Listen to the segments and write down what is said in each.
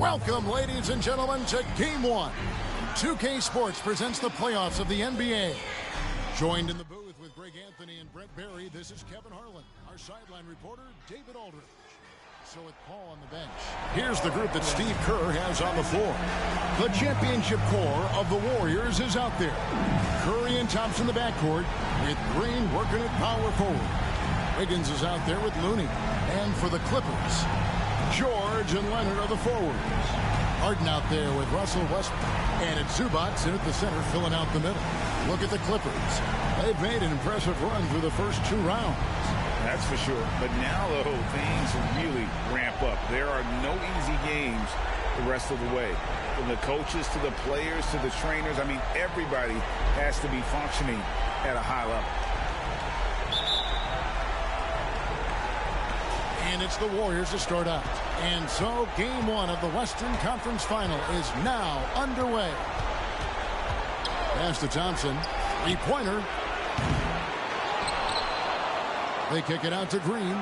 Welcome, ladies and gentlemen, to Game 1. 2K Sports presents the playoffs of the NBA. Joined in the booth with Greg Anthony and Brett Barry, this is Kevin Harlan. Our sideline reporter, David Aldridge. So with Paul on the bench, here's the group that Steve Kerr has on the floor. The championship core of the Warriors is out there. Curry and Thompson in the backcourt, with Green working at power forward. Wiggins is out there with Looney. And for the Clippers, George and Leonard are the forwards. Harden out there with Russell Westbrook. And it's Zubac in at the center, filling out the middle. Look at the Clippers. They've made an impressive run through the first 2 rounds. That's for sure. But now, though, things really ramp up. There are no easy games the rest of the way. From the coaches to the players to the trainers, I mean, everybody has to be functioning at a high level. And it's the Warriors to start out. And so Game 1 of the Western Conference Final is now underway. Pass to Thompson. 3-pointer. They kick it out to Green.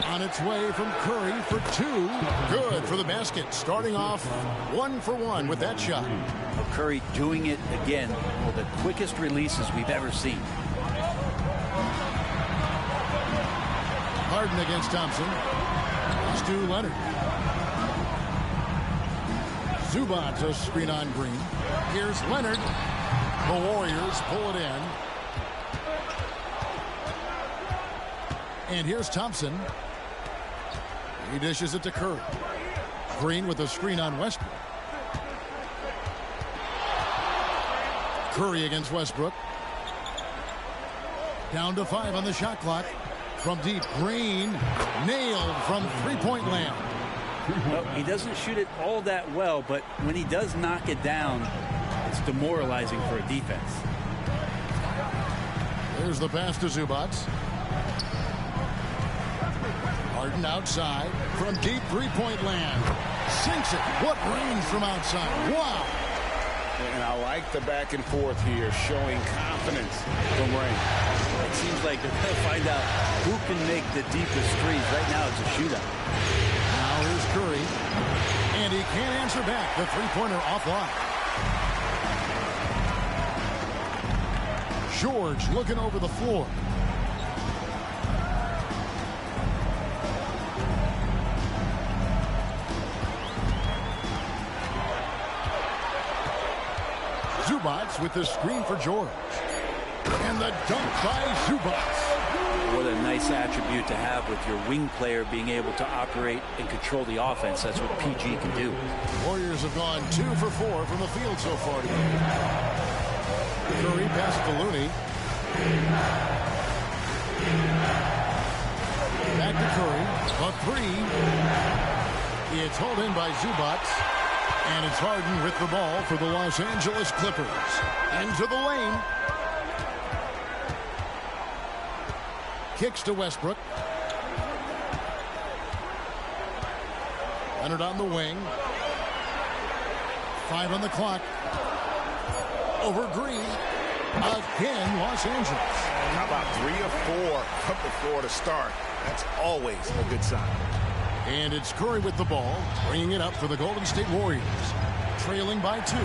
On its way from Curry for 2. Good for the basket. Starting off 1 for 1 with that shot. Well, Curry doing it again. One of the quickest releases we've ever seen. Harden against Thompson. Pass to Leonard. Zubac, a screen on Green. Here's Leonard. The Warriors pull it in. And here's Thompson. He dishes it to Curry. Green with a screen on Westbrook. Curry against Westbrook. Down to 5 on the shot clock. From deep, Green nailed from three-point land. Well, he doesn't shoot it all that well, but when he does knock it down, it's demoralizing for a defense. There's the pass to Zubac. Harden outside from deep three-point land. Sinks it. What range from outside. Wow. And I like the back and forth here, showing confidence from range. It seems like they're going to find out who can make the deepest threes. Right now it's a shootout. Now here's Curry. And he can't answer back. The three-pointer offline. George looking over the floor. Zubac with the screen for George. And the dunk by Zubac. What a nice attribute to have with your wing player being able to operate and control the offense. That's what PG can do. Warriors have gone 2 for 4 from the field so far today. Curry passes to Looney. Back to Curry. A 3. It's hauled in by Zubac. And it's Harden with the ball for the Los Angeles Clippers. Into the lane. Kicks to Westbrook. Leonard on the wing. 5 on the clock. Over Green. Again, Los Angeles. How about 3 of 4 from the floor to start? That's always a good sign. And it's Curry with the ball, bringing it up for the Golden State Warriors. Trailing by 2.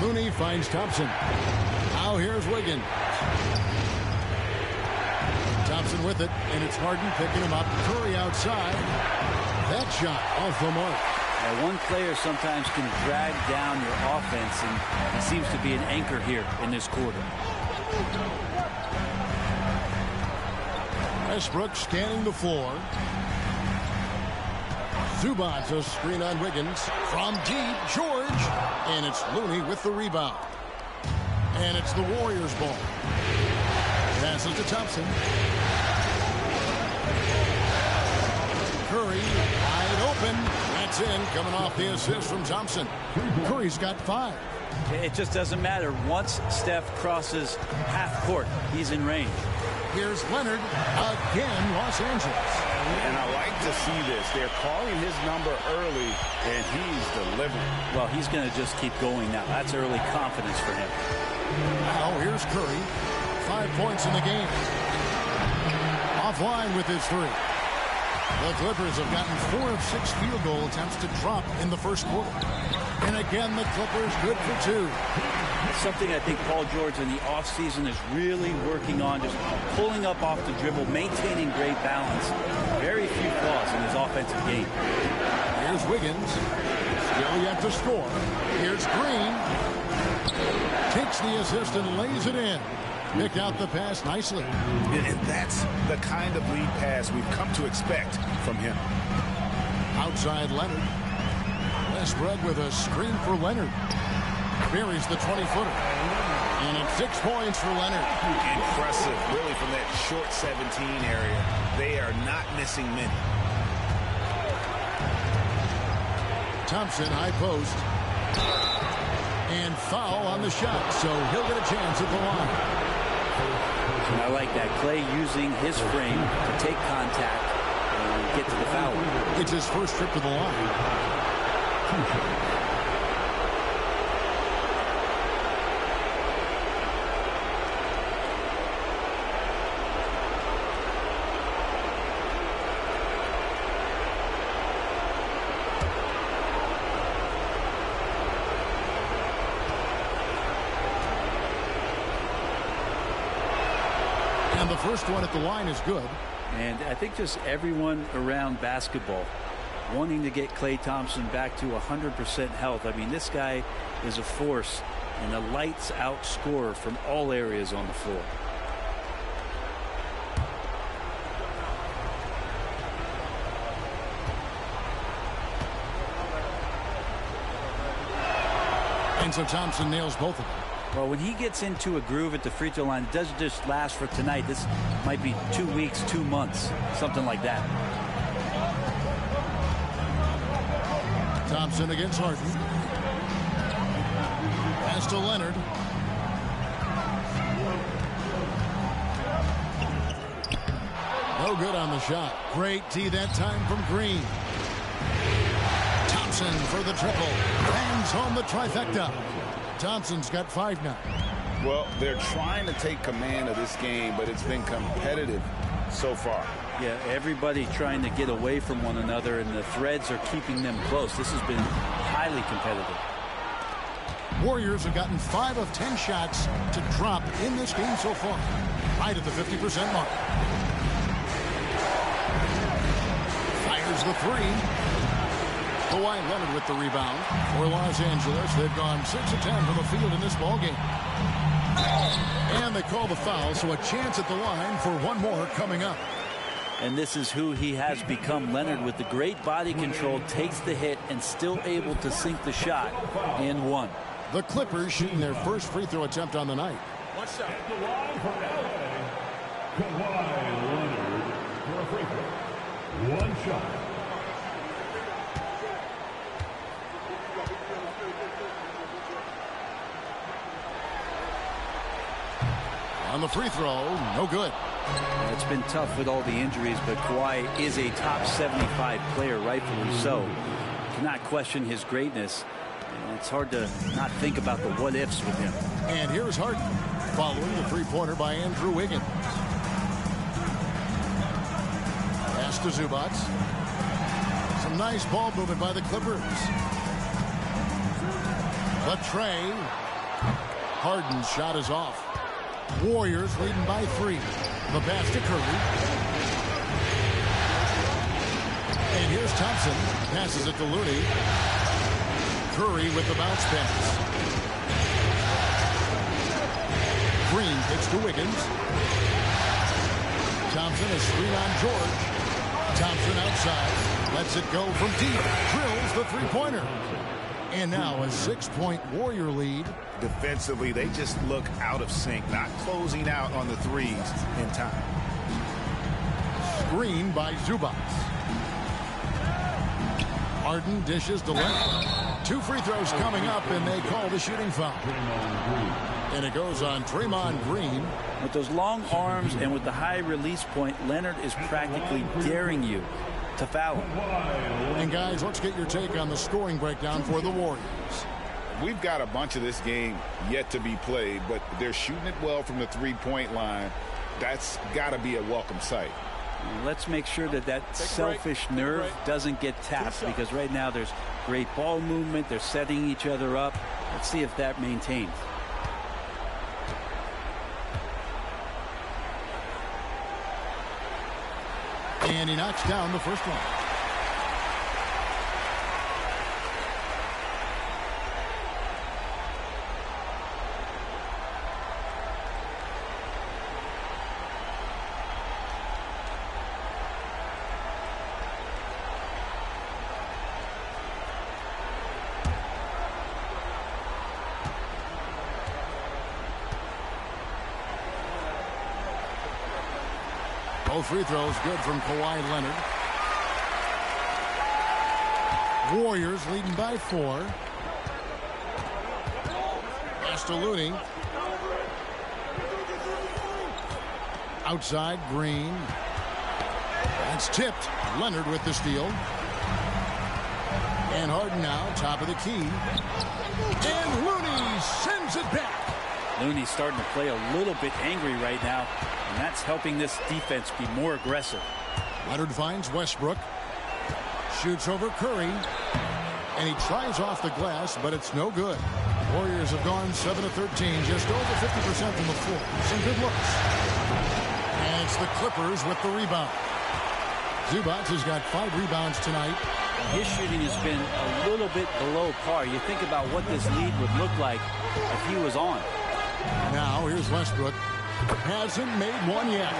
Looney finds Thompson. Now here's Wiggins. Thompson with it, and it's Harden picking him up. Curry outside. That shot off the mark. Now, one player sometimes can drag down your offense, and he seems to be an anchor here in this quarter. Westbrook scanning the floor. Zubac, a screen on Wiggins. From deep, George. And it's Looney with the rebound. And it's the Warriors' ball. Passes to Thompson. Curry, wide open. That's in, coming off the assist from Thompson. Curry's got 5. It just doesn't matter. Once Steph crosses half court, he's in range. Here's Leonard, again, Los Angeles. And I like to see this. They're calling his number early, and he's delivering. Well, he's going to just keep going now. That's early confidence for him. Now here's Curry. 5 points in the game. Offline with his 3. The Clippers have gotten 4 of 6 field goal attempts to drop in the first quarter. And again, the Clippers good for 2. It's something I think Paul George in the offseason is really working on, just pulling up off the dribble, maintaining great balance. Very few flaws in his offensive game. Here's Wiggins. Still yet to score. Here's Green. Takes the assist and lays it in. Pick out the pass nicely. And that's the kind of lead pass we've come to expect from him. Outside Leonard. Westbrook with a screen for Leonard. Buries the 20-footer. And it's 6 points for Leonard. Impressive, really, from that short 17 area. They are not missing many. Thompson, high post. And foul on the shot, so he'll get a chance at the line. And I like that. Clay using his frame to take contact and get to the foul. It's his first trip to the line. And the first one at the line is good. And I think just everyone around basketball wanting to get Klay Thompson back to 100% health. I mean, this guy is a force and a lights out scorer from all areas on the floor. And so Thompson nails both of them. Well, when he gets into a groove at the free throw line, it doesn't just last for tonight. This might be 2 weeks, 2 months, something like that. Thompson against Harden. Pass to Leonard. No good on the shot. Great D that time from Green. Thompson for the triple. Bangs home the trifecta. Thompson's got 5 now. Well, they're trying to take command of this game, but it's been competitive so far. Yeah, everybody trying to get away from one another, and the threads are keeping them close. This has been highly competitive. Warriors have gotten 5 of 10 shots to drop in this game so far. Right at the 50% mark. Fires the 3. Kawhi Leonard with the rebound for Los Angeles. They've gone 6 of 10 from the field in this ballgame. And they call the foul, so a chance at the line for one more coming up. And this is who he has become. Leonard, with the great body control, takes the hit and still able to sink the shot and one. The Clippers shooting their first free throw attempt on the night. What's that? The line for LA, Kawhi Leonard for a free throw. One shot. On the free throw, no good. It's been tough with all the injuries, but Kawhi is a top 75 player, rightfully so. Cannot question his greatness. And it's hard to not think about the what-ifs with him. And here's Harden, following the three-pointer by Andrew Wiggins. Pass to Zubac. Some nice ball movement by the Clippers. But Trey, Harden's shot is off. Warriors leading by 3. The pass to Curry. And here's Thompson. Passes it to Looney. Curry with the bounce pass. Green hits to Wiggins. Thompson a screen on George. Thompson outside. Lets it go from deep. Drills the three-pointer. And now a 6-point Warrior lead. Defensively, they just look out of sync, not closing out on the threes in time. Screen by Zubac. Harden dishes to Leonard. 2 free throws coming up, and they call the shooting foul. And it goes on Draymond Green. With those long arms and with the high release point, Leonard is practically daring you to foul him. And guys, let's get your take on the scoring breakdown for the Warriors. We've got a bunch of this game yet to be played, but they're shooting it well from the three-point line. That's got to be a welcome sight. Let's make sure that that selfish nerve doesn't get tapped, because right now there's great ball movement. They're setting each other up. Let's see if that maintains. And he knocks down the first one. Both free throws good from Kawhi Leonard. Warriors leading by 4. Pass to Looney. Outside, Green. That's tipped. Leonard with the steal. And Harden now, top of the key. And Looney sends it back. Looney's starting to play a little bit angry right now, and that's helping this defense be more aggressive. Leonard finds Westbrook. Shoots over Curry. And he tries off the glass, but it's no good. Warriors have gone 7 of 13, just over 50% from the floor. Some good looks. And it's the Clippers with the rebound. Zubac has got 5 rebounds tonight. His shooting has been a little bit below par. You think about what this lead would look like if he was on. Now here's Westbrook. Hasn't made one yet.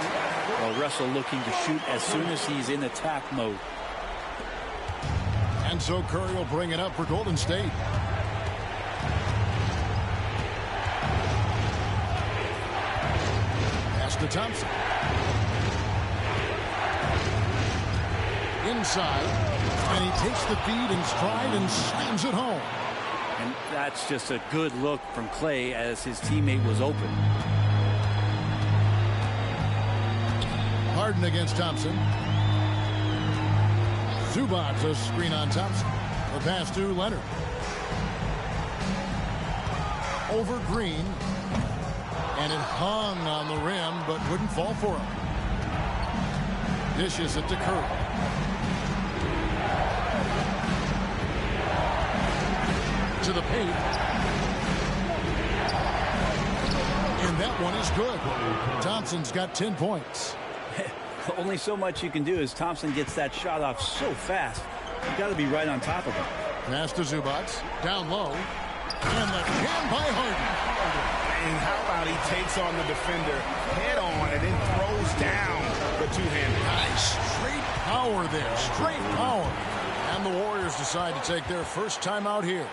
Well, Russell looking to shoot as soon as he's in attack mode. And so Curry will bring it up for Golden State. Pass to Thompson. Inside. And he takes the feed in stride and slams it home. And that's just a good look from Clay as his teammate was open. Harden against Thompson. Zubac a screen on Thompson. The pass to Leonard. Over Green. And it hung on the rim but wouldn't fall for him. Dishes it to Curry. To the paint. And that one is good. Thompson's got 10 points. Only so much you can do as Thompson gets that shot off so fast. You got to be right on top of him. Pass to Zubac. Down low. And the jam by Harden. And how about he takes on the defender head on and then throws down the two-hander. Nice. Straight power there. Straight power. And the Warriors decide to take their first time out here.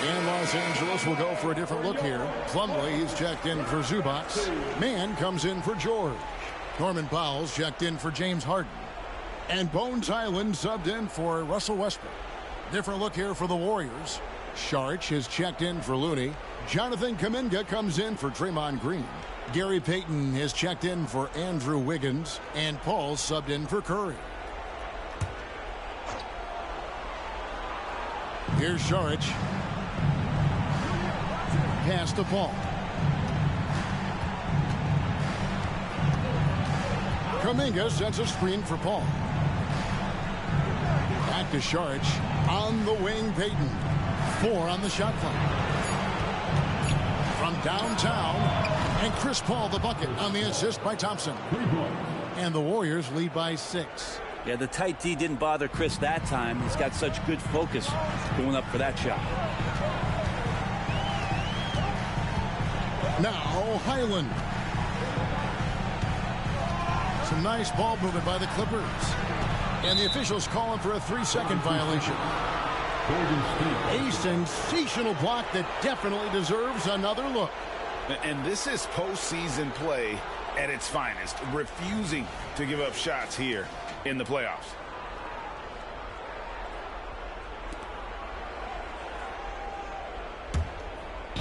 And Los Angeles will go for a different look here. Plumlee, he's checked in for Zubac. Mann comes in for George. Norman Powell's checked in for James Harden. And Bones Highland subbed in for Russell Westbrook. Different look here for the Warriors. Saric is checked in for Looney. Jonathan Kuminga comes in for Draymond Green. Gary Payton is checked in for Andrew Wiggins. And Paul subbed in for Curry. Here's Saric. Pass to Paul. Kuminga sends a screen for Paul. Back to Sharch. On the wing, Payton. 4 on the shot clock. From downtown. And Chris Paul the bucket on the assist by Thompson. And the Warriors lead by 6. Yeah, the tight D didn't bother Chris that time. He's got such good focus going up for that shot. Now Highland. Some nice ball movement by the Clippers. And the officials calling for a 3-second violation. A sensational block that definitely deserves another look. And this is postseason play at its finest, refusing to give up shots here in the playoffs.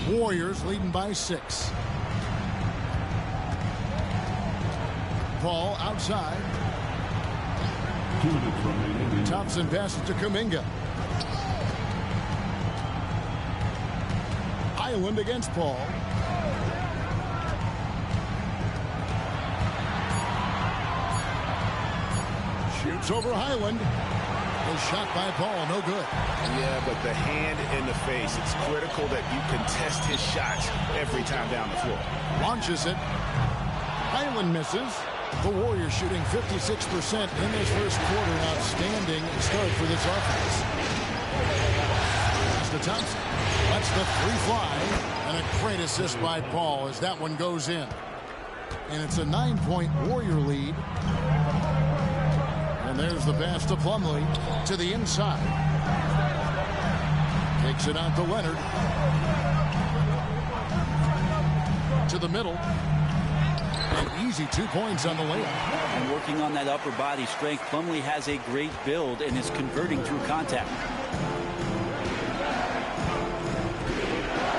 Warriors leading by 6. Paul outside. 2 minutes remaining. Thompson passes to Kuminga. Highland against Paul. Shoots over Highland. A shot by Paul, no good. Yeah, but the hand in the face, it's critical that you contest his shots every time down the floor. Launches it. Highland misses. The Warriors shooting 56% in this first quarter. An outstanding start for this offense. Pass to Thompson. Lets the 3 fly. And a great assist by Paul as that one goes in. And it's a 9-point Warrior lead. And there's the pass to Plumlee to the inside. Takes it out to Leonard. To the middle. An easy 2 points on the layup. And working on that upper body strength, Plumlee has a great build and is converting through contact.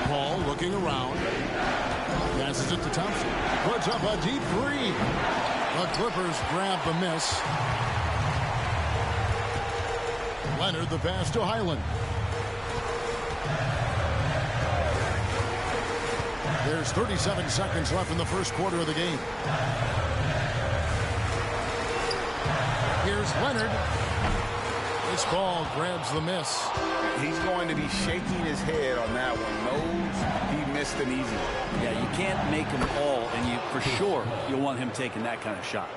Paul looking around. Passes it to Thompson. Puts up a deep 3. The Clippers grab the miss. Leonard the pass to Highland. There's 37 seconds left in the first quarter of the game. Here's Leonard. This ball grabs the miss. He's going to be shaking his head on that one. Knows he missed an easy one. Yeah, you can't make them all, and for sure you'll want him taking that kind of shot.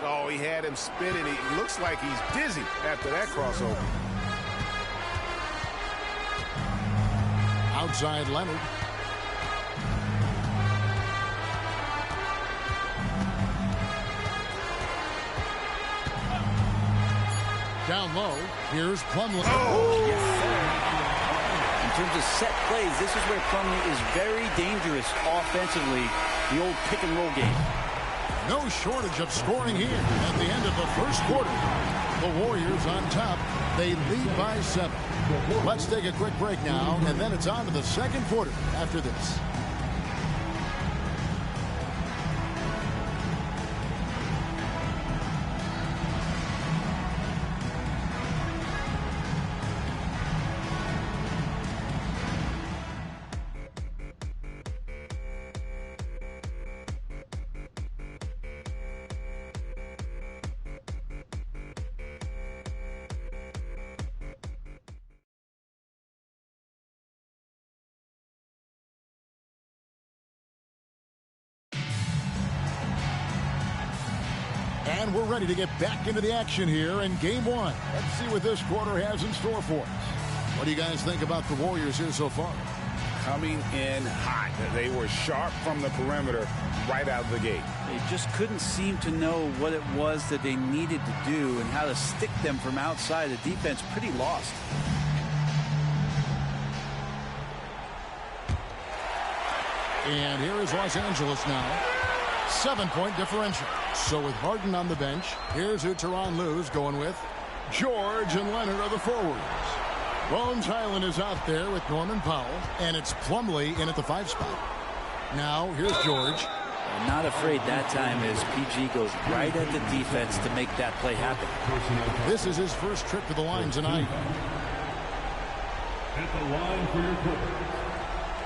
Oh, he had him spinning. It looks like he's dizzy after that crossover. Outside Leonard. Down low, here's Plumlee. Oh! Yes, sir. In terms of set plays, this is where Plumlee is very dangerous offensively. The old pick and roll game. No shortage of scoring here at the end of the first quarter. The Warriors on top. They lead by 7. Let's take a quick break now, and then it's on to the second quarter after this. And we're ready to get back into the action here in Game 1. Let's see what this quarter has in store for us. What do you guys think about the Warriors here so far? Coming in hot. They were sharp from the perimeter right out of the gate. They just couldn't seem to know what it was that they needed to do and how to stick them from outside. The defense pretty lost. And here is Los Angeles now. 7-point differential. So with Harden on the bench, here's who Tyronn Lue's going with. George and Leonard are the forwards. Bones Highland is out there with Norman Powell, and it's Plumlee in at the 5 spot. Now here's George. I'm not afraid that time as PG goes right at the defense to make that play happen. This is his first trip to the line tonight. At the line for your Clippers,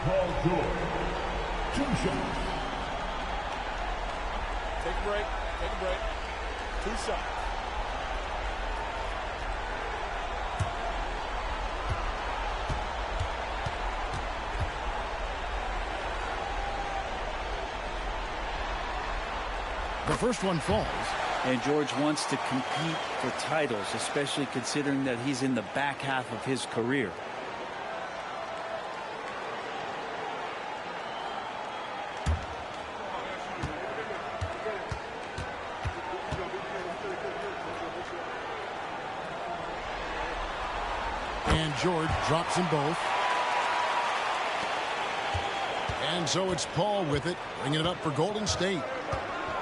Paul George. 2 shots. Take a break. Take a break. 2 shots. The first one falls. And George wants to compete for titles, especially considering that he's in the back half of his career. And George drops them both. And so it's Paul with it, bringing it up for Golden State.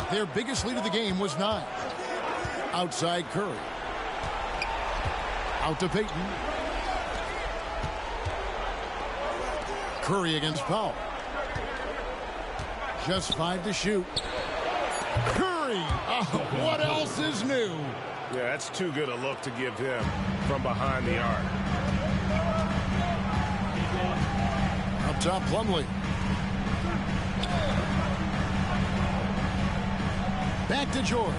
Their biggest lead of the game was 9. Outside Curry. Out to Payton. Curry against Powell. Just 5 to shoot. Curry! Oh, what else is new? Yeah, that's too good a look to give him from behind the arc. Up top, Plumlee. Back to George.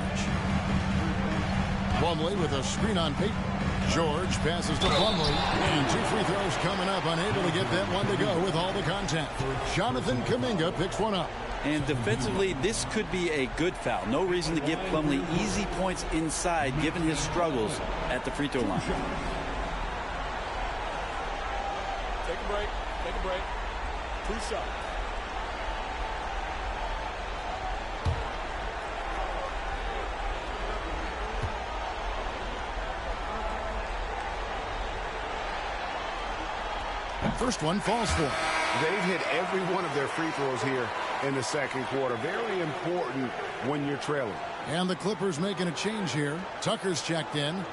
Plumlee with a screen on Payton. George passes to Plumlee. And 2 free throws coming up. Unable to get that one to go with all the contact. Jonathan Kuminga picks one up. And defensively, this could be a good foul. No reason to give Plumlee easy points inside, given his struggles at the free throw line. Take a break. Take a break. 2 shots. First one falls for. They've hit every one of their free throws here in the second quarter. Very important when you're trailing. And the Clippers making a change here. Tucker's checked in.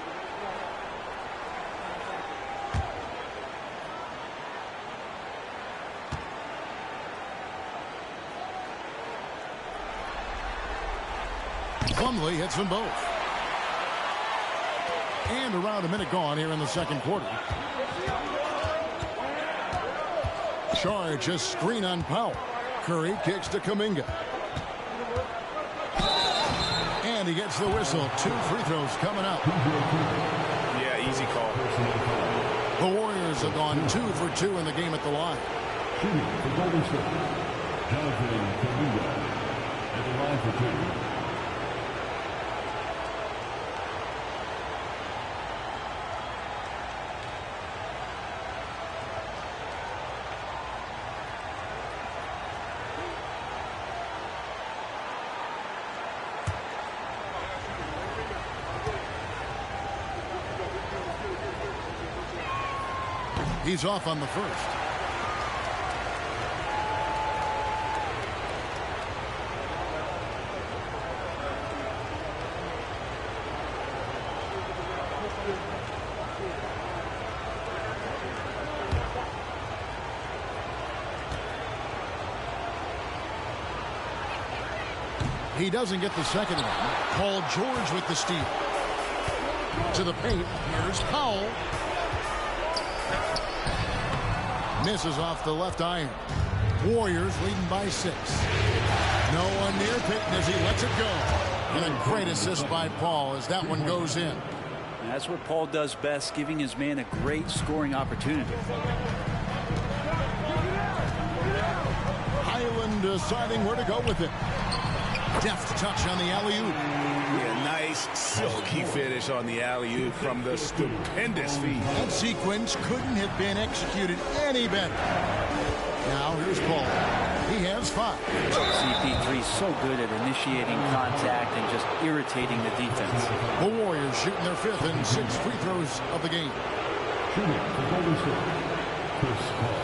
Plumlee hits them both. And around a minute gone here in the second quarter. Charge, a screen on Powell. Curry kicks to Kuminga. And he gets the whistle. 2 free throws coming up. Yeah, easy call. The Warriors have gone 2 for 2 in the game at the line. Shooting for Golden State, Jonathan Kuminga at the line for 2. He's off on the first. He doesn't get the second one. Paul George with the steal. To the paint. Here's Powell. Misses off the left iron. Warriors leading by 6. No one near Payton as he lets it go. And a great assist by Paul as that one goes in. And that's what Paul does best, giving his man a great scoring opportunity. Highland deciding where to go with it. Deft touch on the alley-oop. Yeah, nice silky finish on the alley-oop from the stupendous feet. That sequence couldn't have been executed any better. Now here's Paul. He has 5. CP3 so good at initiating contact and just irritating the defense. The Warriors shooting their 5th and 6th free throws of the game. Shooting for Golden State, Chris Paul.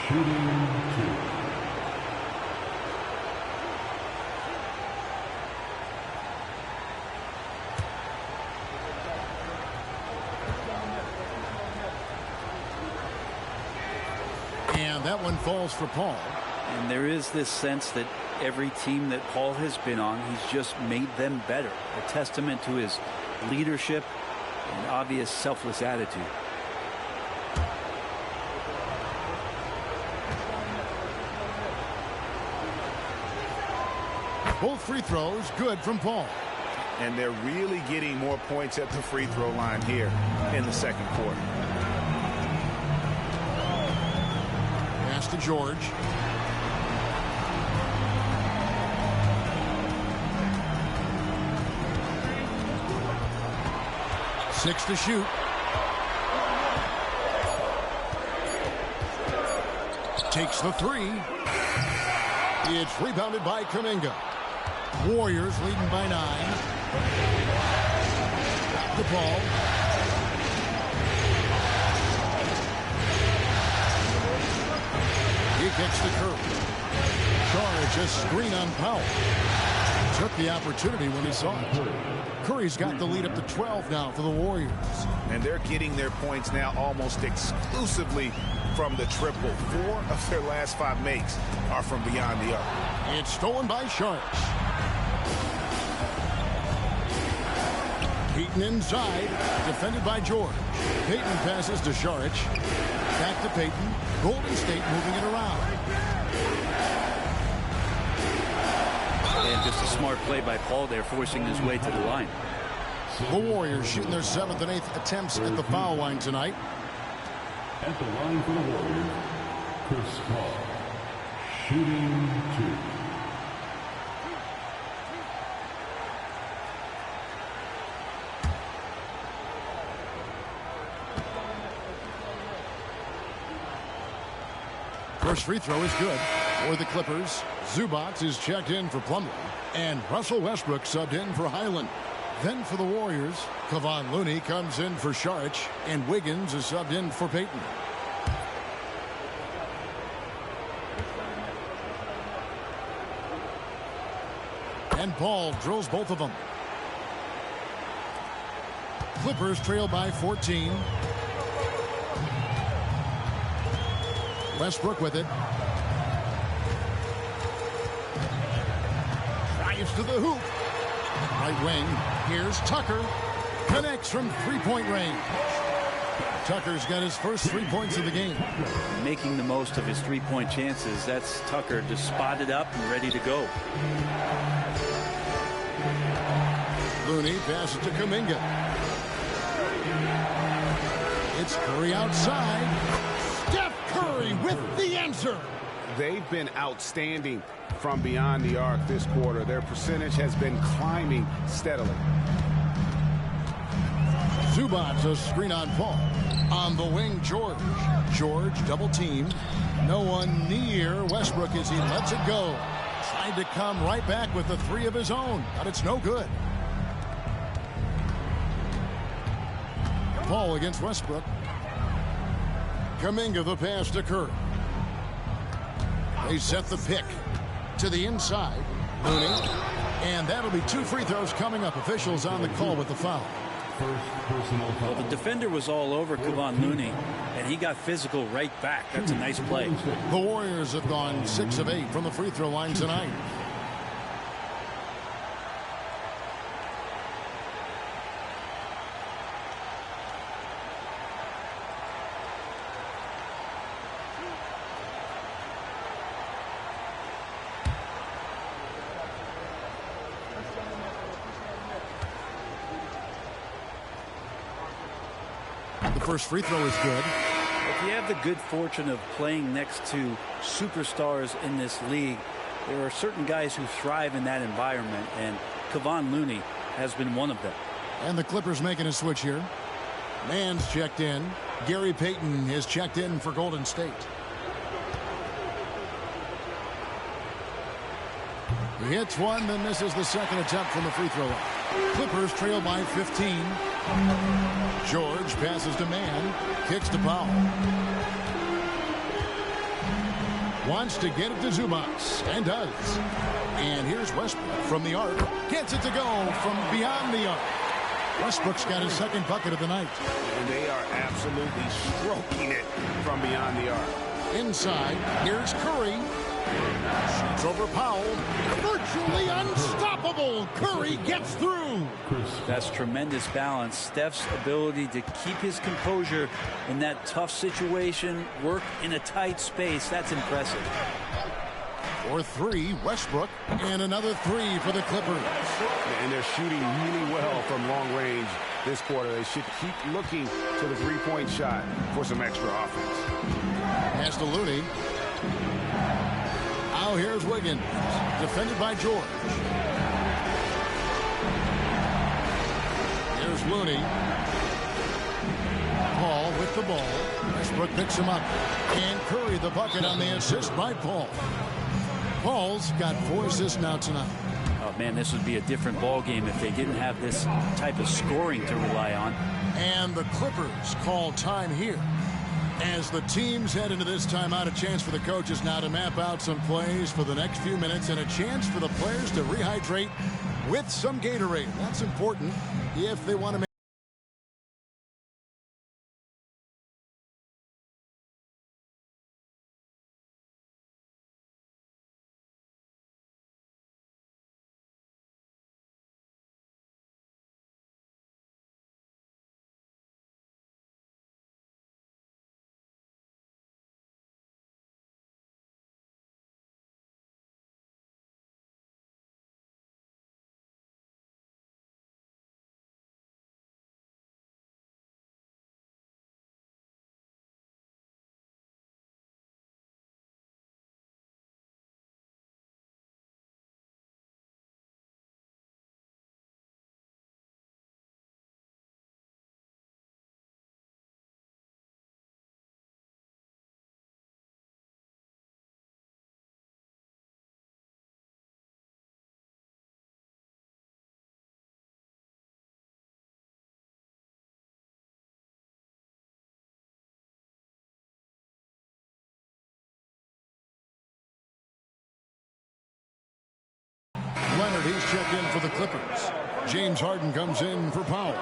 Shooting 2. And that one falls for Paul. And there is this sense that every team that Paul has been on, he's just made them better. A testament to his leadership and obvious selfless attitude. Both free throws good from Paul. And they're really getting more points at the free throw line here in the second quarter. Pass to George. 6 to shoot. Takes the 3. It's rebounded by Kuminga. Warriors leading by 9. The ball. He kicks to Curry. Charge a screen on Powell. Took the opportunity when he saw it. Curry's got the lead up to 12 now for the Warriors. And they're getting their points now almost exclusively from the triple. 4 of their last 5 makes are from beyond the arc. It's stolen by Sharks. Payton inside, defended by George. Payton passes to Sharich. Back to Payton. Golden State moving it around. And just a smart play by Paul there, forcing his way to the line. The Warriors shooting their 7th and 8th attempts at the foul line tonight. At the line for the Warriors, Chris Paul, shooting 2. First free throw is good for the Clippers. Zubac is checked in for Plumlee. And Russell Westbrook subbed in for Highland. Then for the Warriors, Kevon Looney comes in for Sharich. And Wiggins is subbed in for Payton. And Paul drills both of them. Clippers trail by 14. Westbrook with it. Drives to the hoop. Right wing. Here's Tucker. Connects from three-point range. Tucker's got his first 3 points of the game. Making the most of his three-point chances. That's Tucker just spotted up and ready to go. Looney passes to Kuminga. It's Curry outside. Steph Curry with the answer. They've been outstanding from beyond the arc this quarter. Their percentage has been climbing steadily. Zubac a screen on Paul. On the wing, George. George double teamed. No one near Westbrook as he lets it go. Tried to come right back with the 3 of his own, but it's no good. Paul against Westbrook. Kuminga the pass to Curry. They set the pick to the inside. Looney. And that'll be 2 free throws coming up. Officials on the call with the foul. First personal foul. Well, the defender was all over Kevon Looney, and he got physical right back. That's a nice play. The Warriors have gone 6 of 8 from the free throw line tonight. The first free throw is good. If you have the good fortune of playing next to superstars in this league, there are certain guys who thrive in that environment, and Kevon Looney has been one of them. And the Clippers making a switch here. Mann's checked in. Gary Payton is checked in for Golden State. He hits one, then misses the second attempt from the free throw line. Clippers trail by 15. George passes to Mann. Kicks to Powell. Wants to get it to Zubac, and does. And here's Westbrook from the arc. Gets it to go from beyond the arc. Westbrook's got his second bucket of the night. And they are absolutely stroking it from beyond the arc. Inside, here's Curry. Shoots over Powell. Virtually unstoppable. Curry gets through. That's tremendous balance. Steph's ability to keep his composure in that tough situation, work in a tight space, that's impressive. For 3, Westbrook, and another 3 for the Clippers. And they're shooting really well from long range this quarter. They should keep looking to the three-point shot for some extra offense. Pass to Looney. Now here's Wiggins, defended by George. Here's Looney. the ball. Westbrook picks him up. And Curry the bucket on the assist by Paul. Paul's got 4 assists now tonight. Oh, man, this would be a different ball game if they didn't have this type of scoring to rely on. And the Clippers call time here. As the teams head into this timeout, a chance for the coaches now to map out some plays for the next few minutes and a chance for the players to rehydrate with some Gatorade. That's important if they want to make Leonard, he's checked in for the Clippers. James Harden comes in for Powell.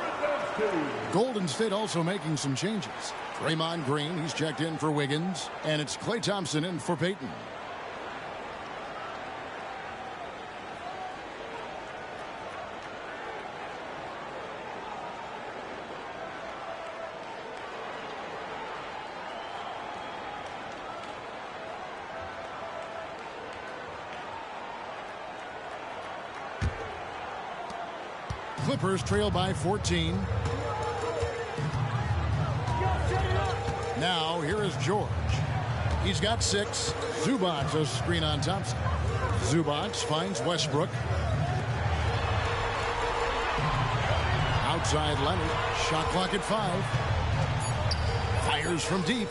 Golden State also making some changes. Draymond Green, he's checked in for Wiggins. And it's Klay Thompson in for Payton. Clippers trail by 14. Now here is George. He's got 6. Zubac a screen on Thompson. Zubac finds Westbrook. Outside Leonard. Shot clock at 5. Fires from deep.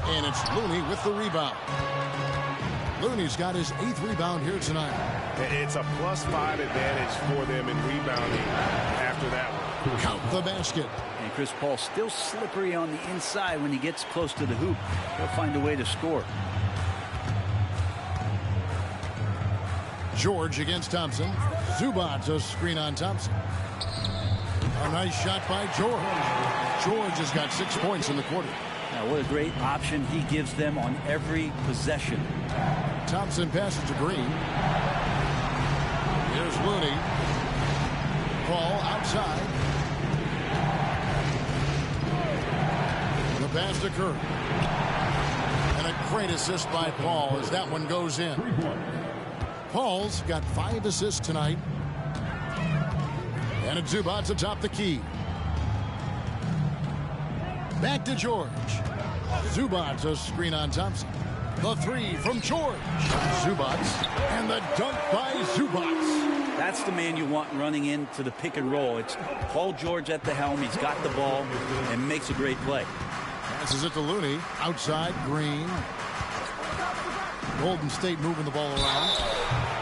And it's Looney with the rebound. Looney's got his 8th rebound here tonight. It's a +5 advantage for them in rebounding after that one. Count the basket. And Chris Paul still slippery on the inside when he gets close to the hoop. He'll find a way to score. George against Thompson. Zubac a screen on Thompson. A nice shot by George. George has got 6 points in the quarter. Now, what a great option he gives them on every possession. Thompson passes to Green. Here's Looney. Paul outside. The pass to Curry. And a great assist by Paul as that one goes in. Paul's got 5 assists tonight. And it's Zubac atop the key. Back to George. Zubac a screen on Thompson. The 3 from George. Zubac. And the dunk by Zubac. That's the man you want running into the pick and roll. It's Paul George at the helm. He's got the ball and makes a great play. Passes it to Looney. Outside Green. Golden State moving the ball around.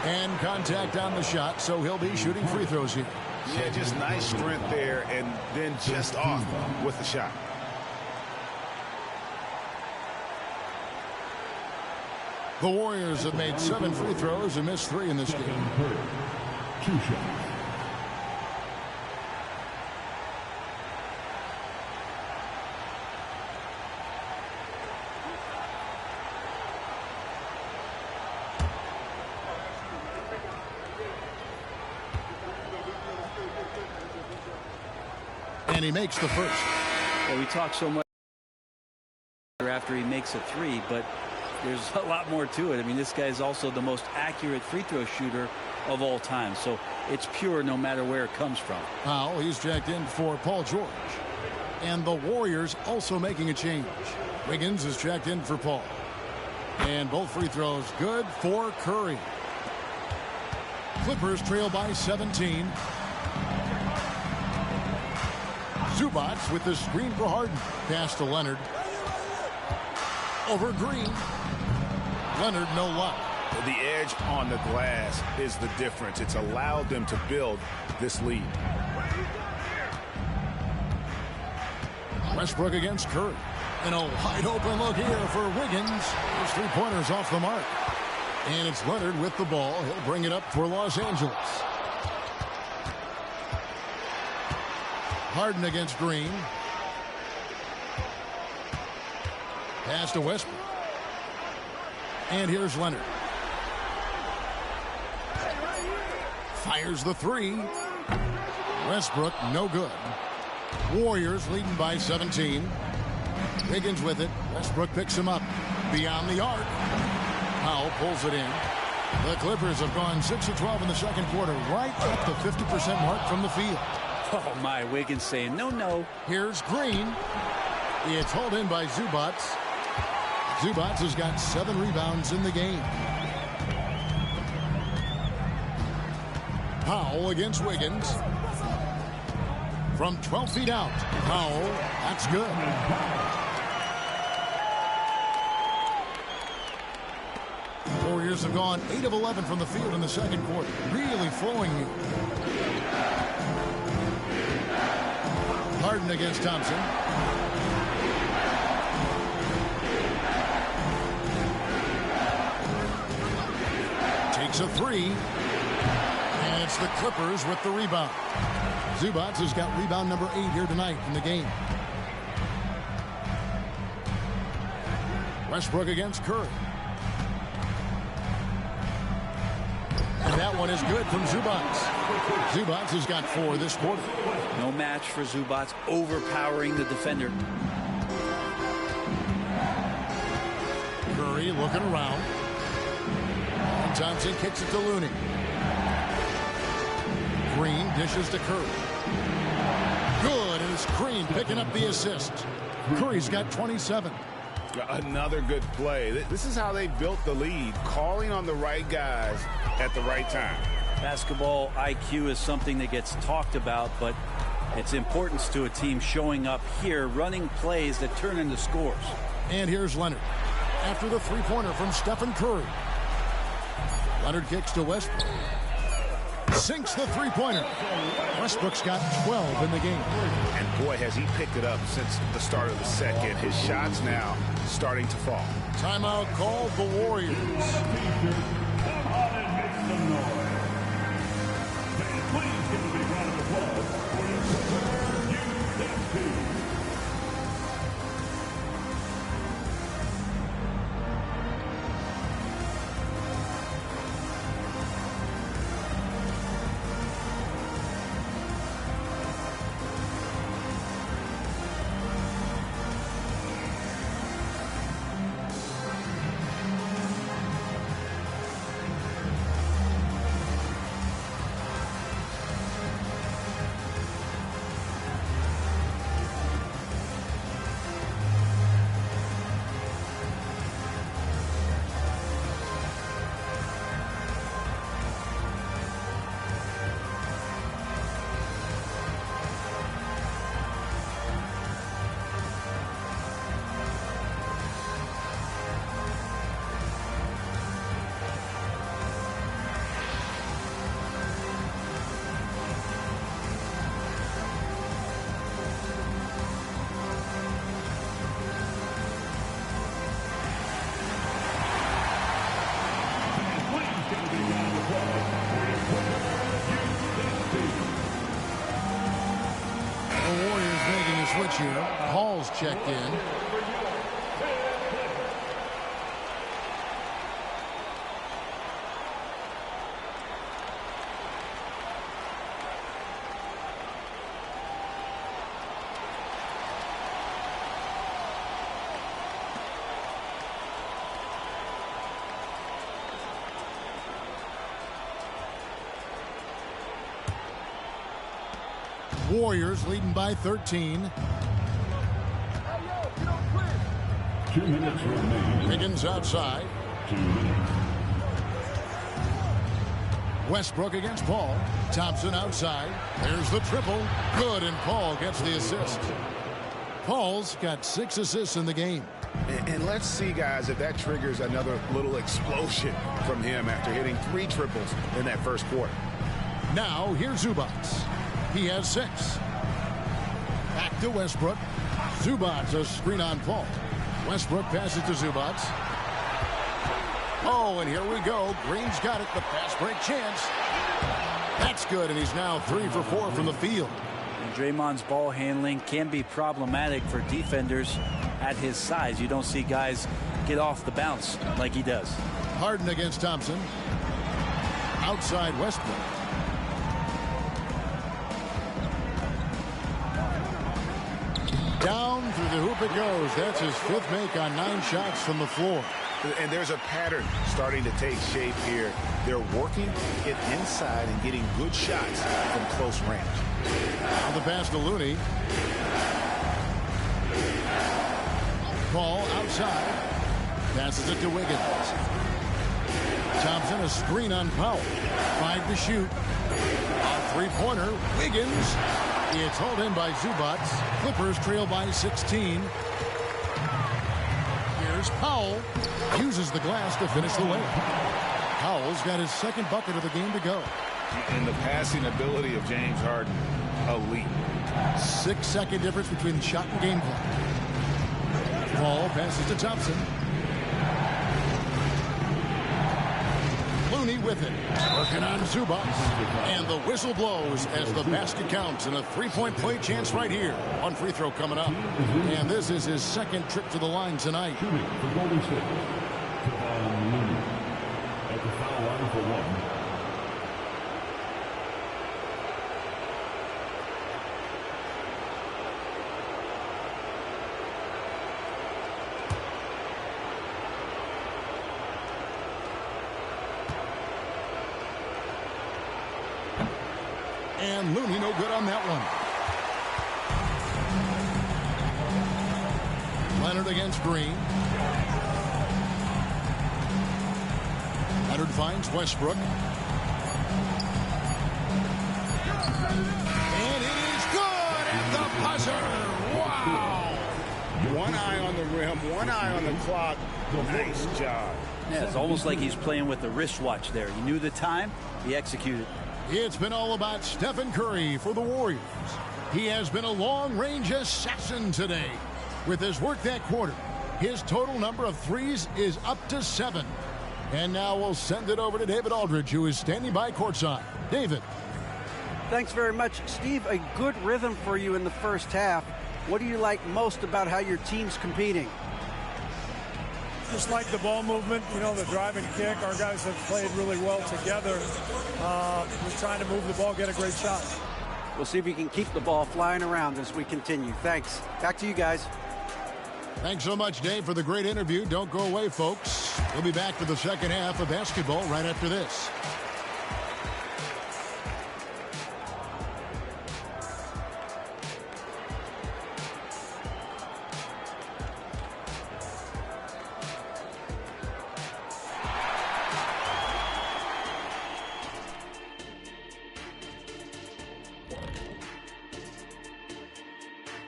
And contact on the shot, so he'll be shooting free throws here. Yeah, just nice strength there and then just off with the shot. The Warriors have made 7 free throws and missed 3 in this game. 2 shots. And he makes the first. Well, we talk so much after he makes a 3, but there's a lot more to it. I mean, this guy is also the most accurate free throw shooter of all time. So it's pure no matter where it comes from. Powell, he's jacked in for Paul George. And the Warriors also making a change. Wiggins is jacked in for Paul. And both free throws good for Curry. Clippers trail by 17. Zubac with the screen for Harden. Pass to Leonard. Over Green. Leonard, no luck. The edge on the glass is the difference. It's allowed them to build this lead. Westbrook against Curry. And a wide open look here for Wiggins. His three-pointers off the mark. And it's Leonard with the ball. He'll bring it up for Los Angeles. Harden against Green. Pass to Westbrook. And here's Leonard. Fires the three. Westbrook, no good. Warriors leading by 17. Wiggins with it. Westbrook picks him up. Beyond the arc. Powell pulls it in. The Clippers have gone 6 of 12 in the second quarter, right at the 50% mark from the field. Oh, my. Wiggins saying no, no. Here's Green. It's hauled in by Zubac. Zubac has got 7 rebounds in the game. Powell against Wiggins. From 12 feet out. Powell, that's good. Warriors have gone 8 of 11 from the field in the second quarter. Really flowing here. Harden against Thompson. Takes a three. And it's the Clippers with the rebound. Zubac has got rebound number 8 here tonight in the game. Westbrook against Curry. And that one is good from Zubac. Zubac has got 4 this quarter. No match for Zubac, overpowering the defender. Curry looking around. And Thompson kicks it to Looney. Green dishes to Curry. Good, and it's Green picking up the assist. Curry's got 27. Another good play. This is how they built the lead, calling on the right guys at the right time. Basketball IQ is something that gets talked about, but its importance to a team showing up here, running plays that turn into scores. And here's Leonard. After the three-pointer from Stephen Curry. Leonard kicks to Westbrook. Sinks the three-pointer. Westbrook's got 12 in the game. And boy, has he picked it up since the start of the second. His shots now starting to fall. Timeout called the Warriors. Come on and make some noise. Please give a big round of applause for your Clipper Youth team. Switch here. Hall's checked in. Warriors leading by 13. 2 minutes remaining. Wiggins outside. 2 minutes. Westbrook against Paul. Thompson outside. There's the triple. Good, and Paul gets the assist. Paul's got 6 assists in the game. And let's see, guys, if that triggers another little explosion from him after hitting 3 triples in that first quarter. Now, here's Zubac. He has 6. Back to Westbrook. Zubac, a screen on Paul. Westbrook passes to Zubac. Oh, and here we go. Green's got it. The fast break chance. That's good, and he's now 3 for 4 from the field. And Draymond's ball handling can be problematic for defenders at his size. You don't see guys get off the bounce like he does. Harden against Thompson. Outside Westbrook. Down through the hoop it goes. That's his 5th make on 9 shots from the floor. And there's a pattern starting to take shape here. They're working to get inside and getting good shots from close range. On the pass to Looney. Paul outside. Passes it to Wiggins. Thompson, a screen on Powell. 5 to shoot. A 3-pointer. Wiggins. It's hauled in by Zubac. Clippers trail by 16. Here's Powell. Uses the glass to finish the layup. Powell's got his 2nd bucket of the game to go. And the passing ability of James Harden, elite. 6-second difference between the shot and game clock. Paul passes to Thompson. Looney with it. Working on Zubac. And the whistle blows as the basket counts, and a 3-point play chance right here. 1 free throw coming up. And this is his 2nd trip to the line tonight. For Golden State, Kevon Looney at the foul line for 1. And Looney no good on that one. Leonard against Green. Leonard finds Westbrook. And it is good at the buzzer. Wow. 1 eye on the rim, 1 eye on the clock. Nice job. Yeah, it's almost like he's playing with the wristwatch there. He knew the time. He executed. It's been all about Stephen Curry for the Warriors. He has been a long-range assassin today. With his work that quarter, his total number of threes is up to 7. And now we'll send it over to David Aldridge, who is standing by courtside. David. Thanks very much, Steve. A good rhythm for you in the first half. What do you like most about how your team's competing? Just like the ball movement, you know, the drive and kick. Our guys have played really well together. We're trying to move the ball, get a great shot. We'll see if we can keep the ball flying around as we continue. Thanks. Back to you guys. Thanks so much, Dave, for the great interview. Don't go away, folks. We'll be back for the 2nd half of basketball right after this.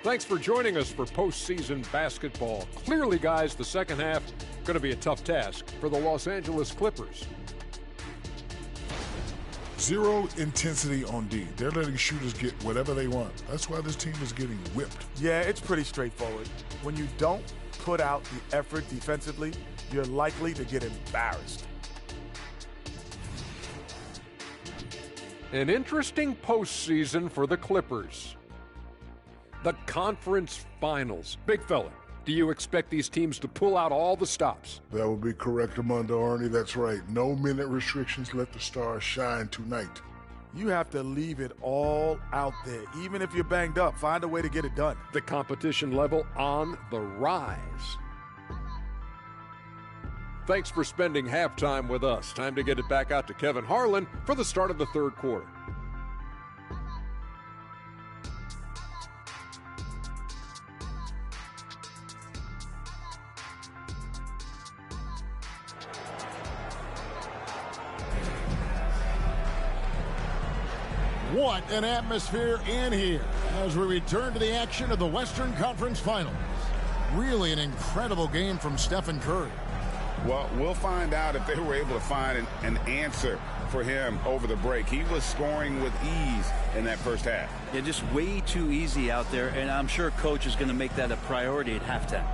Thanks for joining us for postseason basketball. Clearly, guys, the 2nd half going to be a tough task for the Los Angeles Clippers. Zero intensity on D. They're letting shooters get whatever they want. That's why this team is getting whipped. Yeah, it's pretty straightforward. When you don't put out the effort defensively, you're likely to get embarrassed. An interesting postseason for the Clippers. The conference finals. Big fella, do you expect these teams to pull out all the stops? That would be correct, Armando Arnie. That's right. No minute restrictions. Let the stars shine tonight. You have to leave it all out there. Even if you're banged up, find a way to get it done. The competition level on the rise. Thanks for spending halftime with us. Time to get it back out to Kevin Harlan for the start of the 3rd quarter. What an atmosphere in here as we return to the action of the Western Conference Finals. Really an incredible game from Stephen Curry. Well, we'll find out if they were able to find an answer for him over the break. He was scoring with ease in that first half. Yeah, just way too easy out there, and I'm sure Coach is going to make that a priority at halftime.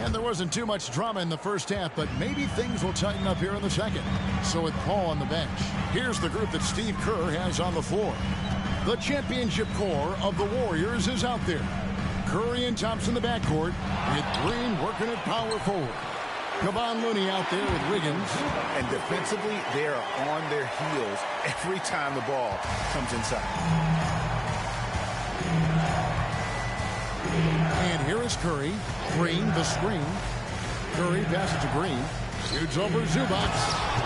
And there wasn't too much drama in the first half, but maybe things will tighten up here in the second. So with Paul on the bench, here's the group that Steve Kerr has on the floor. The championship core of the Warriors is out there. Curry and Thompson in the backcourt, with Green working at power forward. Kevon Looney out there with Wiggins. And defensively, they are on their heels every time the ball comes inside. And here is Curry. Green, the screen. Curry passes to Green. Shoots over Zubac.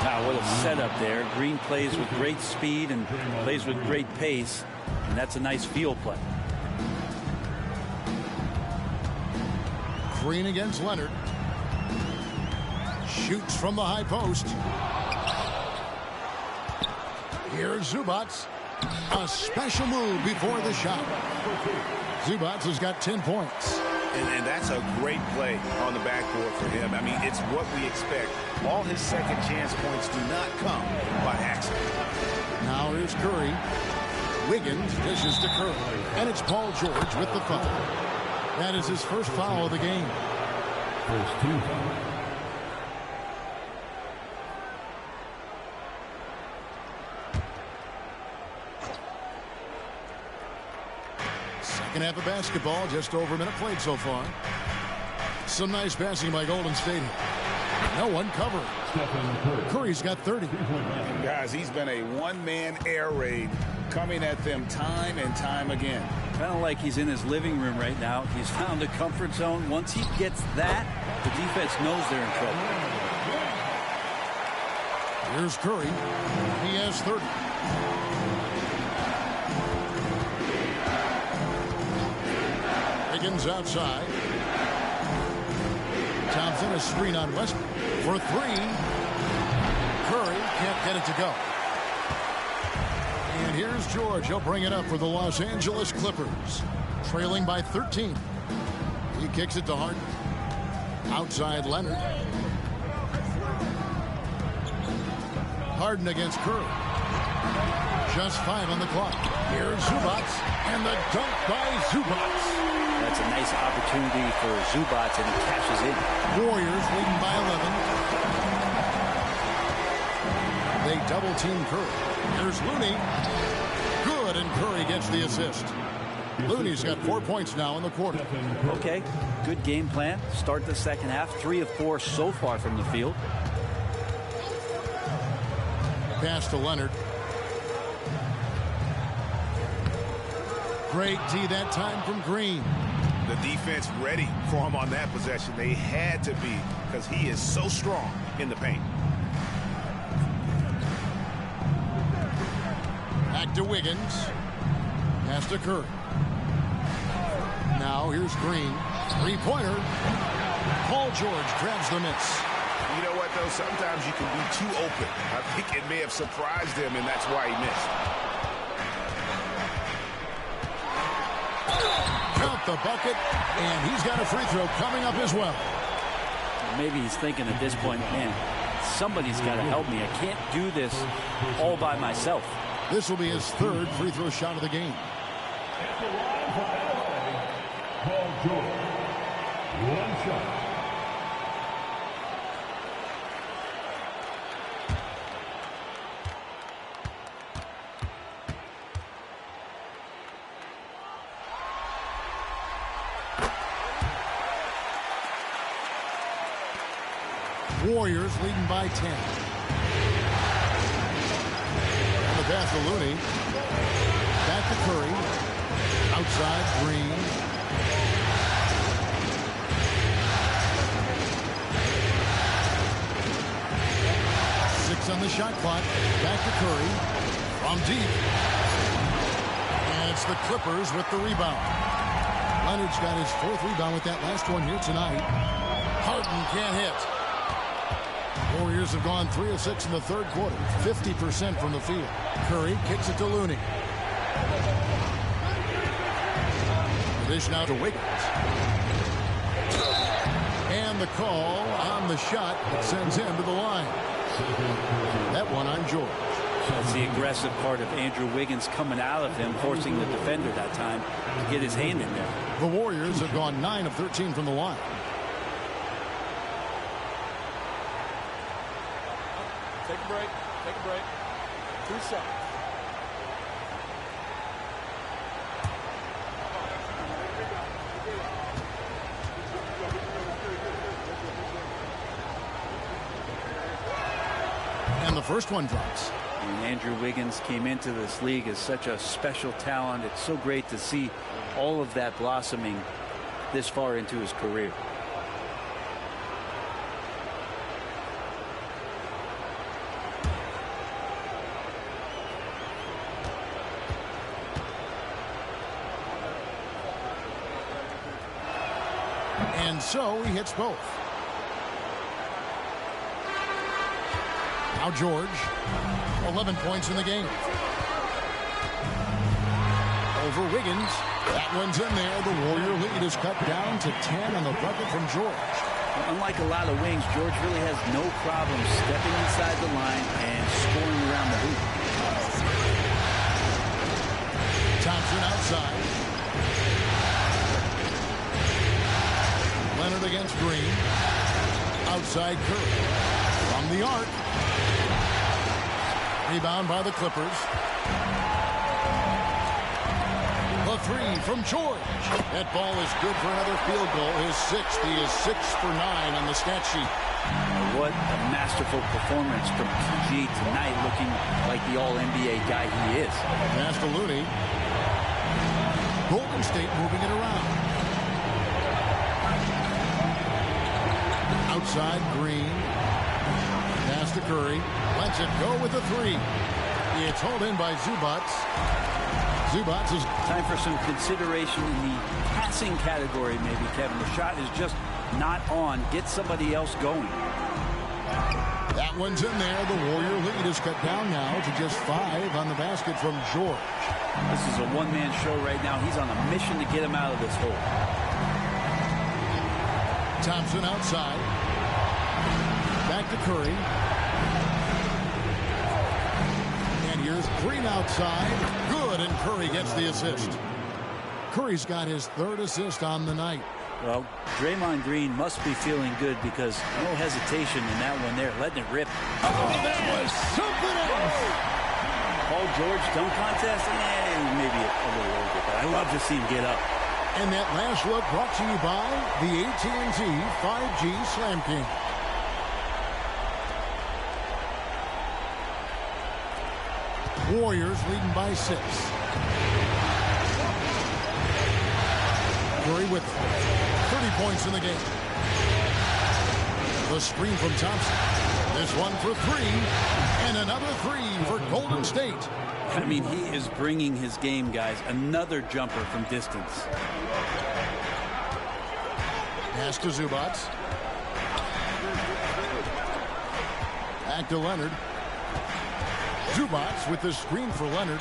Wow, what a setup there. Green plays with great speed and plays with great pace, and that's a nice field play. Green against Leonard. Shoots from the high post. Here's Zubac. A special move before the shot. Zubac has got 10 points. And that's a great play on the backboard for him. I mean, it's what we expect. All his second chance points do not come by accident. Now here's Curry. Wiggins dishes to Curry. And it's Paul George with the foul. That is his first foul of the game. First team foul. Second half of basketball, just over a minute played so far. Some nice passing by Golden State. No one covering. Curry's got 30. Guys, he's been a one-man air raid coming at them time and time again. Kind of like he's in his living room right now. He's found a comfort zone. Once he gets that, the defense knows they're in trouble. Here's Curry. He has 30. Wiggins outside. Thompson a screen on West for three. Curry can't get it to go. And here's George. He'll bring it up for the Los Angeles Clippers. Trailing by 13. He kicks it to Harden. Outside Leonard. Harden against Curry. Just 5 on the clock. Here's Zubac. And the dunk by Zubac. That's a nice opportunity for Zubac, and he cashes in. Warriors leading by 11. They double team Curry. Here's Looney. Good, and Curry gets the assist. Looney's got 4 points now in the quarter. Okay, good game plan. Start the second half. 3 of 4 so far from the field. Pass to Leonard. Great D that time from Green. The defense ready for him on that possession. They had to be, because he is so strong in the paint. Back to Wiggins. Pass to Curry. Now here's Green. Three-pointer. Paul George grabs the miss. You know what, though? Sometimes you can be too open. I think it may have surprised him, and that's why he missed. Count the bucket, and he's got a free throw coming up as well. Maybe he's thinking at this point, man, somebody's got to help me. I can't do this all by myself. This will be his third free throw shot of the game. At the line for LA, Paul George. One shot. Warriors leading by 10. On the pass to Looney. Back to Curry. Outside Green. Six on the shot clock. Back to Curry. From deep. And it's the Clippers with the rebound. Leonard's got his 4th rebound with that last one here tonight. Harden can't hit. Warriors have gone 3 of 6 in the third quarter, 50% from the field. Curry kicks it to Looney. The dish now to Wiggins. And the call on the shot that sends him to the line. That one on George. That's the aggressive part of Andrew Wiggins coming out of him, forcing the defender that time to get his hand in there. The Warriors have gone 9 of 13 from the line. Take a break. Take a break. 2 seconds. And the first one drops. And Andrew Wiggins came into this league as such a special talent. It's so great to see all of that blossoming this far into his career. And so he hits both. Now George, 11 points in the game. Over Wiggins. That one's in there. The Warrior lead is cut down to 10 on the bucket from George. Unlike a lot of wings, George really has no problem stepping inside the line and scoring around the hoop. Thompson outside. Leonard against Green. Outside Curry. From the arc. Rebound by the Clippers. The three from George. That ball is good for another field goal. His sixth. He is 6 for 9 on the stat sheet. What a masterful performance from PG tonight, looking like the all-NBA guy he is. Pass to Looney. Golden State moving it around. Outside Green. Pass to Curry. Lets it go with the three. It's hauled in by Zubats. Zubats is... Time for some consideration in the passing category, maybe, Kevin. The shot is just not on. Get somebody else going. That one's in there. The Warrior lead is cut down now to just 5 on the basket from George. This is a one-man show right now. He's on a mission to get him out of this hole. Thompson outside. Back to Curry. And here's Green outside. Good, and Curry gets the assist. Curry's got his 3rd assist on the night. Well, Draymond Green must be feeling good because no hesitation in that one there, letting it rip. Oh, that was something else. Paul George dunk contest? Maybe a little over, but I love to see him get up. And that last look brought to you by the AT&T 5G Slam King. Warriors leading by 6. Curry with 30 points in the game. The screen from Thompson. This one for 3. And another 3 for Golden State. I mean, he is bringing his game, guys. Another jumper from distance. Pass to Zubats. Back to Leonard. Zubats with the screen for Leonard.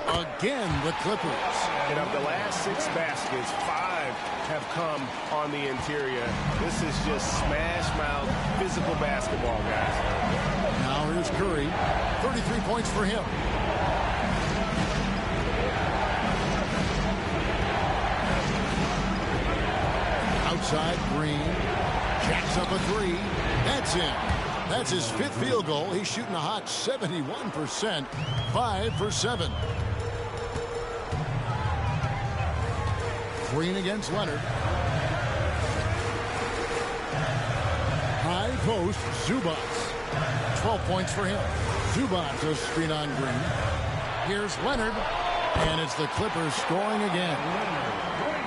Again, the Clippers. And of the last 6 baskets, 5 have come on the interior. This is just smash mouth physical basketball, guys. Now here's Curry. 33 points for him. Outside Green. Jacks up a 3. That's in. That's his 5th field goal. He's shooting a hot 71%. 5 for 7. Green against Leonard. High post, Zubats. 12 points for him. Zubats a screen on Green. Here's Leonard. And it's the Clippers scoring again.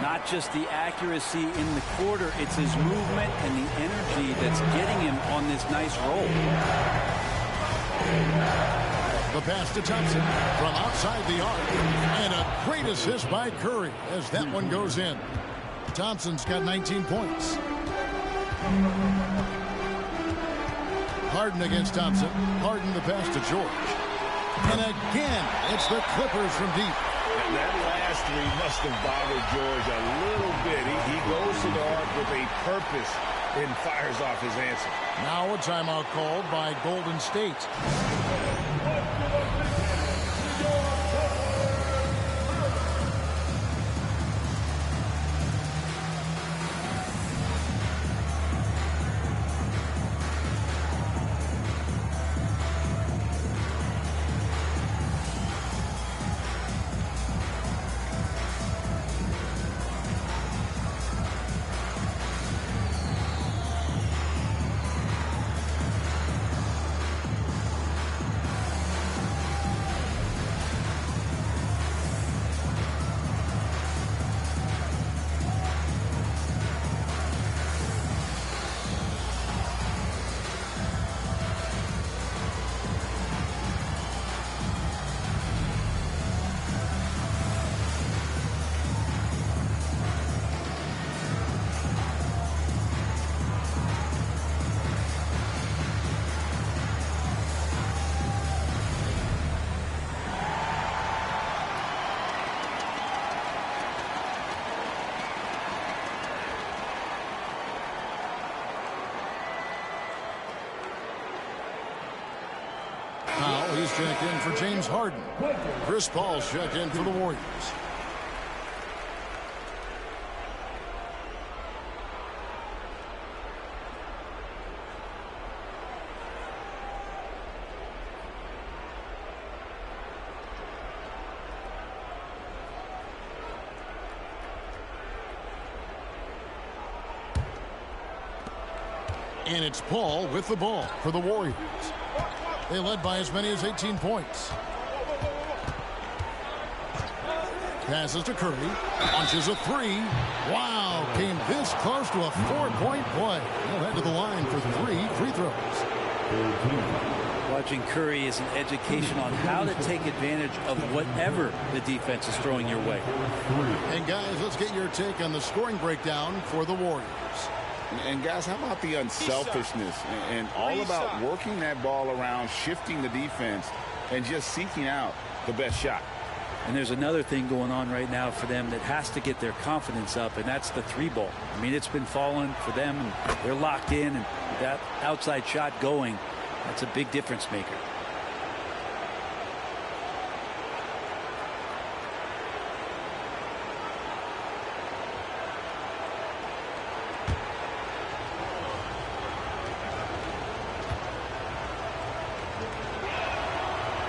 Not just the accuracy in the quarter, it's his movement and the energy that's getting him on this nice roll. The pass to Thompson from outside the arc. And a great assist by Curry as that one goes in. Thompson's got 19 points. Harden against Thompson. Harden the pass to George. And again, it's the Clippers from deep. That last three must have bothered George a little bit. He goes to the arc with a purpose and fires off his answer. Now a timeout called by Golden State. Now he's checked in for James Harden. Chris Paul's checked in for the Warriors. And it's Paul with the ball for the Warriors. They led by as many as 18 points. Passes to Curry. Launches a three. Wow, came this close to a 4-point play. He'll head to the line for 3 free throws. Watching Curry is an education on how to take advantage of whatever the defense is throwing your way. And guys, let's get your take on the scoring breakdown for the Warriors. And guys, how about the unselfishness and all about working that ball around, shifting the defense, and just seeking out the best shot. And there's another thing going on right now for them that has to get their confidence up, and that's the 3-ball. I mean, it's been falling for them, and they're locked in, and that outside shot going, that's a big difference maker.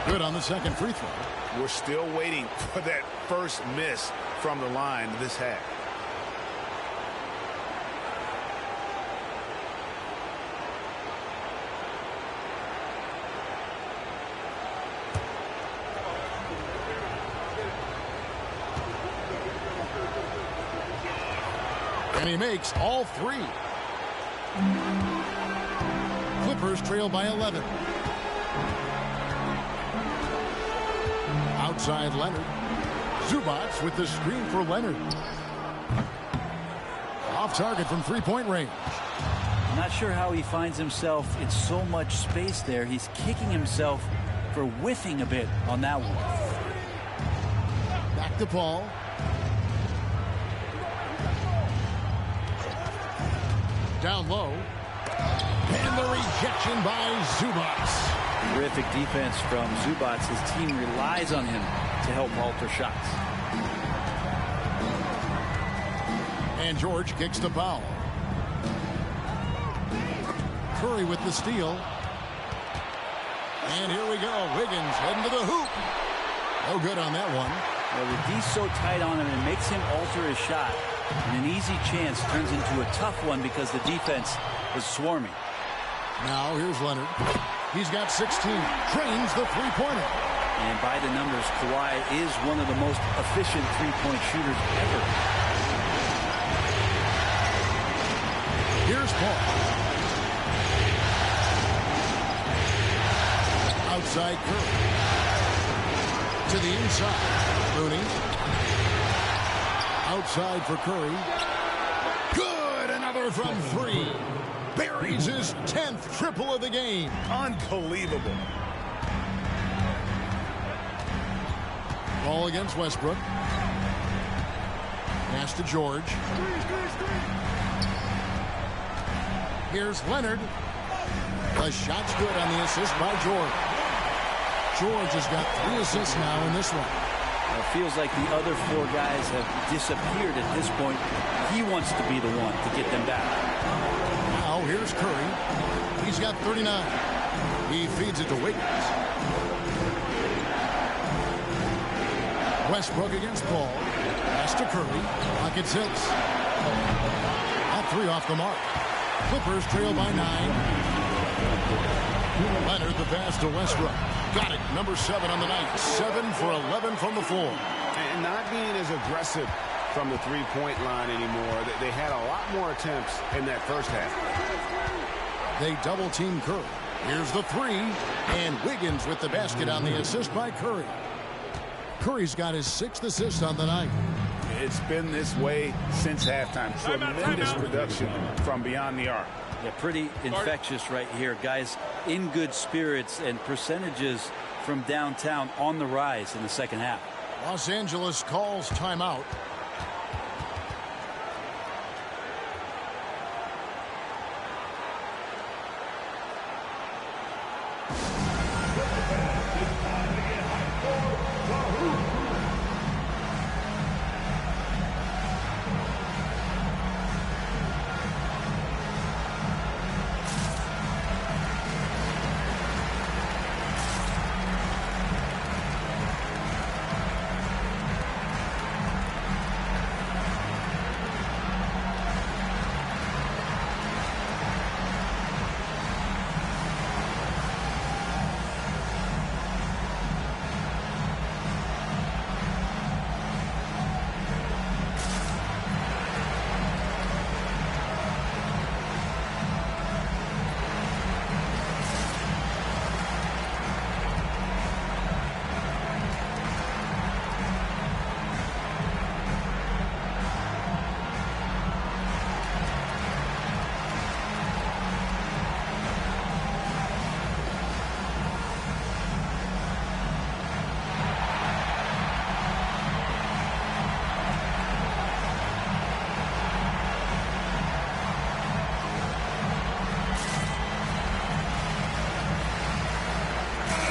Good on the second free throw. We're still waiting for that first miss from the line this half. And he makes all 3. Clippers trail by 11. Outside Leonard. Zubac with the screen for Leonard. Off target from 3-point range. I'm not sure how he finds himself in so much space there. He's kicking himself for whiffing a bit on that one. Back to Paul. Down low. And the rejection by Zubac. Terrific defense from Zubac. His team relies on him to help alter shots. And George kicks to Powell. Curry with the steal. And here we go. Wiggins heading to the hoop. No good on that one. Well, the D's so tight on him, it makes him alter his shot. And an easy chance turns into a tough one because the defense is swarming. Now here's Leonard. He's got 16. Drains the three-pointer. And by the numbers, Kawhi is one of the most efficient three-point shooters ever. Here's Paul. Outside Curry. To the inside. Looney. Outside for Curry. Good! Another from 3. buries his 10th triple of the game. Unbelievable. Ball against Westbrook. Pass to George. Here's Leonard. The shot's good on the assist by George. George has got 3 assists now in this one. It feels like the other 4 guys have disappeared at this point. He wants to be the one to get them back. Now here's Curry. He's got 39. He feeds it to Wiggins. Westbrook against Paul. Pass to Curry. Pocket 6. That 3 off the mark. Clippers trail by 9. Leonard the pass to Westbrook. Got it. Number 7 on the night. 7 for 11 from the floor. And not being as aggressive from the three-point line anymore. They had a lot more attempts in that first half. They double-team Curry. Here's the 3. And Wiggins with the basket on the assist by Curry. Curry's got his 6th assist on the night. It's been this way since halftime. Tremendous production from beyond the arc. Yeah, pretty infectious right here. Guys in good spirits, and percentages from downtown on the rise in the second half. Los Angeles calls timeout.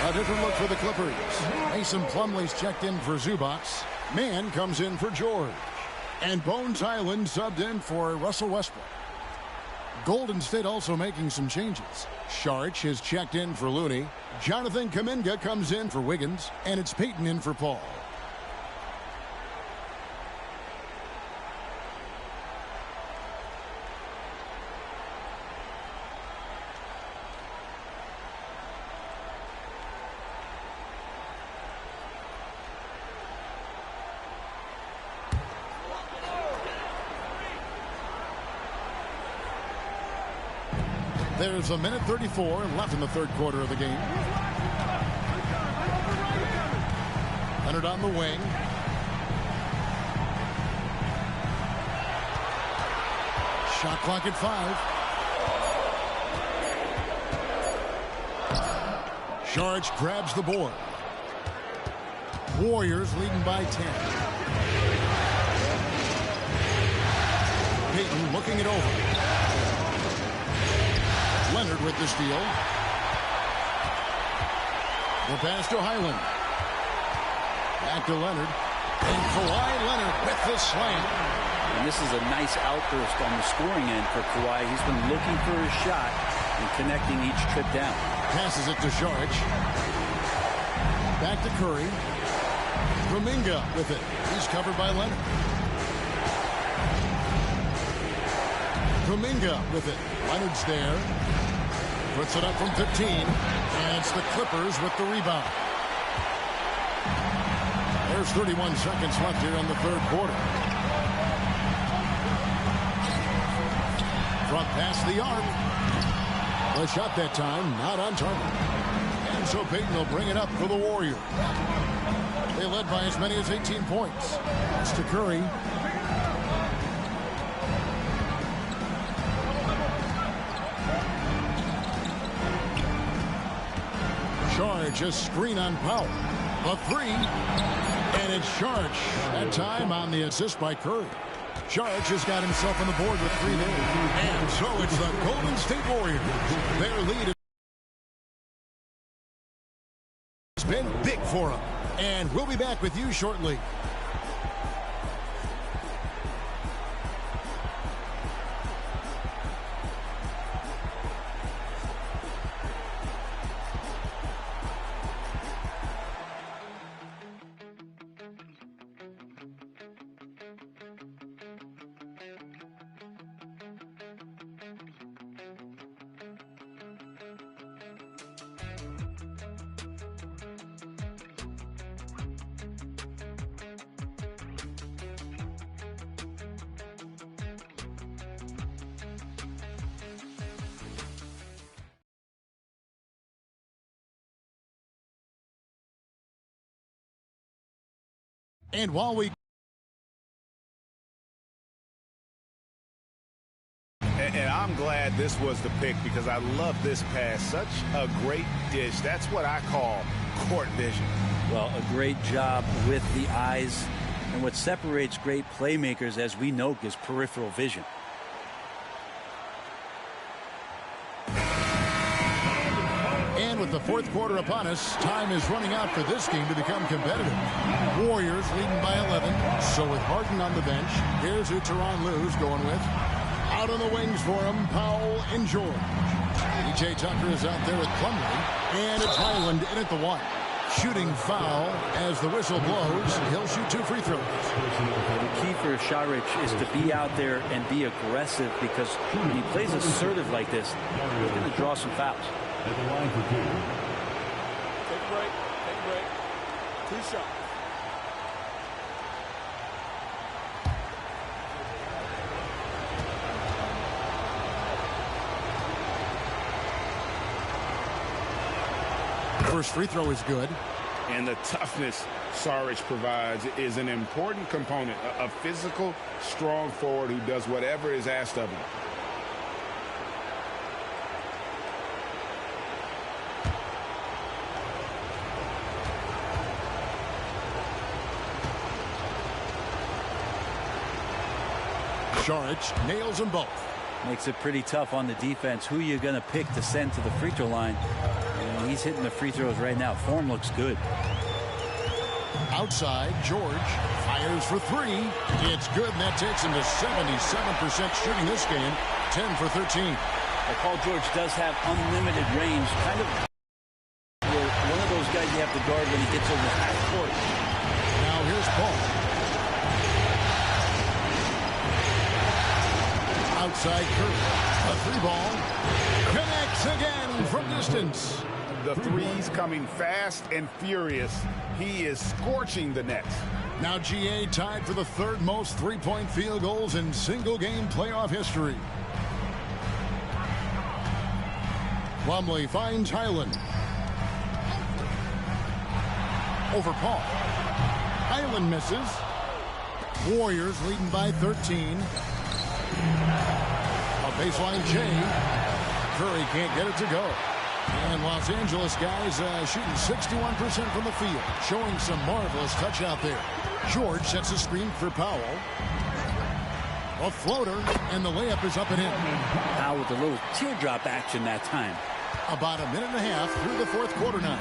A different look for the Clippers. Mason Plumlee's checked in for Zubac. Mann comes in for George. And Bones Island subbed in for Russell Westbrook. Golden State also making some changes. Saric has checked in for Looney. Jonathan Kuminga comes in for Wiggins. And it's Payton in for Paul. There's a minute 34 left in the third quarter of the game. Leonard on the wing. Shot clock at 5. Saric grabs the board. Warriors leading by 10. Payton looking it over. Leonard with the steal. The pass to Highland. Back to Leonard. And Kawhi Leonard with the slam. And this is a nice outburst on the scoring end for Kawhi. He's been looking for his shot and connecting each trip down. Passes it to Saric. Back to Curry. Kuminga with it. He's covered by Leonard. Kuminga with it. Leonard's there. Puts it up from 15. And it's the Clippers with the rebound. There's 31 seconds left here in the third quarter. Front past the arc. The shot that time not on target. And so Payton will bring it up for the Warriors. They led by as many as 18 points. It's to Curry. Charge, a screen on Powell. A three, and it's Charge. That time on the assist by Curry. Charge has got himself on the board with 3 there. And so it's the Golden State Warriors. Their lead has been big for them. And we'll be back with you shortly. And while we... And I'm glad this was the pick because I love this pass. Such a great dish. That's what I call court vision. Well, a great job with the eyes. And what separates great playmakers, as we know, is peripheral vision. And with the fourth quarter upon us, time is running out for this game to become competitive. Warriors leading by 11. So with Harden on the bench, here's who Tyronn Lue's going with. Out on the wings for him, Powell and George. P.J. Tucker is out there with Plumlee. And it's Highland in at the 1. Shooting foul as the whistle blows. He'll shoot 2 free throws. The key for Saric is to be out there and be aggressive, because when he plays assertive like this, he's going to draw some fouls. At the line for 2. Take a break. Take a break. 2 shots. First free throw is good. And the toughness Saric provides is an important component. A physical, strong forward who does whatever is asked of him. Saric nails them both. Makes it pretty tough on the defense. Who you going to pick to send to the free throw line? And he's hitting the free throws right now. Form looks good. Outside, George fires for 3. It's good, and that takes him to 77% shooting this game. 10 for 13. Well, Paul George does have unlimited range. Kind of one of those guys you have to guard when he gets over the half court. Now here's Paul. Outside Curry. A 3-ball. Connects again from distance. The threes coming fast and furious. He is scorching the net. Now GA tied for the 3rd most 3-point field goals in single-game playoff history. Plumlee finds Highland. Over Paul. Highland misses. Warriors leading by 13. A baseline J. Curry can't get it to go. And Los Angeles guys shooting 61% from the field, showing some marvelous touch out there. George sets a screen for Powell. A floater, and the layup is up and in. Powell with a little teardrop action that time. About a minute and a half through the 4th quarter now.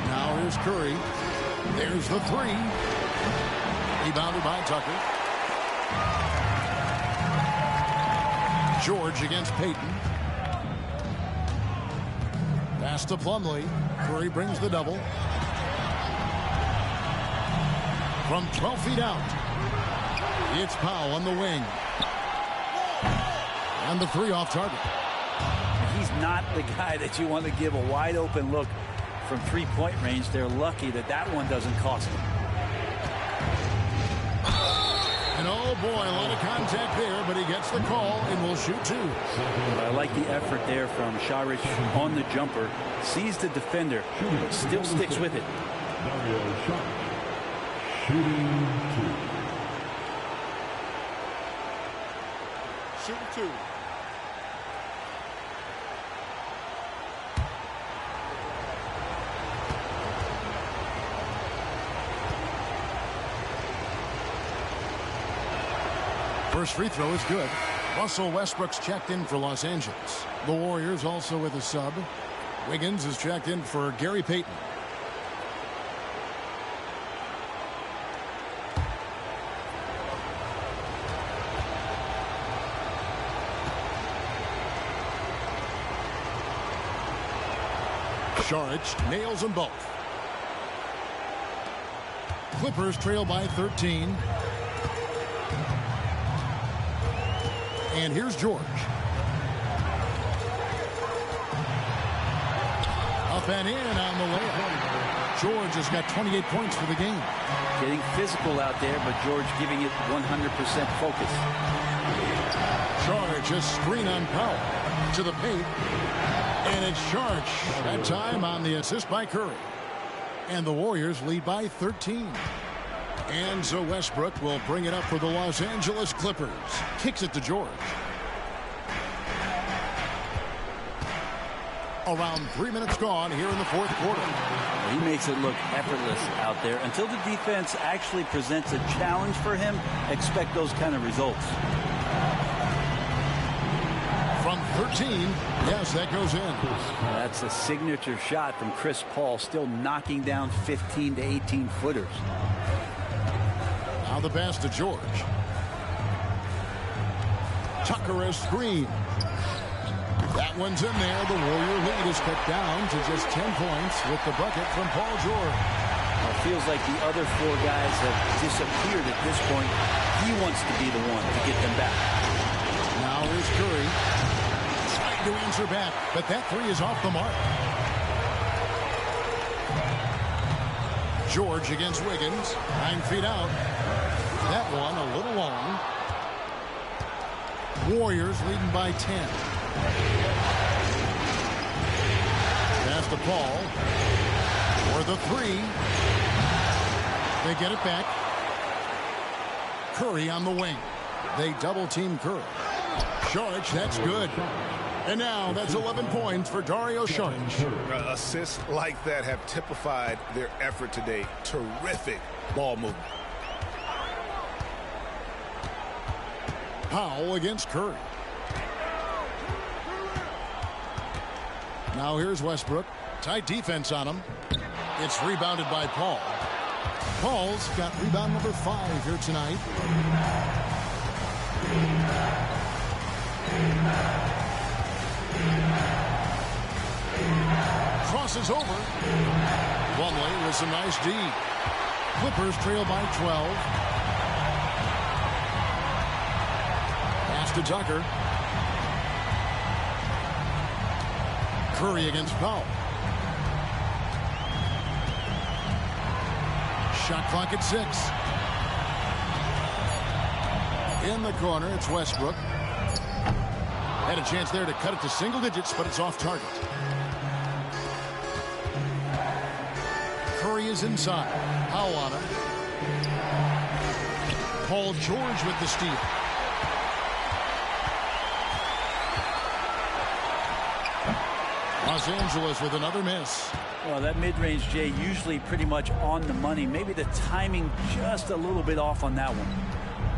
Now here's Curry. There's the 3. Rebounded by Tucker. George against Payton. Pass to Plumlee. Curry brings the double. From 12 feet out. It's Powell on the wing. And the 3 off target. He's not the guy that you want to give a wide open look from 3-point range. They're lucky that that one doesn't cost them. And oh boy, a lot of contact there, but he gets the call and will shoot 2. I like the effort there from Saric on the jumper. Sees the defender, still sticks with it. Dario Saric, shooting 2. Shooting 2. First free throw is good. Russell Westbrook's checked in for Los Angeles. The Warriors also with a sub. Wiggins is checked in for Gary Payton. Saric nails them both. Clippers trail by 13. And here's George. Up and in on the layup. George has got 28 points for the game. Getting physical out there, but George giving it 100% focus. Saric just screen on Powell to the paint. And it's Saric that time on the assist by Curry. And the Warriors lead by 13. And so Westbrook will bring it up for the Los Angeles Clippers. Kicks it to George. Around 3 minutes gone here in the fourth quarter. He makes it look effortless out there. Until the defense actually presents a challenge for him, expect those kind of results. From 13, yes, that goes in. That's a signature shot from Chris Paul, still knocking down 15 to 18 footers. Now the pass to George. Tucker has screen. That one's in there. The Warrior lead is cut down to just 10 points with the bucket from Paul George. Well, it feels like the other four guys have disappeared at this point. He wants to be the one to get them back. Now here's Curry. Trying to answer back, but that three is off the mark. George against Wiggins. 9 feet out. That one a little long. Warriors leading by 10. Pass to Paul. For the three. They get it back. Curry on the wing. They double team Curry. Saric, that's good. And now that's 11 points for Dario Saric. Assists like that have typified their effort today. Terrific ball movement. Powell against Curry. Now here's Westbrook. Tight defense on him. It's rebounded by Paul. Paul's got rebound number 5 here tonight. Crosses over. Plumlee with some nice D. Clippers trail by 12. Pass to Tucker. Curry against Powell. Shot clock at 6. In the corner, it's Westbrook. Had a chance there to cut it to single digits, but it's off target. Curry is inside. Powell on him. Paul George with the steal. Los Angeles with another miss. Well, that mid-range, Jay, usually pretty much on the money. Maybe the timing just a little bit off on that one.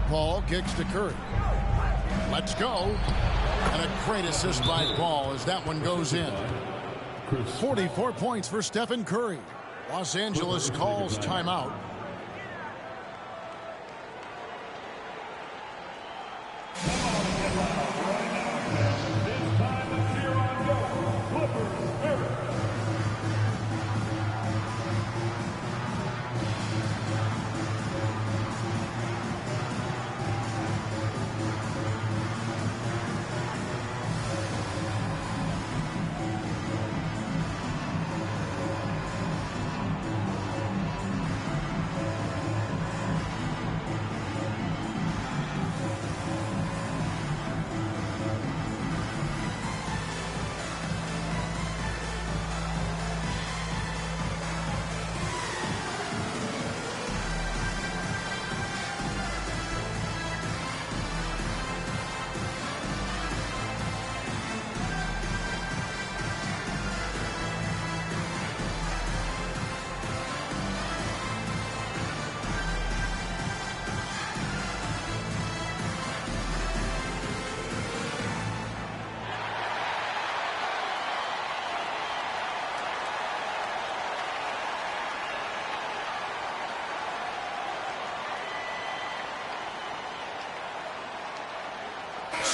Paul kicks to Curry. Let's go. And a great assist by Paul as that one goes in. 44 points for Stephen Curry. Los Angeles calls timeout.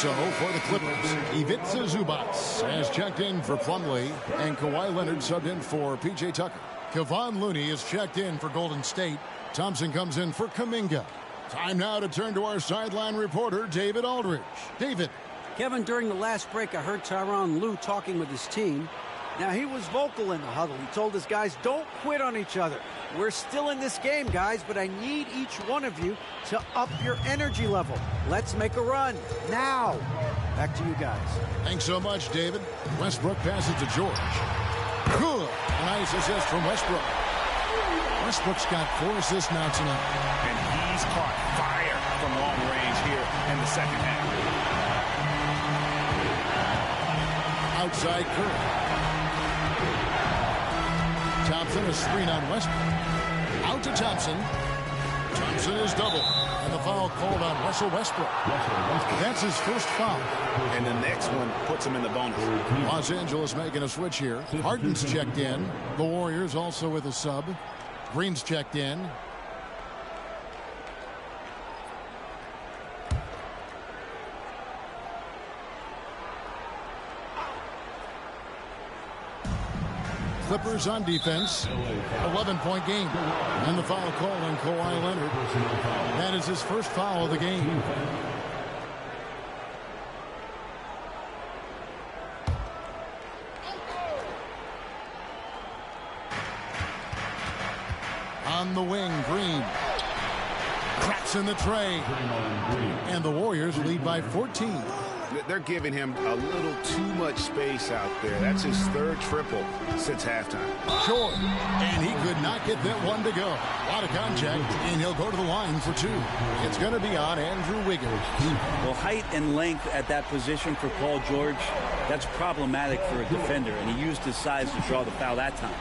So for the Clippers, Ivica Zubac has checked in for Plumlee, and Kawhi Leonard subbed in for P.J. Tucker. Kevon Looney is checked in for Golden State. Thompson comes in for Kuminga. Time now to turn to our sideline reporter, David Aldridge. David. Kevin, during the last break, I heard Tyronn Lue talking with his team. Now, he was vocal in the huddle. He told his guys, don't quit on each other. We're still in this game, guys, but I need each one of you to up your energy level. Let's make a run now. Back to you guys. Thanks so much, David. Westbrook passes to George. Good. A nice assist from Westbrook. Westbrook's got 4 assists now tonight. And he's caught fire from long range here in the second half. Outside Curry. Thompson, a screen on Westbrook. Out to Thompson. Thompson is doubled. And the foul called on Russell Westbrook. That's his first foul. And the next one puts him in the bonus. Los Angeles making a switch here. Harden's checked in. The Warriors also with a sub. Green's checked in. Clippers on defense. 11-point game. And the foul call on Kawhi Leonard. That is his first foul of the game. On the wing, Green. Cracks in the tray. And the Warriors lead by 14. They're giving him a little too much space out there. That's his third triple since halftime. Short. And he could not get that one to go. A lot of contact, and he'll go to the line for 2. It's going to be on Andrew Wiggins. Well, height and length at that position for Paul George, that's problematic for a defender, and he used his size to draw the foul that time.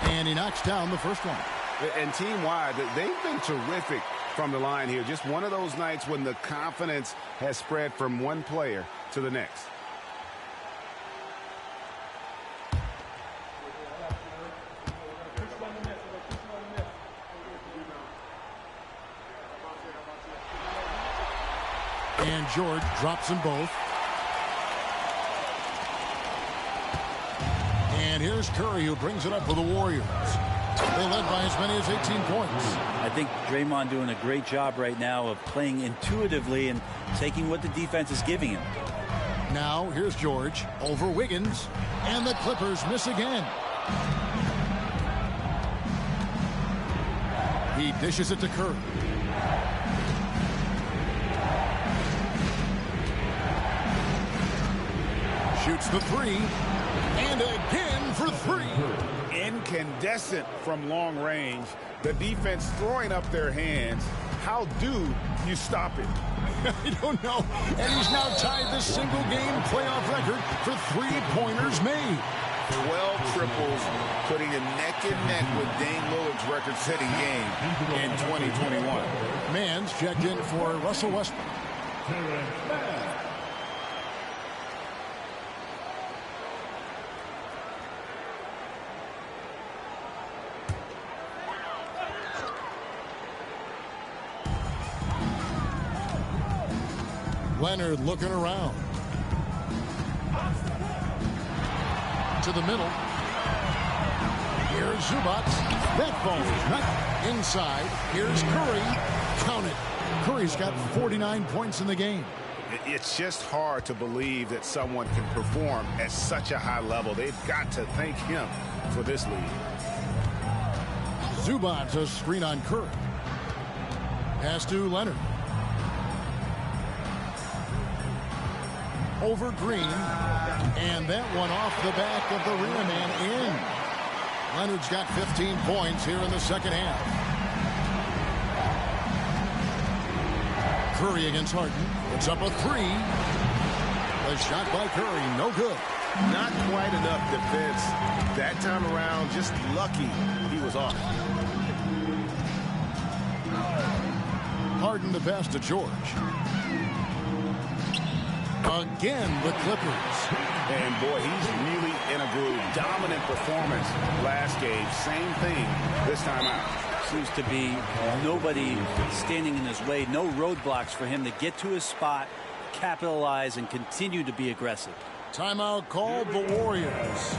And he knocks down the first one. And team-wide, they've been terrific from the line here. Just one of those nights when the confidence has spread from one player to the next. And George drops them both. And here's Curry, who brings it up for the Warriors. They led by as many as 18 points. I think Draymond doing a great job right now of playing intuitively and taking what the defense is giving him. Now, here's George over Wiggins. And the Clippers miss again. He dishes it to Curry. Shoots the 3. And again for 3. Incandescent from long range. The defense throwing up their hands. How do you stop it? I don't know. And he's now tied the single-game playoff record for 3-pointers made. 12 triples, putting him neck and neck with Dame Lillard's record-setting game in 2021. Mann's checked in for Russell Westbrook. Leonard looking around. To the middle. Here's Zubac. That ball is not inside. Here's Curry. Count it. Curry's got 49 points in the game. It's just hard to believe that someone can perform at such a high level. They've got to thank him for this lead. Zubac, a screen on Curry. Pass to Leonard. Over Green, and that one off the back of the rim and in. Leonard's got 15 points here in the second half. Curry against Harden. It's up a 3. The shot by Curry, no good. Not quite enough defense that time around. Just lucky he was off. Harden the pass to George. Again, the Clippers. And boy, he's really in a groove. Dominant performance last game. Same thing this time out. Seems to be nobody standing in his way. No roadblocks for him to get to his spot, capitalize, and continue to be aggressive. Timeout called the Warriors.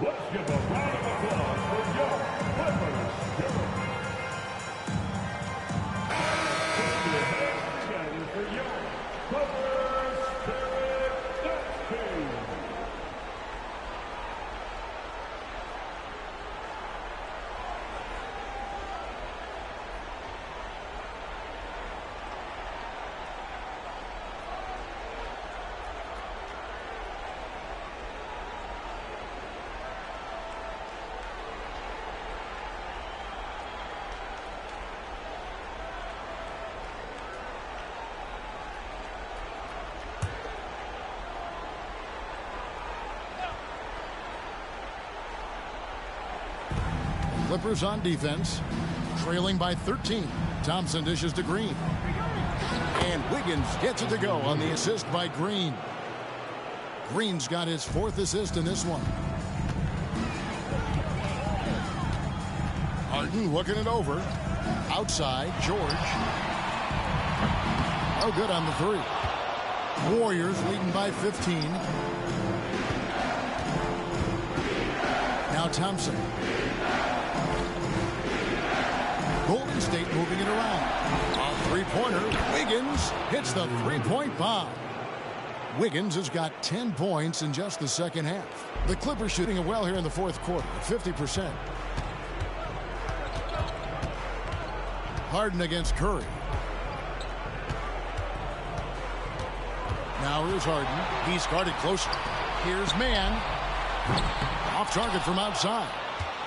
Let's give a round of applause for your Clippers Spirit. Again for your Clippers Spirit team. Clippers on defense, trailing by 13. Thompson dishes to Green. And Wiggins gets it to go on the assist by Green. Green's got his 4th assist in this one. Harden looking it over. Outside, George. Oh, good on the 3. Warriors leading by 15. Now Thompson. Golden State moving it around. A three-pointer. Wiggins hits the three-point bomb. Wiggins has got 10 points in just the second half. The Clippers shooting it well here in the 4th quarter, 50%. Harden against Curry. Now here's Harden. He's guarded closer. Here's Mann. Off target from outside.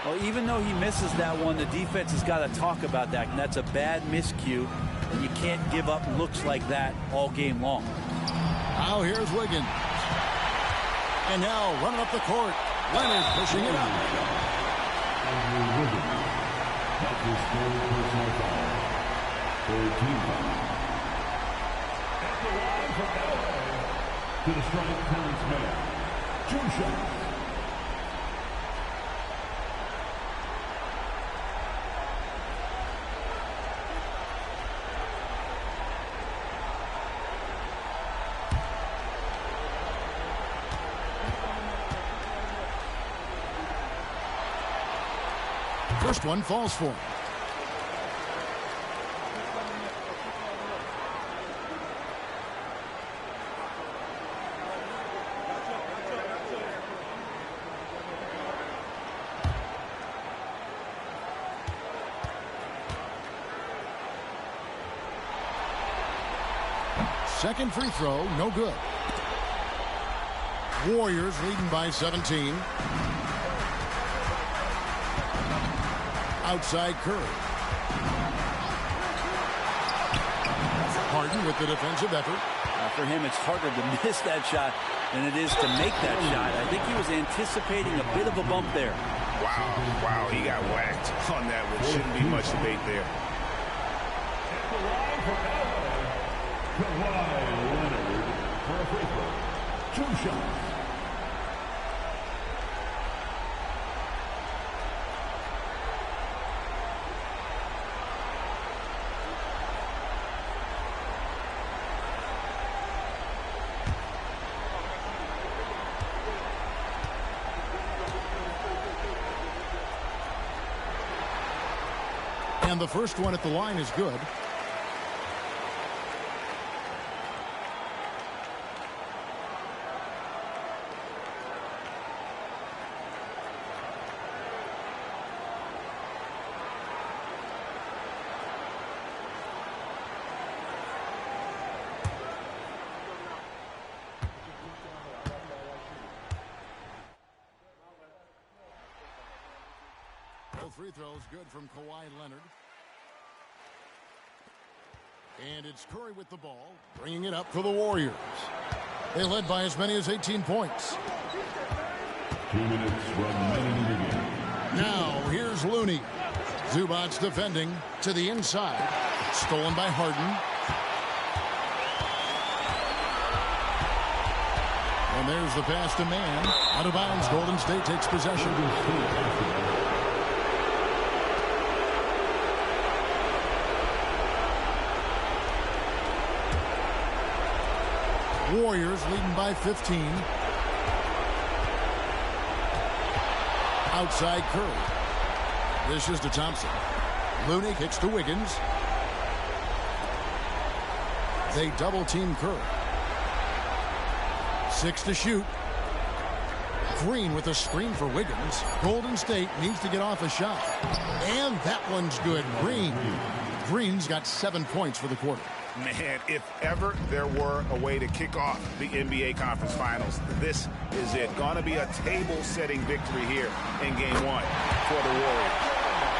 Well, even though he misses that one, the defense has got to talk about that, and that's a bad miscue, and you can't give up looks like that all game long. Now here's Wiggins. And now running up the court, Leonard pushing it up. At the line from LA to the strike, Terrence Mann. 2 shots. First one falls for him. Second free throw, no good. Warriors leading by 17. Outside Curry. Harden with the defensive effort. For him, it's harder to miss that shot than it is to make that shot. I think he was anticipating a bit of a bump there. Wow, he got whacked on that one. Shouldn't be much debate there. the line for LA, Kawhi Leonard for a free throw. 2 shots. And the first one at the line is good. Both free throws good from Kawhi Leonard. And it's Curry with the ball, bringing it up for the Warriors. They led by as many as 18 points. 2 minutes remaining in the game. Now, here's Looney. Zubac's defending to the inside. Stolen by Harden. And there's the pass to Man. Out of bounds, Golden State takes possession. Warriors leading by 15. Outside Curry. This is to Thompson. Looney kicks to Wiggins. They double team Curry. 6 to shoot. Green with a screen for Wiggins. Golden State needs to get off a shot. And that one's good. Green's got 7 points for the quarter. Man, if ever there were a way to kick off the NBA Conference Finals, this is it. Going to be a table-setting victory here in Game 1 for the Warriors.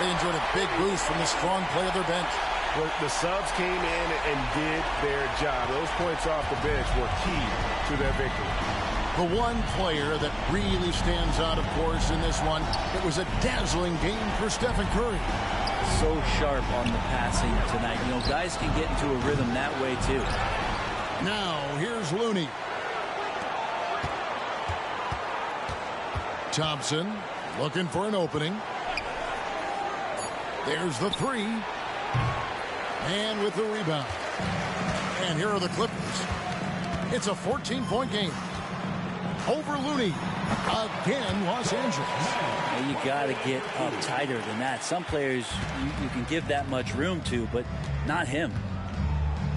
They enjoyed a big boost from the strong play of their bench. Well, the subs came in and did their job. Those points off the bench were key to their victory. The one player that really stands out, of course, in this one, it was a dazzling game for Stephen Curry. So sharp on the passing tonight. You know, guys can get into a rhythm that way, too. Now, here's Looney. Thompson looking for an opening. There's the three. And with the rebound. And here are the Clippers. It's a 14-point game. Over Looney. Again, Los Angeles. Well, you got to get up tighter than that. Some players you can give that much room to, but not him.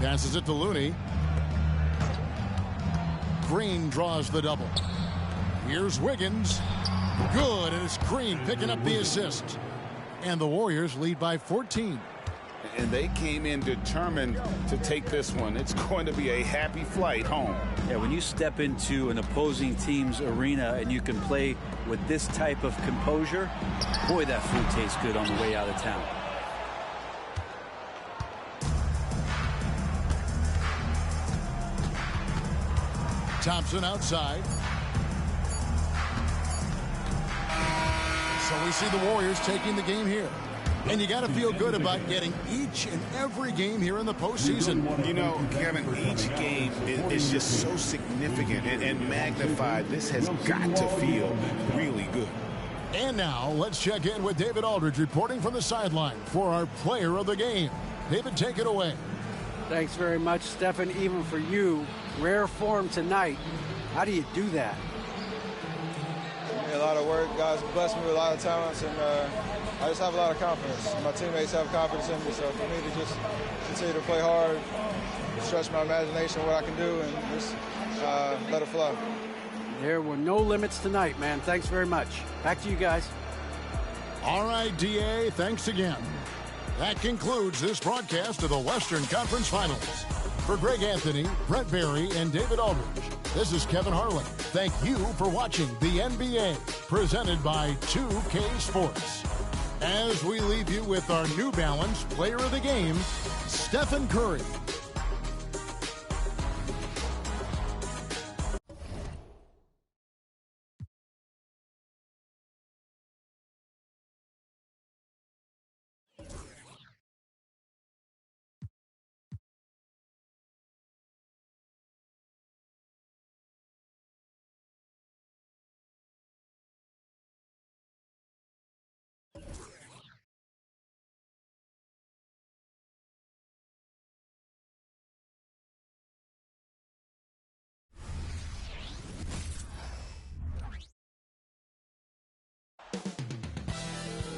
Passes it to Looney. Green draws the double. Here's Wiggins. Good, and it's Green picking up the assist. And the Warriors lead by 14. And they came in determined to take this one. It's going to be a happy flight home. Yeah, when you step into an opposing team's arena and you can play with this type of composure, boy, that food tastes good on the way out of town. Thompson outside. So we see the Warriors taking the game here. And you got to feel good about getting each and every game here in the postseason. You know, Kevin, each game is just so significant and magnified. This has got to feel really good. And now let's check in with David Aldridge reporting from the sideline for our player of the game. David, take it away. Thanks very much, Stephen. Even for you, rare form tonight. How do you do that? A lot of work. Guys blessed me with a lot of talents, and I just have a lot of confidence. My teammates have confidence in me, so for me to just continue to play hard, stretch my imagination, what I can do, and just let it flow. There were no limits tonight, man. Thanks very much. Back to you guys. All right, DA, thanks again. That concludes this broadcast of the Western Conference Finals. For Greg Anthony, Brett Barry, and David Aldridge, this is Kevin Harlan. Thank you for watching the NBA, presented by 2K Sports. As we leave you with our New Balance Player of the Game, Stephen Curry.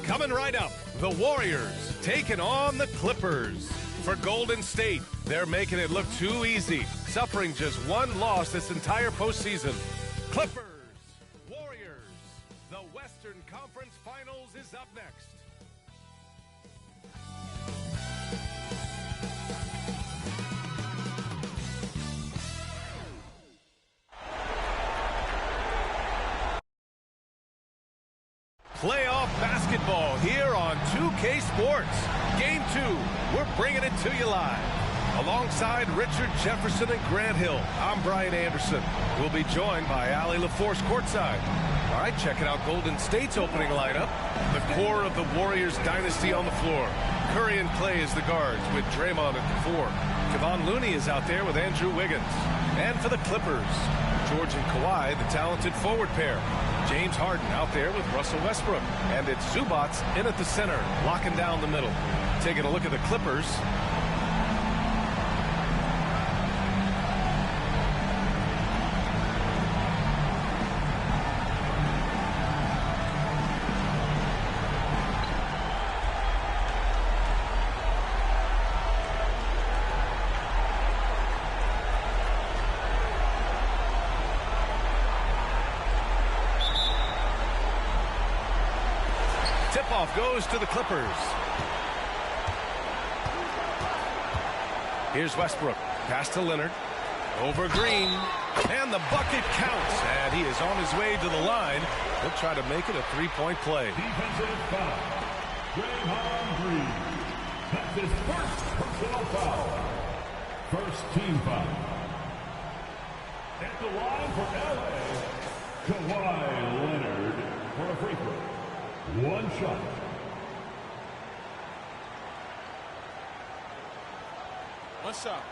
Coming right up, the Warriors taking on the Clippers. For Golden State, they're making it look too easy, suffering just one loss this entire postseason. Clippers, Warriors, the Western Conference Finals is up next. Playoff basketball here on 2K Sports. Game 2, we're bringing it to you live. Alongside Richard Jefferson and Grant Hill, I'm Brian Anderson. We'll be joined by Allie LaForce courtside. All right, checking out Golden State's opening lineup. The core of the Warriors dynasty on the floor. Curry and Clay as the guards with Draymond at the 4. Kevon Looney is out there with Andrew Wiggins. And for the Clippers, George and Kawhi, the talented forward pair. James Harden out there with Russell Westbrook. And it's Zubac in at the center, locking down the middle. Taking a look at the Clippers. Tip-off goes to the Clippers. Here's Westbrook. Pass to Leonard. Over Green. And the bucket counts. And he is on his way to the line. He'll try to make it a three-point play. Defensive foul. Draymond Green. That's his first personal foul. First team foul. At the line for L.A., Kawhi Leonard for a free throw. One shot. One shot.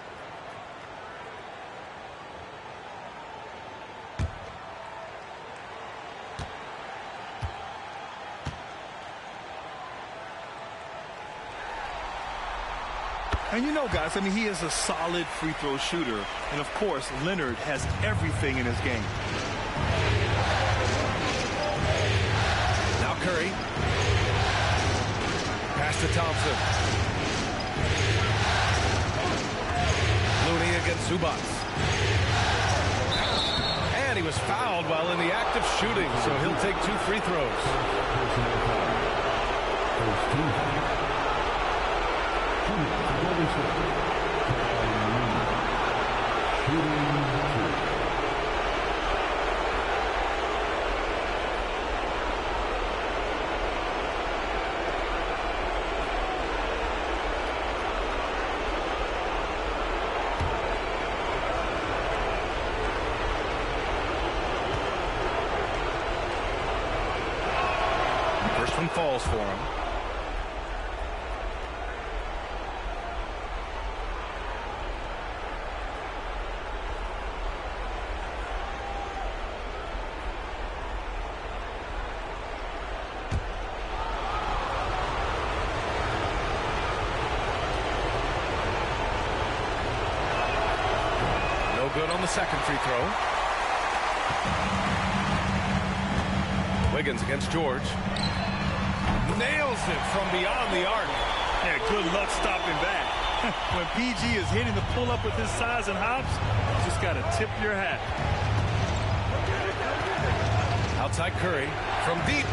And you know, guys, I mean, he is a solid free throw shooter. And, of course, Leonard has everything in his game. Now Curry. Pass to Thompson. Looney against Zubac. And he was fouled while in the act of shooting, so he'll take 2 free throws. First one falls for him. No good on the second free throw. Wiggins against George. Nails it from beyond the arc. Yeah, good luck stopping back. When PG is hitting the pull-up with his size and hops, you just got to tip your hat. Outside Curry from deep.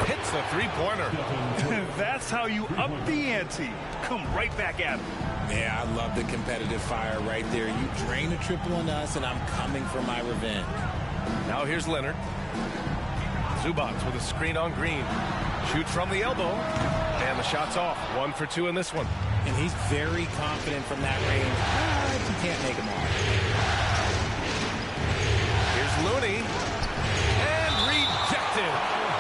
Hits the three-pointer. That's how you up the ante. Come right back at him. Yeah, I love the competitive fire right there. You drain a triple on us, and I'm coming for my revenge. Now here's Leonard. Zubac with a screen on Green. Shoots from the elbow. And the shot's off. 1 for 2 in this one. And he's very confident from that range. But you can't make him off. Here's Looney. And rejected.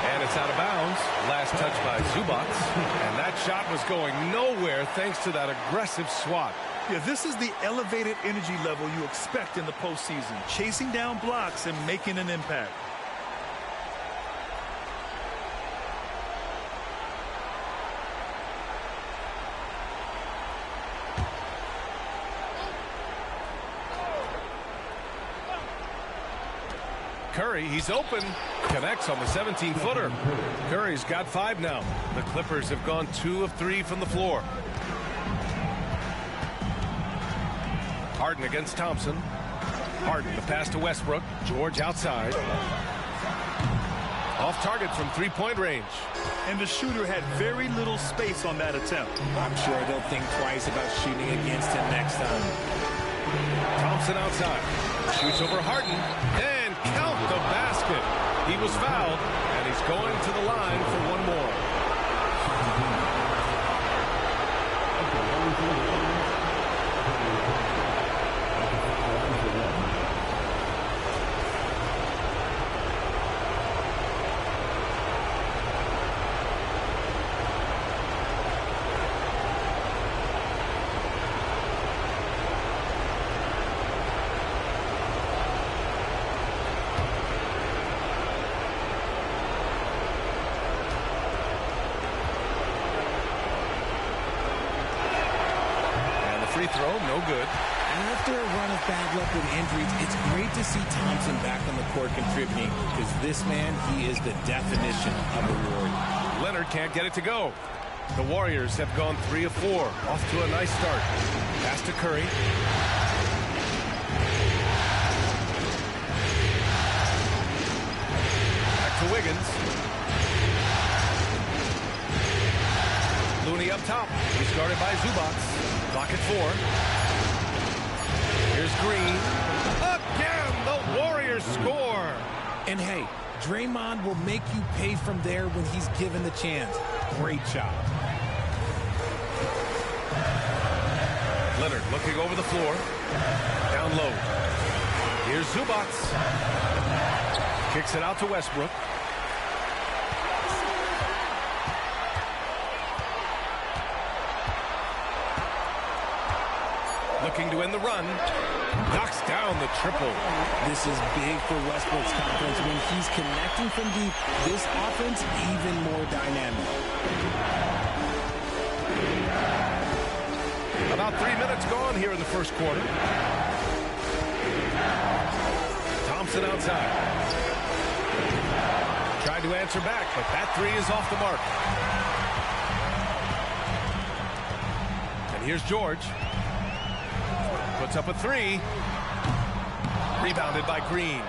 And it's out of bounds. Last touch by Zubac. And that shot was going nowhere thanks to that aggressive swat. Yeah, this is the elevated energy level you expect in the postseason. Chasing down blocks and making an impact. Curry. He's open. Connects on the 17-footer. Curry's got 5 now. The Clippers have gone 2 of 3 from the floor. Harden against Thompson. Harden, the pass to Westbrook. George outside. Off target from three-point range. And the shooter had very little space on that attempt. I'm sure they'll think twice about shooting against him next time. Thompson outside. Shoots over Harden. And count the basket. He was fouled, and he's going to the line for one more. Free throw, no good. After a run of bad luck with injuries, it's great to see Thompson back on the court contributing, because this man, he is the definition of a warrior. Leonard can't get it to go. The Warriors have gone 3 of 4. Off to a nice start. Pass to Curry. Back to Wiggins. Looney up top. He's guarded by Zubac. Clock at 4. Here's Green. Again, the Warriors score. And hey, Draymond will make you pay from there when he's given the chance. Great job. Leonard looking over the floor. Down low. Here's Zubac. Kicks it out to Westbrook. Looking to end the run. Knocks down the triple. This is big for Westbrook's confidence. When he's connecting from deep, this offense even more dynamic. About 3 minutes gone here in the first quarter. Thompson outside. Tried to answer back, but that 3 is off the mark. And here's George. Puts up a 3. Rebounded by Green.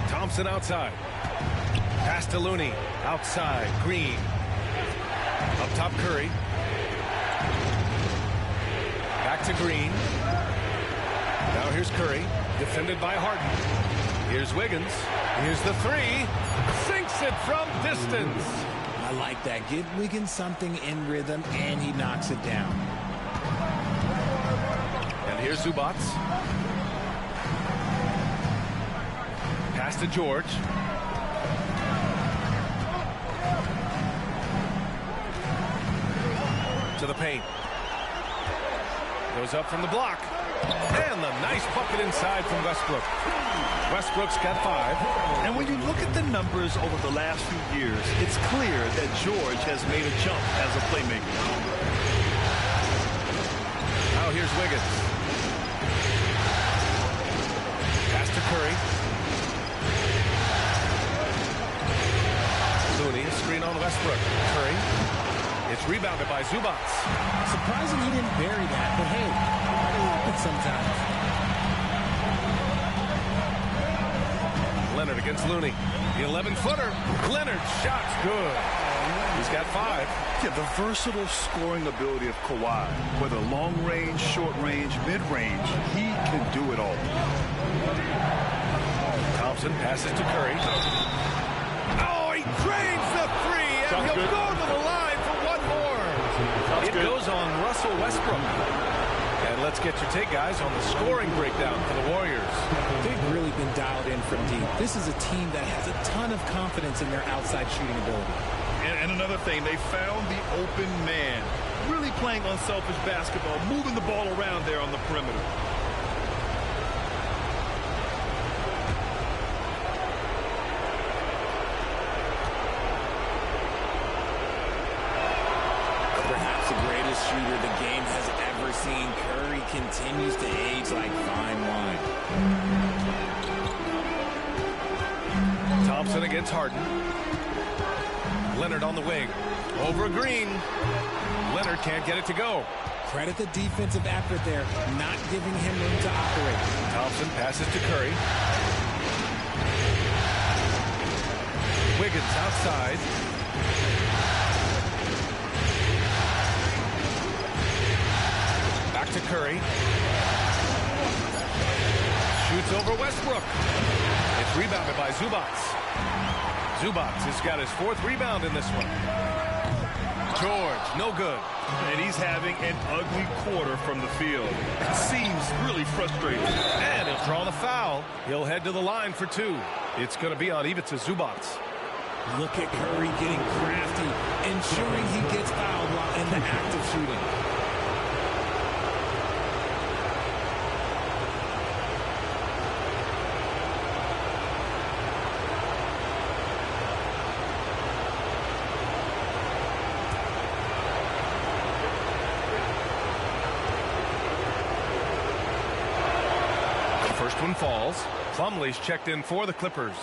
Thompson outside. Pass to Looney. Outside. Green. Up top Curry. Back to Green. Now here's Curry. Defended by Harden. Here's Wiggins. Here's the 3. Sinks it from distance. I like that. Give Wiggins something in rhythm, and he knocks it down. And here's Zubac. Pass to George. To the paint. Goes up from the block. And the nice bucket inside from Westbrook. Westbrook's got 5. And when you look at the numbers over the last few years, it's clear that George has made a jump as a playmaker. Now here's Wiggins. Pass to Curry. Looney, screen on Westbrook. Curry. It's rebounded by Zubac. Surprising he didn't bury that, but hey, it happens sometimes. Leonard against Looney. The 11-footer. Leonard's shot's good. He's got 5. Yeah, the versatile scoring ability of Kawhi, whether long range, short range, mid range, he can do it all. Thompson passes to Curry. Oh, he drains the 3, and he'll go to the line for one more. It goes on Russell Westbrook. And let's get your take, guys, on the scoring breakdown for the Warriors. They've really been dialed in from deep. This is a team that has a ton of confidence in their outside shooting ability. And another thing, they found the open man. Really playing unselfish basketball, moving the ball around there on the perimeter. Perhaps the greatest shooter the game has ever seen. Curry continues to age like fine wine. Thompson against Harden. Leonard on the wing. Over Green. Leonard can't get it to go. Credit the defensive effort there, not giving him room to operate. Thompson passes to Curry. Wiggins outside. Back to Curry. Shoots over Westbrook. It's rebounded by Zubac. Zubac has got his 4th rebound in this one. George, no good. And he's having an ugly quarter from the field. It seems really frustrating. And he'll draw the foul. He'll head to the line for 2. It's going to be on Ivica Zubac. Look at Curry getting crafty, ensuring he gets fouled while in the act of shooting. First one falls. Plumlee's checked in for the Clippers.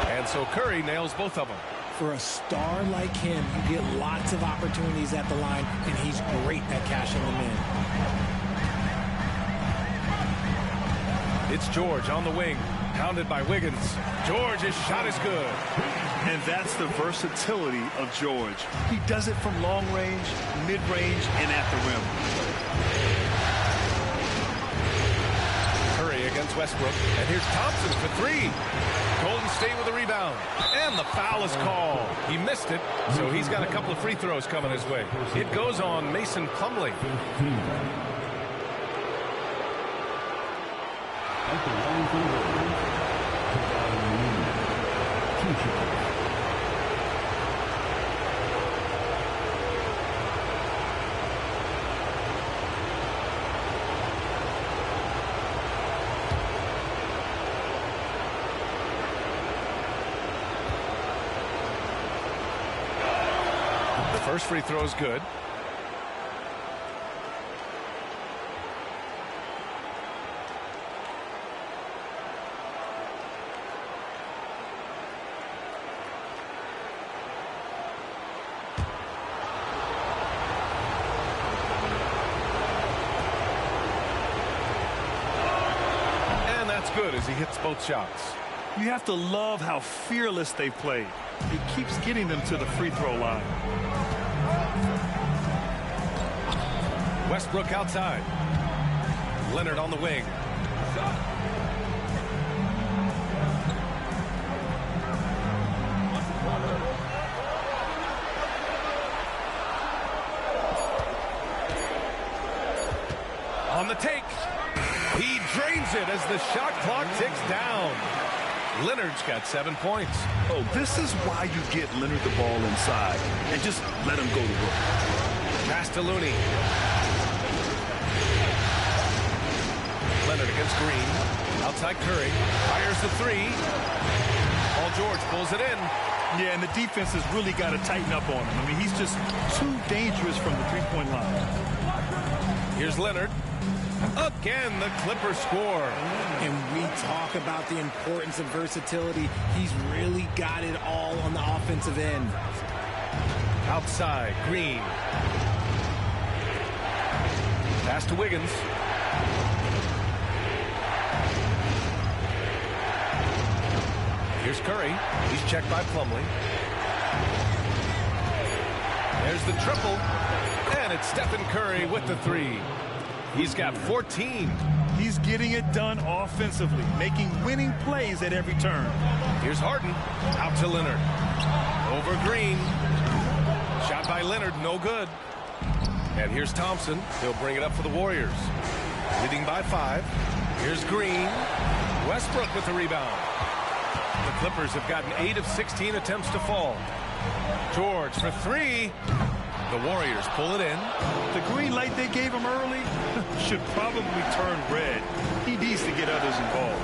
And so Curry nails both of them. For a star like him, you get lots of opportunities at the line, and he's great at cashing them in. It's George on the wing, pounded by Wiggins. George's shot is good. And that's the versatility of George. He does it from long range, mid-range, and at the rim. Curry against Westbrook, and here's Thompson for 3. Golden State with a rebound, and the foul is called. He missed it, so he's got a couple of free throws coming his way. It goes on Mason Plumlee. First free throw is good. And that's good as he hits both shots. You have to love how fearless they played. He keeps getting them to the free throw line. Westbrook outside. Leonard on the wing. On the take. He drains it as the shot clock ticks down. Leonard's got 7 points. Oh, this is why you get Leonard the ball inside and just let him go to work. Pass to Looney. Leonard against Green. Outside Curry. Fires the 3. Paul George pulls it in. Yeah, and the defense has really got to tighten up on him. I mean, he's just too dangerous from the three-point line. Here's Leonard. Again, the Clippers score. And we talk about the importance of versatility. He's really got it all on the offensive end. Outside, Green. Pass to Wiggins. Here's Curry. He's checked by Plumlee. There's the triple. And it's Stephen Curry with the 3. He's got 14. He's getting it done offensively, making winning plays at every turn. Here's Harden. Out to Leonard. Over Green. Shot by Leonard, no good. And here's Thompson. He'll bring it up for the Warriors. Leading by 5. Here's Green. Westbrook with the rebound. The Clippers have gotten 8 of 16 attempts to fall. George for 3. The Warriors pull it in. The green light they gave him early should probably turn red. He needs to get others involved.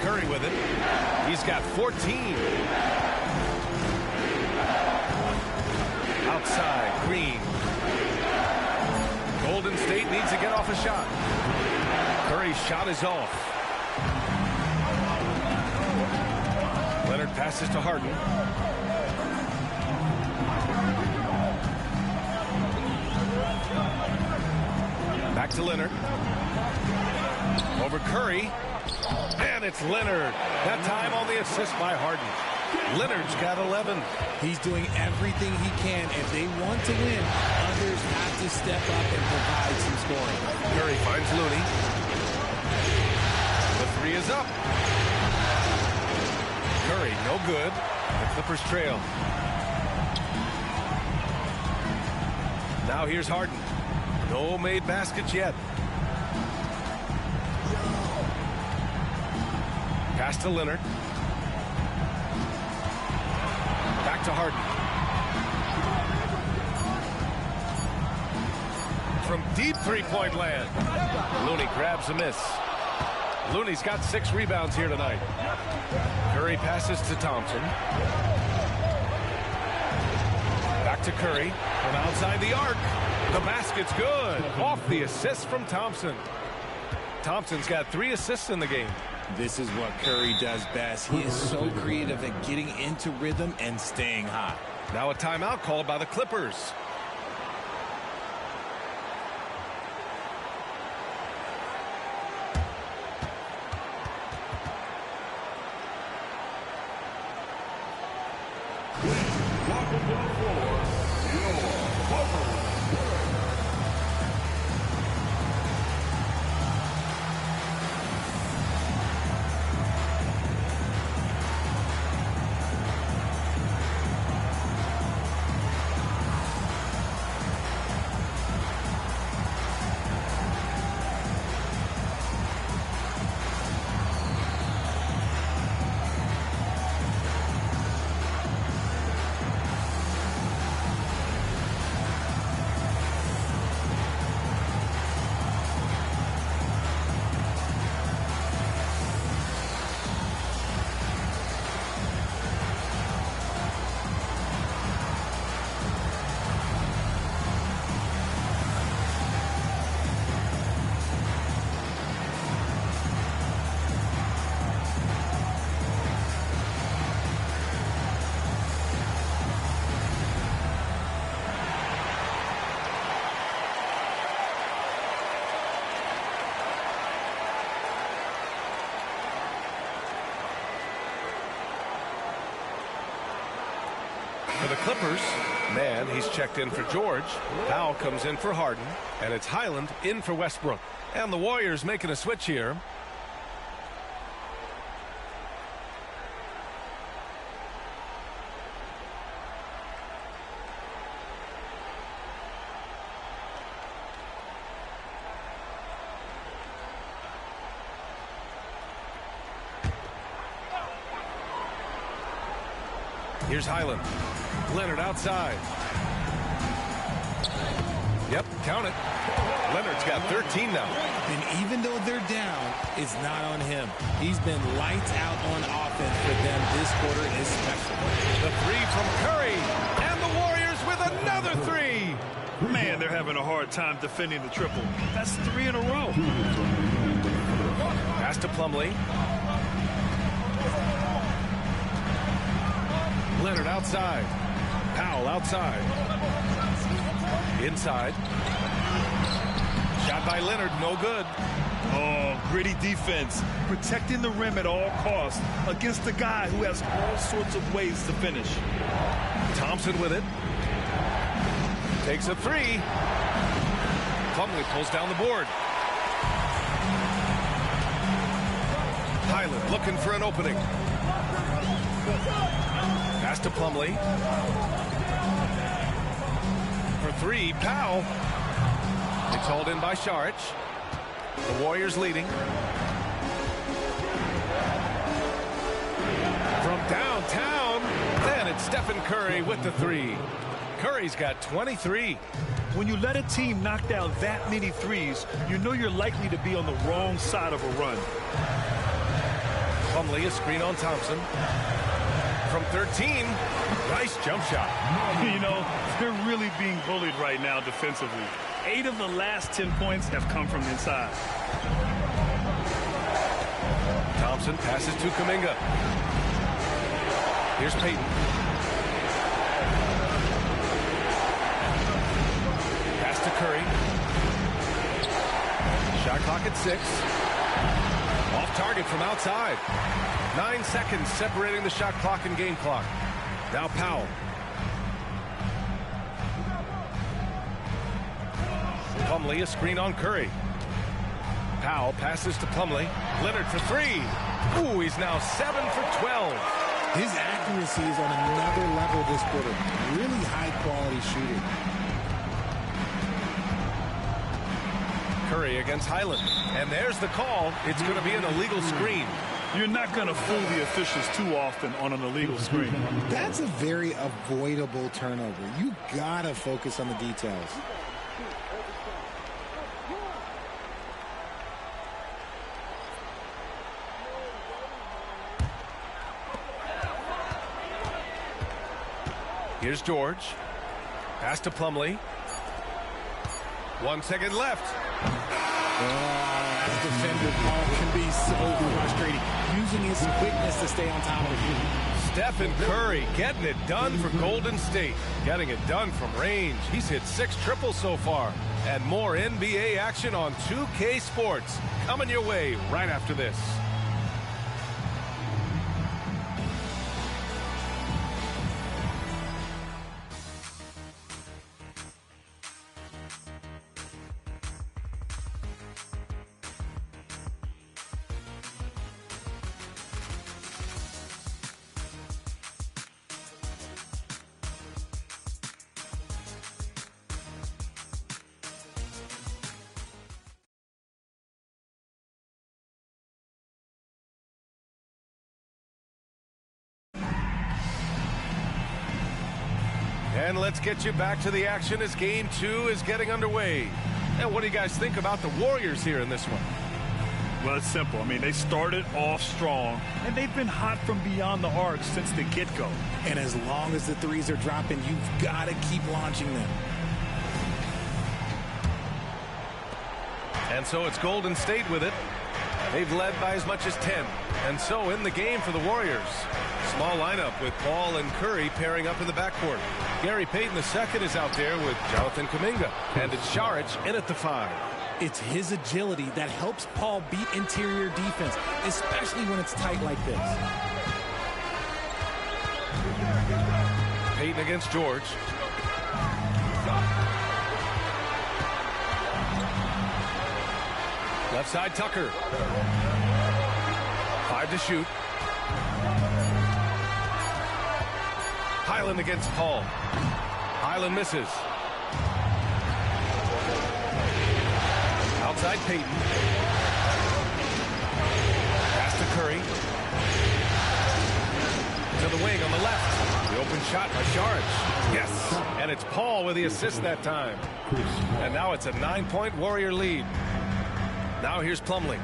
Curry with it. He's got 14. Outside, Green. Golden State needs to get off a shot. Curry's shot is off. Leonard passes to Harden. Back to Leonard. Over Curry. And it's Leonard. That time on the assist by Harden. Leonard's got 11. He's doing everything he can. If they want to win, others have to step up and provide some scoring. Curry finds Looney. The 3 is up. Curry, no good. The Clippers trail. Now here's Harden. No made baskets yet. Pass to Leonard. Back to Harden. From deep three-point land. Looney grabs a miss. Looney's got 6 rebounds here tonight. Curry passes to Thompson. Back to Curry. From outside the arc. The basket's good. Off the assist from Thompson. Thompson's got 3 assists in the game. This is what Curry does best. He is so creative at getting into rhythm and staying hot. Now a timeout called by the Clippers. Welcome to the floor, your Clippers. For the Clippers, man, he's checked in for George. Powell comes in for Harden. And it's Highland in for Westbrook. And the Warriors making a switch here. Here's Highland. Leonard outside. Yep, count it. Leonard's got 13 now. And even though they're down, it's not on him. He's been lights out on offense for them this quarter especially. The 3 from Curry. And the Warriors with another 3. Man, they're having a hard time defending the triple. That's 3 in a row. Pass to Plumlee. Leonard outside. Powell outside. Inside. Shot by Leonard, no good. Oh, gritty defense. Protecting the rim at all costs against a guy who has all sorts of ways to finish. Thompson with it. Takes a 3. Plumlee pulls down the board. Highland looking for an opening. Pass to Plumlee. For 3, Powell. It's hauled in by Saric. The Warriors leading. From downtown, and it's Stephen Curry with the three. Curry's got 23. When you let a team knock down that many threes, you know you're likely to be on the wrong side of a run. Plumlee, a screen on Thompson. From 13, nice jump shot. You know, they're really being bullied right now defensively. 8 of the last 10 points have come from inside. Thompson passes to Kuminga. Here's Payton. Pass to Curry. Shot clock at 6. Off target from outside. 9 seconds separating the shot clock and game clock. Now Powell. Plumlee, a screen on Curry. Powell passes to Plumlee. Leonard for 3. Ooh, he's now 7 for 12. His accuracy is on another level this quarter. Really high-quality shooting. Curry against Highland. And there's the call. It's going to be an illegal screen. You're not going to fool the officials too often on an illegal screen. That's a very avoidable turnover. You got to focus on the details. Here's George. Pass to Plumlee. 1 second left. As defender, Paul can be so frustrating. Using his quickness to stay on top of you. Stephen Curry getting it done for Golden State. Getting it done from range. He's hit 6 triples so far. And more NBA action on 2K Sports. Coming your way right after this. And let's get you back to the action as Game 2 is getting underway. And what do you guys think about the Warriors here in this one? Well, it's simple. I mean, they started off strong, and they've been hot from beyond the arc since the get-go. And as long as the threes are dropping, you've got to keep launching them. And so it's Golden State with it. They've led by as much as 10. And so in the game for the Warriors. Small lineup with Paul and Curry pairing up in the backcourt. Gary Payton II is out there with Jonathan Kuminga. And it's Šarić in at the 5. It's his agility that helps Paul beat interior defense, especially when it's tight like this. Payton against George. Left side, Tucker. 5 to shoot. Highland against Paul. Highland misses. Outside Payton. Pass to Curry. To the wing on the left. The open shot by Šarić. Yes. And it's Paul with the assist that time. And now it's a 9-point Warrior lead. Now here's Plumlee.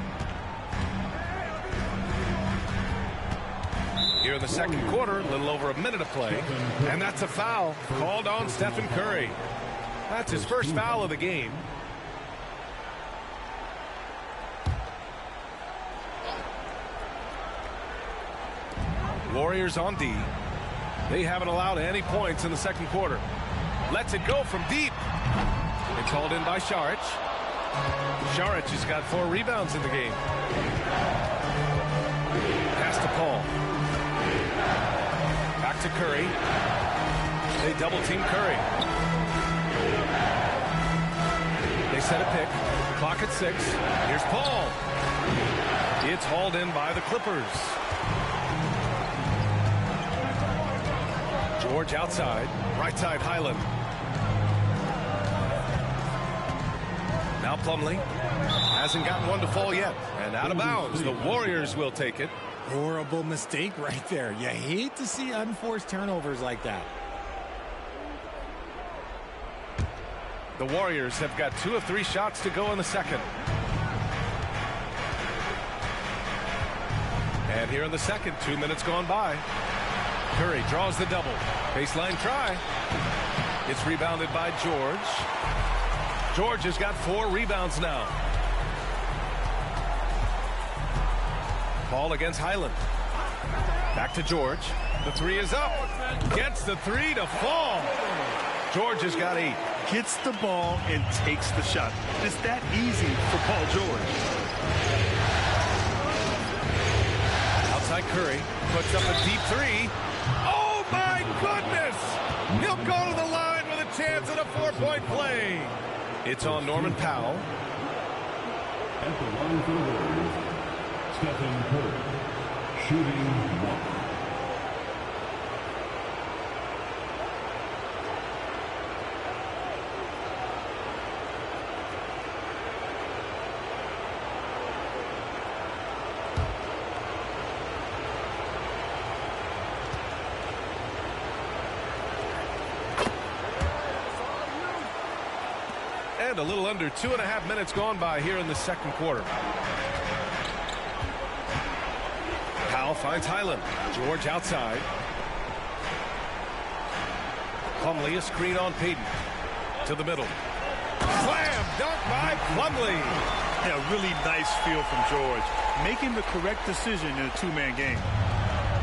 Here in the second quarter, a little over a minute of play. And that's a foul called on Stephen Curry. That's his first foul of the game. Warriors on D. They haven't allowed any points in the second quarter. Lets it go from deep. And called in by Šarić. Šarić has got 4 rebounds in the game. Pass to Paul. Back to Curry. They double team Curry. They set a pick. Clock at 6. Here's Paul. It's hauled in by the Clippers. George outside. Right side Highland. Now Plumlee hasn't gotten one to fall yet. And out of bounds. The Warriors will take it. horrible mistake right there. You hate to see unforced turnovers like that. The Warriors have got 2 of 3 shots to go in the second. And here in the second, 2 minutes gone by. Curry draws the double. Baseline try. It's rebounded by George. George has got 4 rebounds now. Ball against Highland. Back to George. The 3 is up. Gets the 3 to fall. George has got 8. Gets the ball and takes the shot. It's that easy for Paul George. Outside Curry. Puts up a deep 3. Oh, my goodness! He'll go to the line with a chance at a 4-point play. It's on Norman Powell. At the line for the Warriors, Stephen Curry, shooting 1. And a little under 2.5 minutes gone by here in the second quarter. Powell finds Highland. George outside. Plumlee, a screen on Payton. To the middle. Slam dunk by Plumlee. Yeah, really nice feel from George. Making the correct decision in a 2-man game.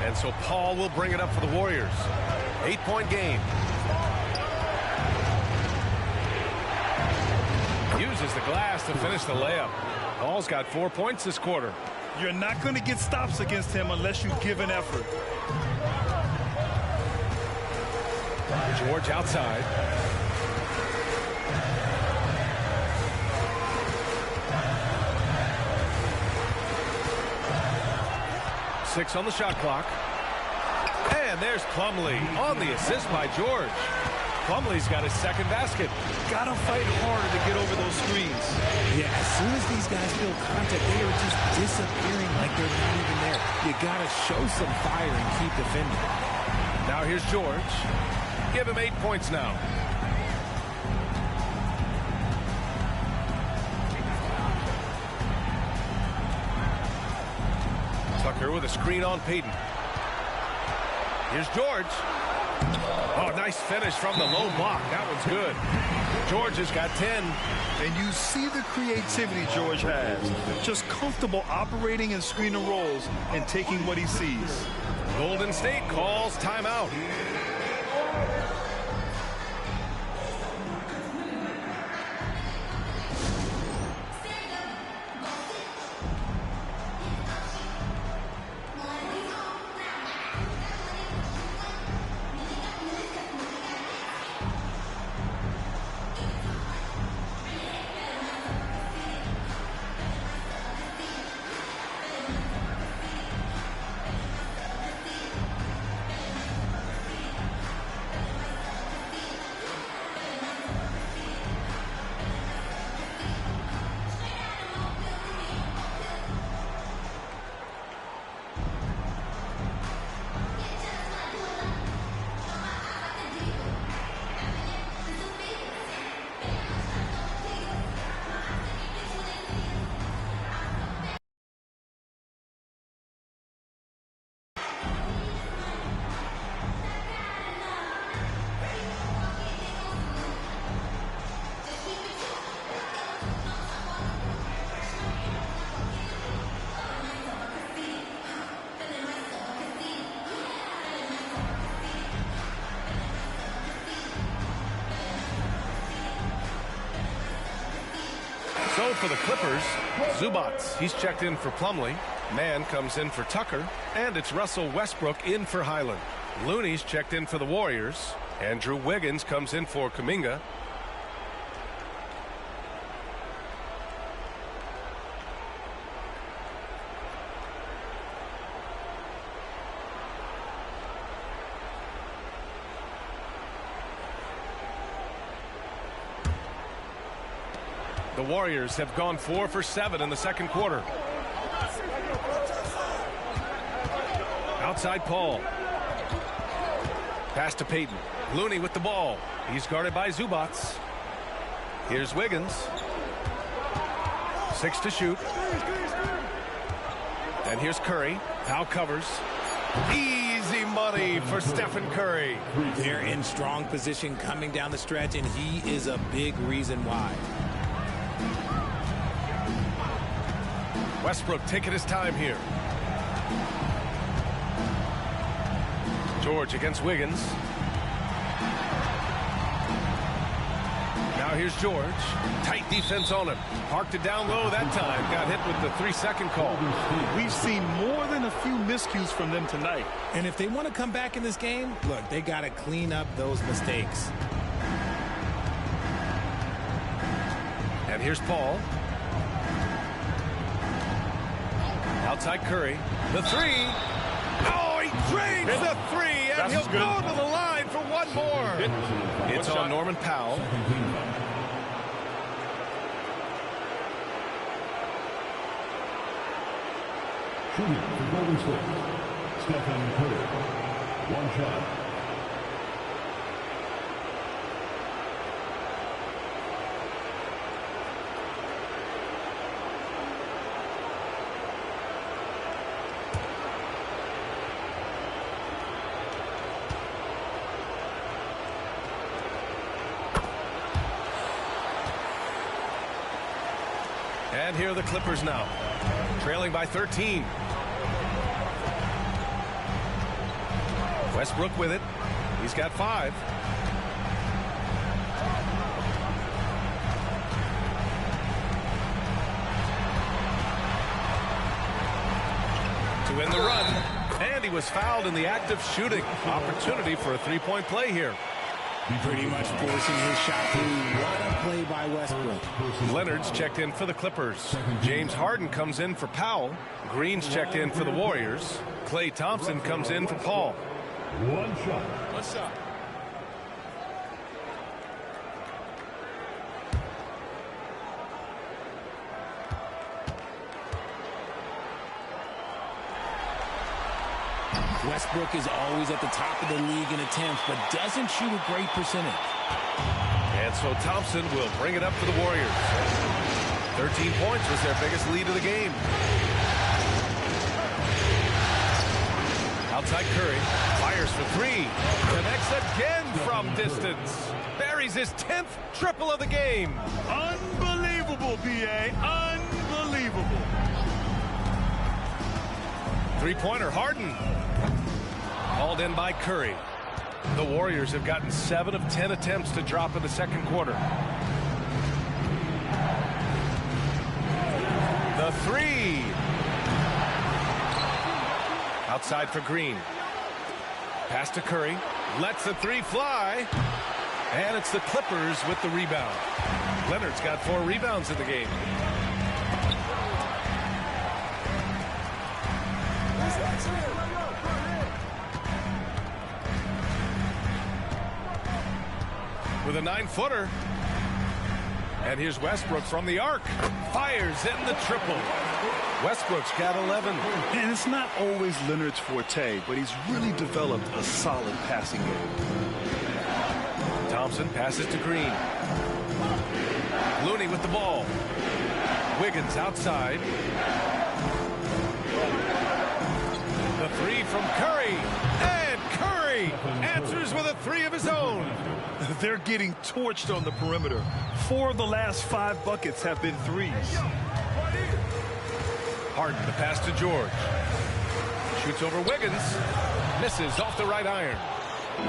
And so Paul will bring it up for the Warriors. 8-point game. Uses the glass to finish the layup. Paul's got 4 points this quarter. You're not going to get stops against him unless you give an effort. George outside. Six on the shot clock. And there's Plumlee on the assist by George. Plumlee's got his second basket. Gotta fight harder to get over those screens. Yeah, as soon as these guys feel contact, they are just disappearing like they're not even there. You gotta show some fire and keep defending. Now here's George. Give him 8 points now. Tucker with a screen on Payton. Here's George. Oh, nice finish from the low block. That one's good. George has got 10. And you see the creativity George has. Just comfortable operating in screen and rolls and taking what he sees. Golden State calls timeout. So for the Clippers, Zubats, he's checked in for Plumlee. Mann comes in for Tucker. And it's Russell Westbrook in for Highland. Looney's checked in for the Warriors. Andrew Wiggins comes in for Kuminga. The Warriors have gone 4 for 7 in the second quarter. Outside Paul. Pass to Payton. Looney with the ball. He's guarded by Zubats. Here's Wiggins. 6 to shoot. And here's Curry. Powell covers. Easy money for Stephen Curry. They're in strong position coming down the stretch, and he is a big reason why. Westbrook taking his time here. George against Wiggins. Now here's George. Tight defense on him. Parked it down low that time. Got hit with the 3-second call. We've seen more than a few miscues from them tonight. And if they want to come back in this game, look, they got to clean up those mistakes. And here's Paul. Outside Curry. The 3. Oh, he drains the 3, and he'll go to the line for one more. It's on Norman Powell. Shooting for Golden State, Stephen Curry. One shot. And here are the Clippers now, trailing by 13. Westbrook with it. He's got 5. To win the run. And he was fouled in the act of shooting. Opportunity for a 3-point play here. Pretty much forcing his shot through. What a play by Westbrook. Leonard's checked in for the Clippers. James Harden comes in for Powell. Green's checked in for the Warriors. Klay Thompson comes in for Paul. One shot. One shot. Westbrook is always at the top of the league in attempts, but doesn't shoot a great percentage. And so Thompson will bring it up for the Warriors. 13 points was their biggest lead of the game. Outside Curry. Fires for 3. Connects again from distance. Buries his 10th triple of the game. Unbelievable, B.A. Unbelievable. 3-pointer Harden. Called in by Curry. The Warriors have gotten 7 of 10 attempts to drop in the second quarter. The 3. Outside for Green. Pass to Curry. Lets the 3 fly. And it's the Clippers with the rebound. Leonard's got 4 rebounds in the game. With a 9-footer. And here's Westbrook from the arc. Fires in the triple. Westbrook's got 11. And it's not always Leonard's forte, but he's really developed a solid passing game. Thompson passes to Green. Looney with the ball. Wiggins outside. The 3 from Curry. And Curry answers with a 3 of his own. They're getting torched on the perimeter. 4 of the last 5 buckets have been 3s. Harden, the pass to George. Shoots over Wiggins. Misses off the right iron.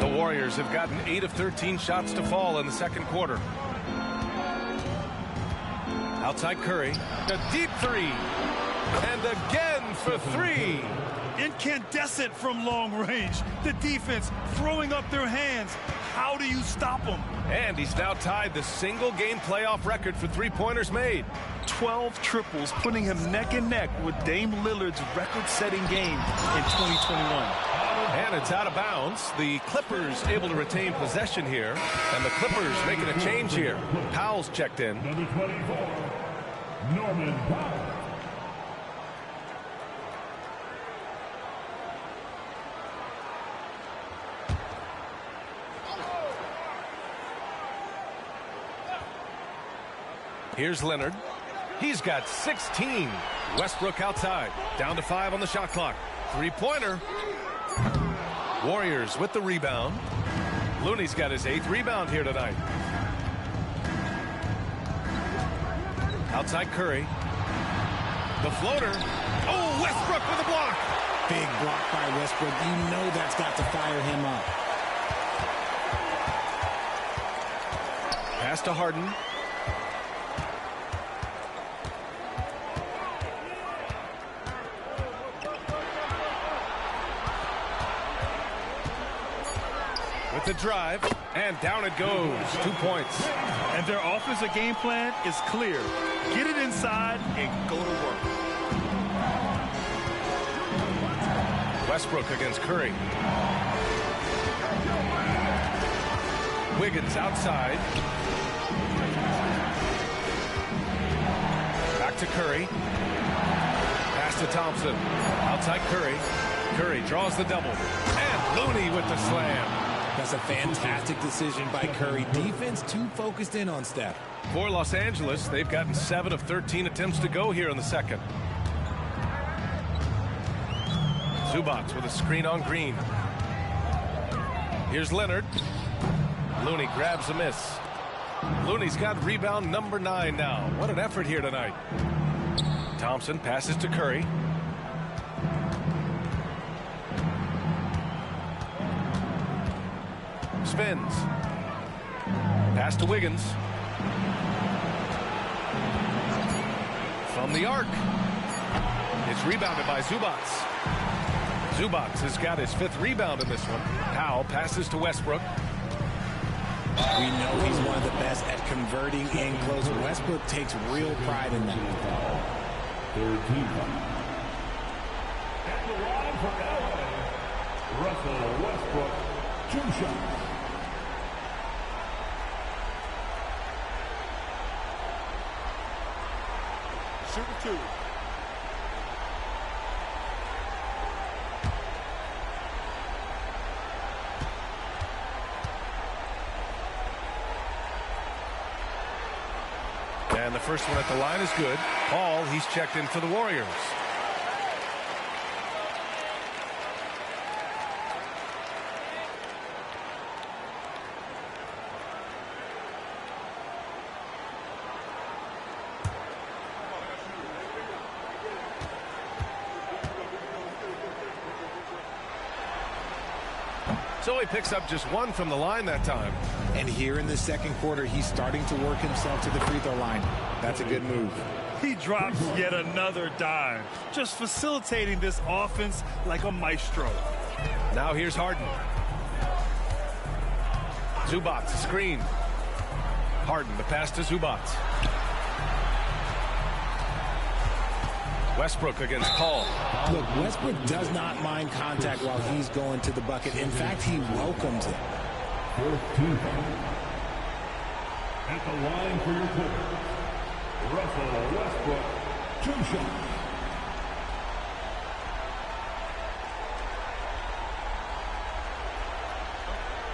The Warriors have gotten 8 of 13 shots to fall in the second quarter. Outside Curry. A deep 3. And again for 3. Incandescent from long range. The defense throwing up their hands. How do you stop them? And he's now tied the single-game playoff record for 3-pointers made. 12 triples, putting him neck and neck with Dame Lillard's record-setting game in 2021. And it's out of bounds. The Clippers able to retain possession here. And the Clippers making a change here. Powell's checked in. Number 24, Norman Powell. Here's Leonard. He's got 16. Westbrook outside. Down to 5 on the shot clock. Three-pointer. Warriors with the rebound. Looney's got his 8th rebound here tonight. Outside Curry. The floater. Oh, Westbrook with a block. Big block by Westbrook. You know that's got to fire him up. Pass to Harden. With the drive, and down it goes. 2 points. And their offensive game plan is clear. Get it inside and go to work. Westbrook against Curry. Wiggins outside. Back to Curry. Pass to Thompson. Outside Curry. Curry draws the double. And Looney with the slam. That's a fantastic decision by Curry. Defense too focused in on Steph. For Los Angeles, they've gotten 7 of 13 attempts to go here in the second. Zubac with a screen on Green. Here's Leonard. Looney grabs a miss. Looney's got rebound number 9 now. What an effort here tonight. Thompson passes to Curry. Spins. Pass to Wiggins. From the arc. It's rebounded by Zubac. Zubac has got his 5th rebound in this one. Powell passes to Westbrook. We know he's one of the best at converting in close. Westbrook takes real pride in that. At the line for LA, Russell Westbrook, 2 shots. Shooting 2. And the first one at the line is good. Paul, he's checked in for the Warriors. So he picks up just 1 from the line that time. And here in the second quarter, he's starting to work himself to the free throw line. That's a good move. He drops yet another dime, just facilitating this offense like a maestro. Now here's Harden. Zubac, screen. Harden, the pass to Zubac. Westbrook against Paul. Look, Westbrook does not mind contact while he's going to the bucket. In fact, he welcomes it. 14. At the line for your Clippers, Russell Westbrook, 2 shots.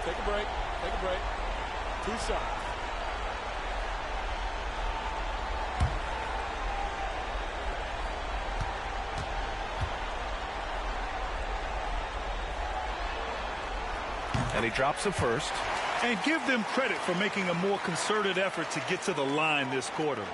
Take a break. Take a break. 2 shots. And he drops the first. And give them credit for making a more concerted effort to get to the line this quarter.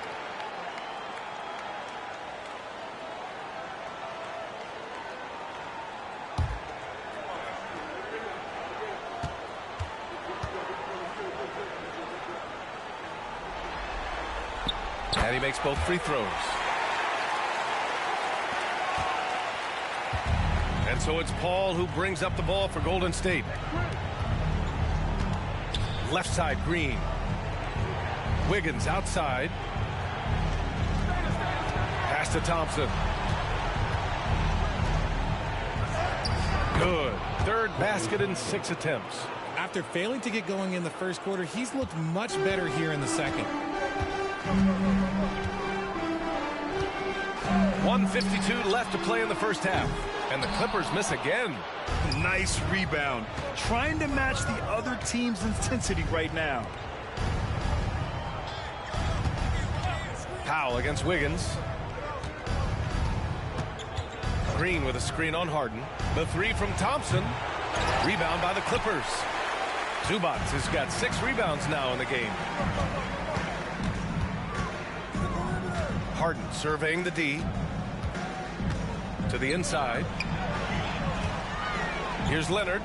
And he makes both free throws. And so it's Paul who brings up the ball for Golden State. Left side, Green. Wiggins outside. Pass to Thompson. Good. 3rd basket in 6 attempts. After failing to get going in the first quarter, he's looked much better here in the second. 1:52 left to play in the first half. And the Clippers miss again. Nice rebound. Trying to match the other team's intensity right now. Powell against Wiggins. Green with a screen on Harden. The three from Thompson. Rebound by the Clippers. Zubac has got 6 rebounds now in the game. Harden surveying the D. To the inside. Here's Leonard.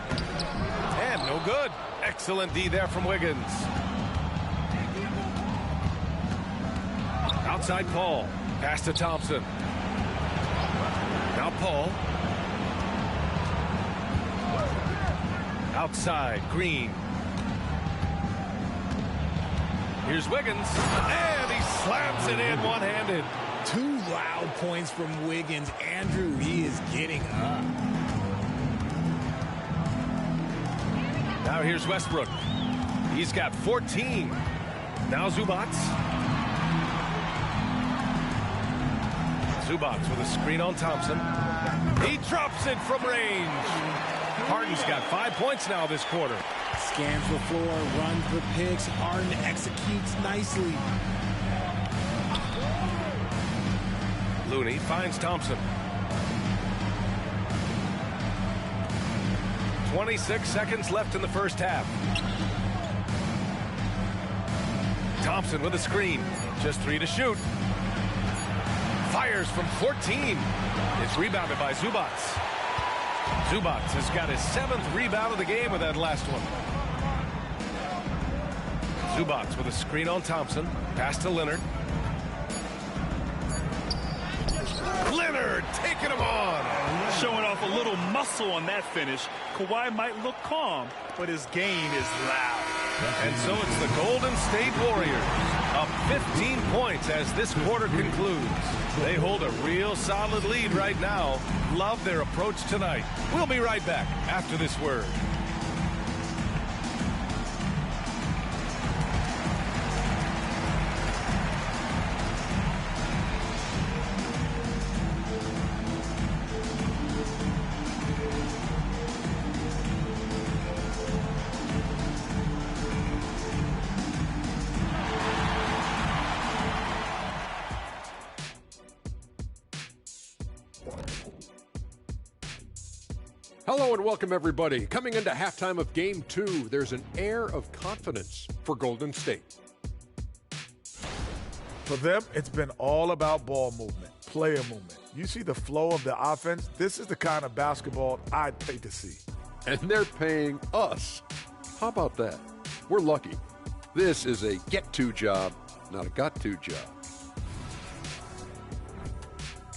And no good. Excellent D there from Wiggins. Outside Paul. Pass to Thompson. Now Paul. Outside Green. Here's Wiggins. And he slams it in one-handed. 2 loud points from Wiggins. Andrew, he is getting up. Now here's Westbrook. He's got 14. Now Zubac. Zubac with a screen on Thompson. He drops it from range. Harden's got 5 points now this quarter. Scans the floor, runs the picks. Harden executes nicely. Looney finds Thompson. 26 seconds left in the first half. Thompson with a screen. Just 3 to shoot. Fires from 14. It's rebounded by Zubac. Zubac has got his 7th rebound of the game with that last one. Zubac with a screen on Thompson. Pass to Leonard. Leonard taking him on. Showing off a little muscle on that finish. Kawhi might look calm, but his game is loud. And so it's the Golden State Warriors up 15 points as this quarter concludes. They hold a real solid lead right now. Love their approach tonight. We'll be right back after this word. Hello and welcome, everybody. Coming into halftime of Game 2, there's an air of confidence for Golden State. For them, it's been all about ball movement, player movement. You see the flow of the offense. This is the kind of basketball I'd pay to see. And they're paying us. How about that? We're lucky. This is a get-to job, not a got-to job.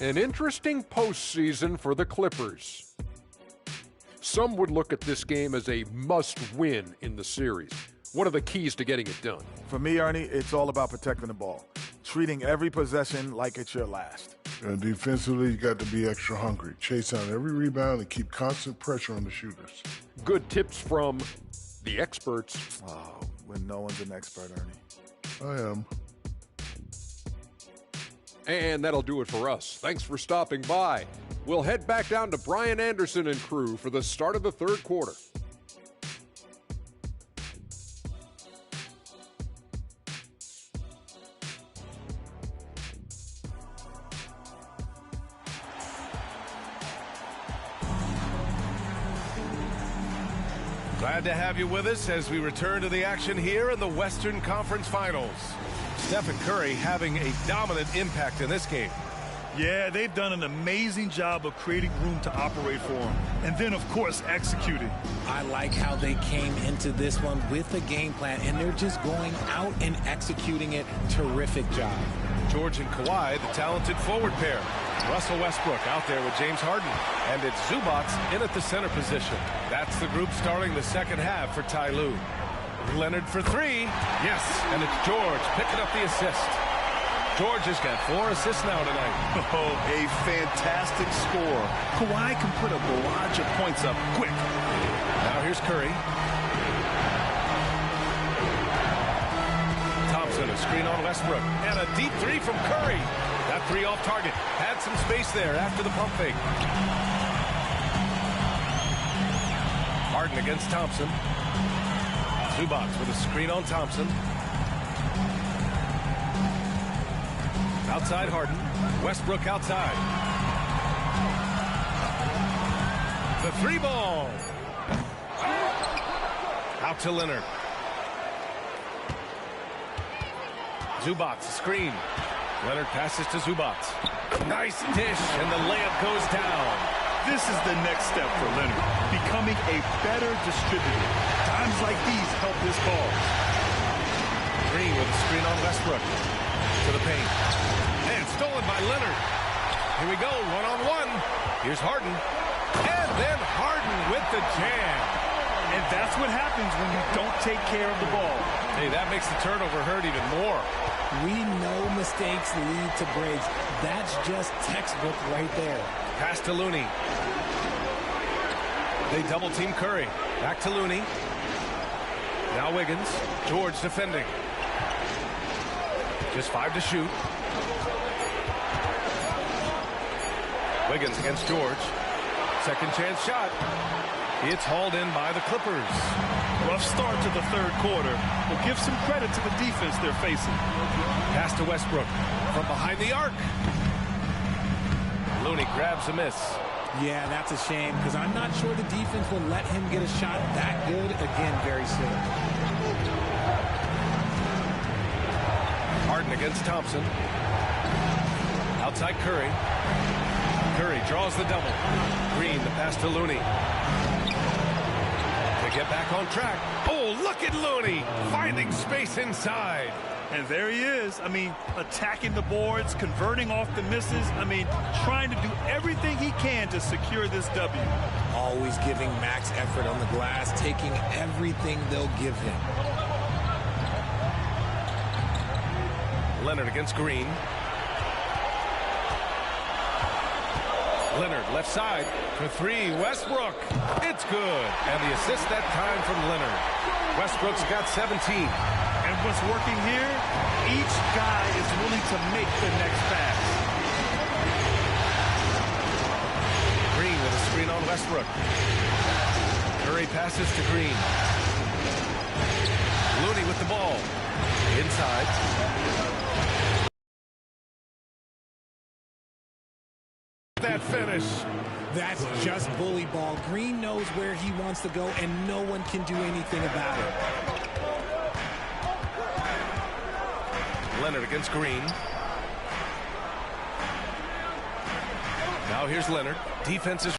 An interesting postseason for the Clippers. Some would look at this game as a must-win in the series. What are the keys to getting it done? For me, Ernie, it's all about protecting the ball. Treating every possession like it's your last. And defensively, you got to be extra hungry. Chase down every rebound and keep constant pressure on the shooters. Good tips from the experts. Oh, when no one's an expert, Ernie. I am. And that'll do it for us. Thanks for stopping by. We'll head back down to Brian Anderson and crew for the start of the third quarter. Glad to have you with us as we return to the action here in the Western Conference Finals. Stephen Curry having a dominant impact in this game. Yeah, they've done an amazing job of creating room to operate for him. And then, of course, executing. I like how they came into this one with a game plan, and they're just going out and executing it. Terrific job. George and Kawhi, the talented forward pair. Russell Westbrook out there with James Harden. And it's Zubac in at the center position. That's the group starting the second half for Ty Lue. Leonard for 3. Yes, and it's George picking up the assist. George has got 4 assists now tonight. Oh, a fantastic score. Kawhi can put a barrage of points up quick. Now here's Curry. Thompson, a screen on Westbrook. And a deep 3 from Curry. That 3 off target. Had some space there after the pump fake. Harden against Thompson. Zubac with a screen on Thompson. Outside Harden. Westbrook outside. The 3-ball. Out to Leonard. Zubac, screen. Leonard passes to Zubac. Nice dish, and the layup goes down. This is the next step for Leonard, becoming a better distributor. Times like these help his cause. Green with a screen on Westbrook. To the paint. And stolen by Leonard. Here we go, one-on-one. Here's Harden. And then Harden with the jam. And that's what happens when you don't take care of the ball. Hey, that makes the turnover hurt even more. We know mistakes lead to breaks. That's just textbook right there. Pass to Looney. They double team Curry. Back to Looney. Now Wiggins. George defending. Just 5 to shoot. Wiggins against George. Second chance shot. It's hauled in by the Clippers. Rough start to the third quarter, but give some credit to the defense they're facing. Pass to Westbrook from behind the arc. Looney grabs a miss. Yeah, that's a shame because I'm not sure the defense will let him get a shot that good again very soon. Harden against Thompson. Outside Curry. Curry draws the double. Green, the pass to Looney. To get back on track. Oh, look at Looney finding space inside. And there he is. I mean, attacking the boards, converting off the misses. I mean, trying to do everything he can to secure this W. Always giving max effort on the glass, taking everything they'll give him. Leonard against Green. Leonard left side for 3. Westbrook. It's good. And the assist that time from Leonard. Westbrook's got 17. And what's working here, each guy is willing to make the next pass. Green with a screen on Westbrook. Curry passes to Green. Looney with the ball. Inside. That finish. That's just bully ball. Green knows where he wants to go, and no one can do anything about it. Leonard against Green. Now here's Leonard. Defense is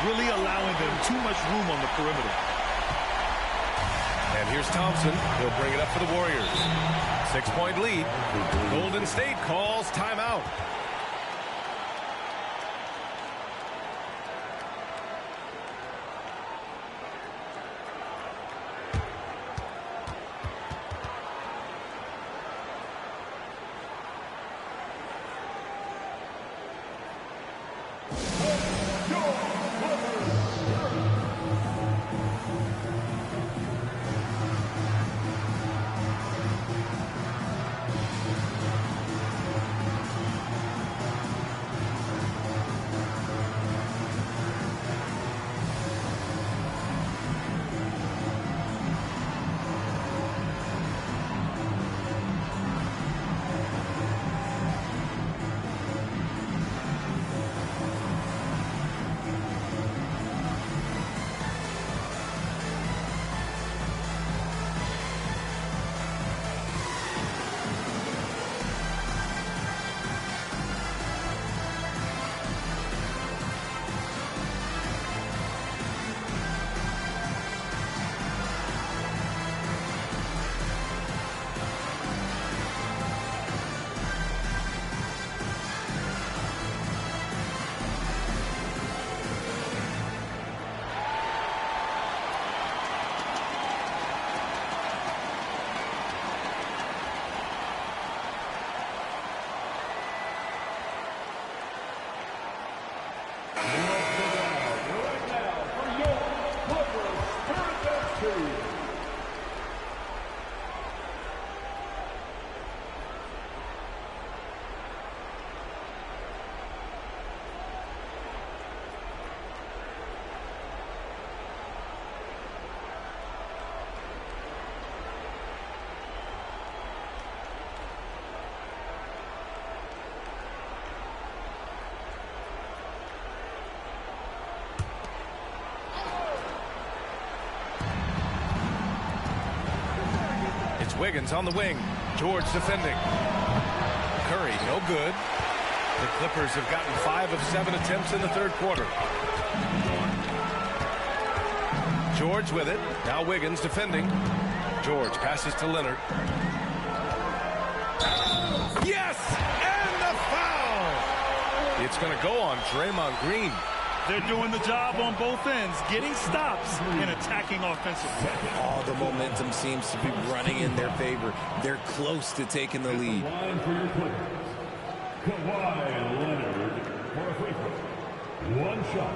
really allowing them too much room on the perimeter. And here's Thompson. He'll bring it up for the Warriors. 6-point lead. Golden State calls timeout. Wiggins on the wing. George defending. Curry, no good. The Clippers have gotten 5 of 7 attempts in the third quarter. George with it. Now Wiggins defending. George passes to Leonard. Yes! And the foul! It's going to go on Draymond Green. They're doing the job on both ends, getting stops and attacking offensively. All the momentum seems to be running in their favor. They're close to taking the lead. Line for your Clippers. Kawhi Leonard for a free throw. One shot.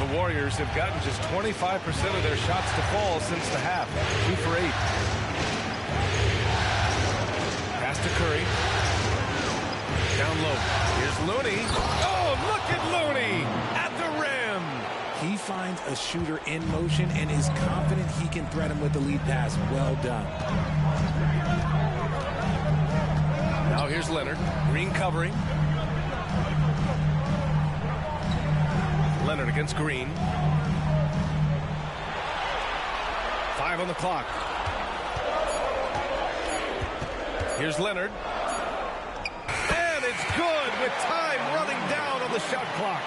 The Warriors have gotten just 25% of their shots to fall since the half. 2 for 8. Pass to Curry. Down low. Here's Looney. Oh, look at Looney at the rim. He finds a shooter in motion and is confident he can threat him with the lead pass. Well done. Now here's Leonard. Green covering. Leonard against Green. 5 on the clock. Here's Leonard. And it's good with time running down on the shot clock.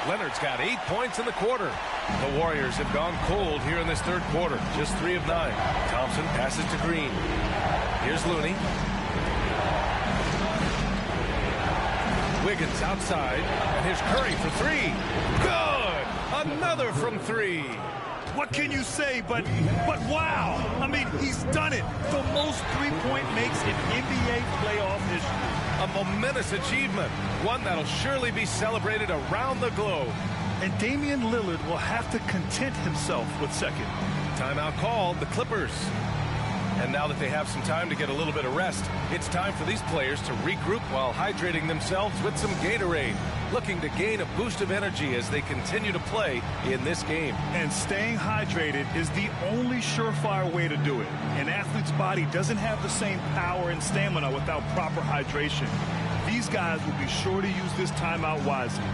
Leonard's got 8 points in the quarter. The Warriors have gone cold here in this third quarter. Just 3 of 9. Thompson passes to Green. Here's Looney. Wiggins outside, and here's Curry for 3. Good! Another from 3. What can you say but wow? I mean, he's done it. The most three-point makes in NBA playoff history. A momentous achievement, one that'll surely be celebrated around the globe. And Damian Lillard will have to content himself with second. Timeout called, the Clippers. And now that they have some time to get a little bit of rest, it's time for these players to regroup while hydrating themselves with some Gatorade, looking to gain a boost of energy as they continue to play in this game. And staying hydrated is the only surefire way to do it. An athlete's body doesn't have the same power and stamina without proper hydration. These guys will be sure to use this timeout wisely.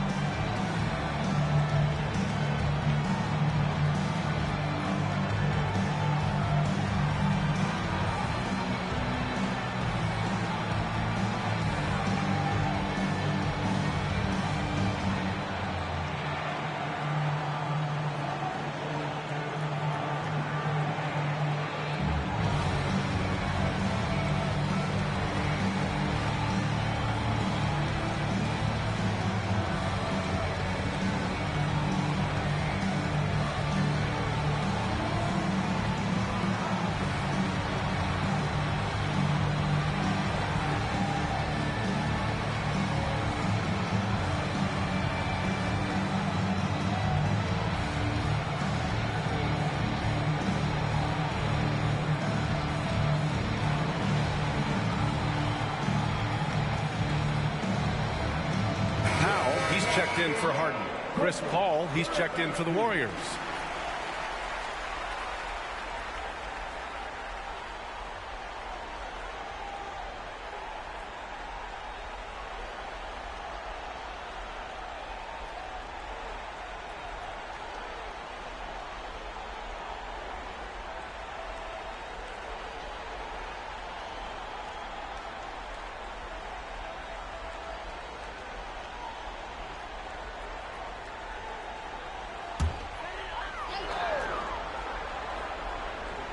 Checked in for Harden. Chris Paul, he's checked in for the Warriors.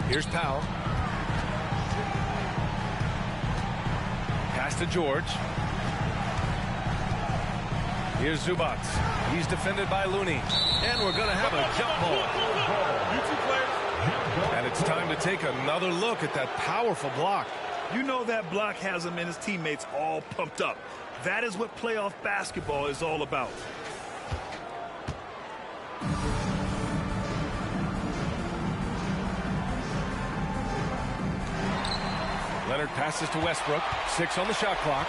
Here's Powell. Pass to George. Here's Zubac. He's defended by Looney. And we're going to have a jump ball. And it's time to take another look at that powerful block. You know that block has him and his teammates all pumped up. That is what playoff basketball is all about. Leonard passes to Westbrook. 6 on the shot clock.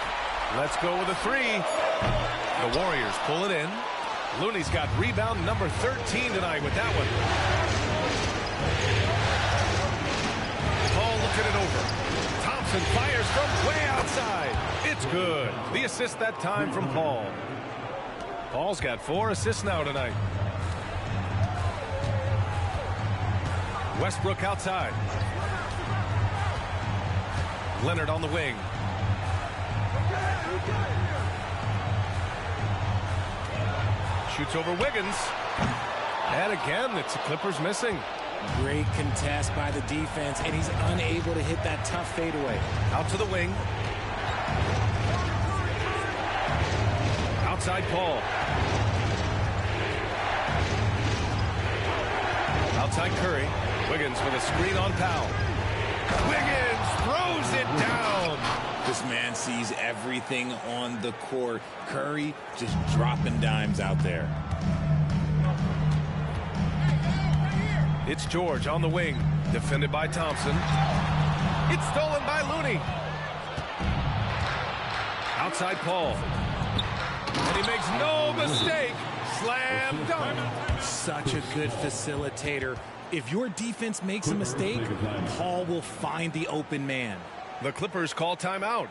Let's go with a 3. The Warriors pull it in. Looney's got rebound number 13 tonight with that one. Thompson fires from way outside. It's good. The assist that time from Paul. Paul's got 4 assists now tonight. Westbrook outside. Leonard on the wing. Shoots over Wiggins. And again, it's the Clippers missing. Great contest by the defense, and he's unable to hit that tough fadeaway. Out to the wing. Outside Paul. Outside Curry. Wiggins with a screen on Powell. Wiggins throws it down. This man sees everything on the court. Curry just dropping dimes out there. It's George on the wing. Defended by Thompson. It's stolen by Looney. Outside Paul. And he makes no mistake. Slam dunk. Such a good facilitator. If your defense makes a mistake, Paul will find the open man. The Clippers call timeout.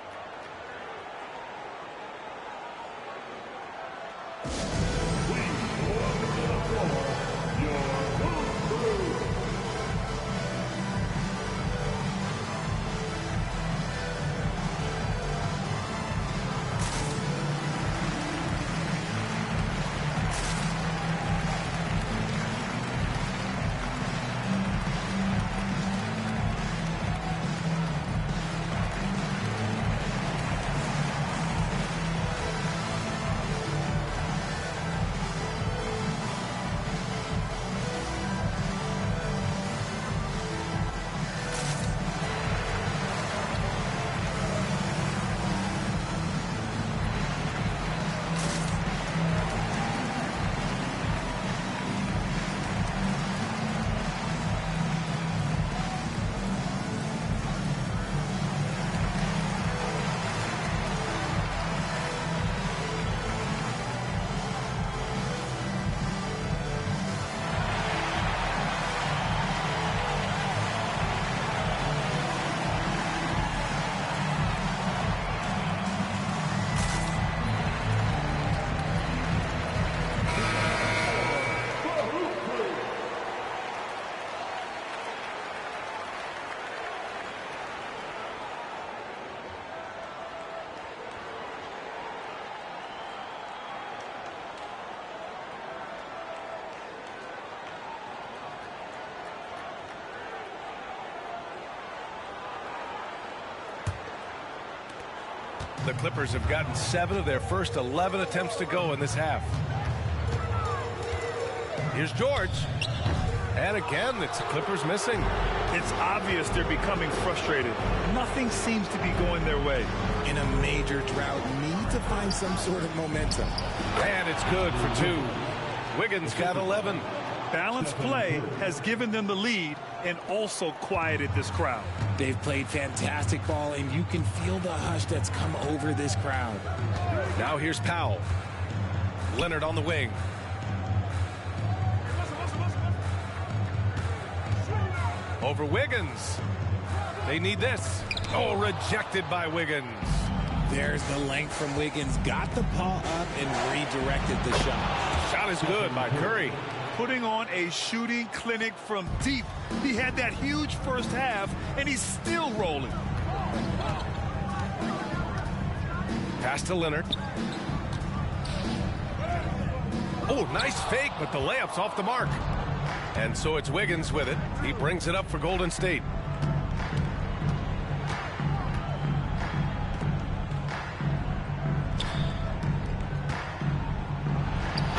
The Clippers have gotten 7 of their first 11 attempts to go in this half. Here's George. And again, it's the Clippers missing. It's obvious they're becoming frustrated. Nothing seems to be going their way. In a major drought, need to find some sort of momentum. And it's good for 2. Wiggins got 11. Balanced play has given them the lead and also quieted this crowd. They've played fantastic ball, and you can feel the hush that's come over this crowd. Now here's Powell. Leonard on the wing. Over Wiggins. They need this. Oh, rejected by Wiggins. There's the length from Wiggins. Got the paw up and redirected the shot. Shot is good by Curry. Putting on a shooting clinic from deep. He had that huge first half, and he's still rolling. Pass to Leonard. Oh, nice fake, but the layup's off the mark. And so it's Wiggins with it. He brings it up for Golden State.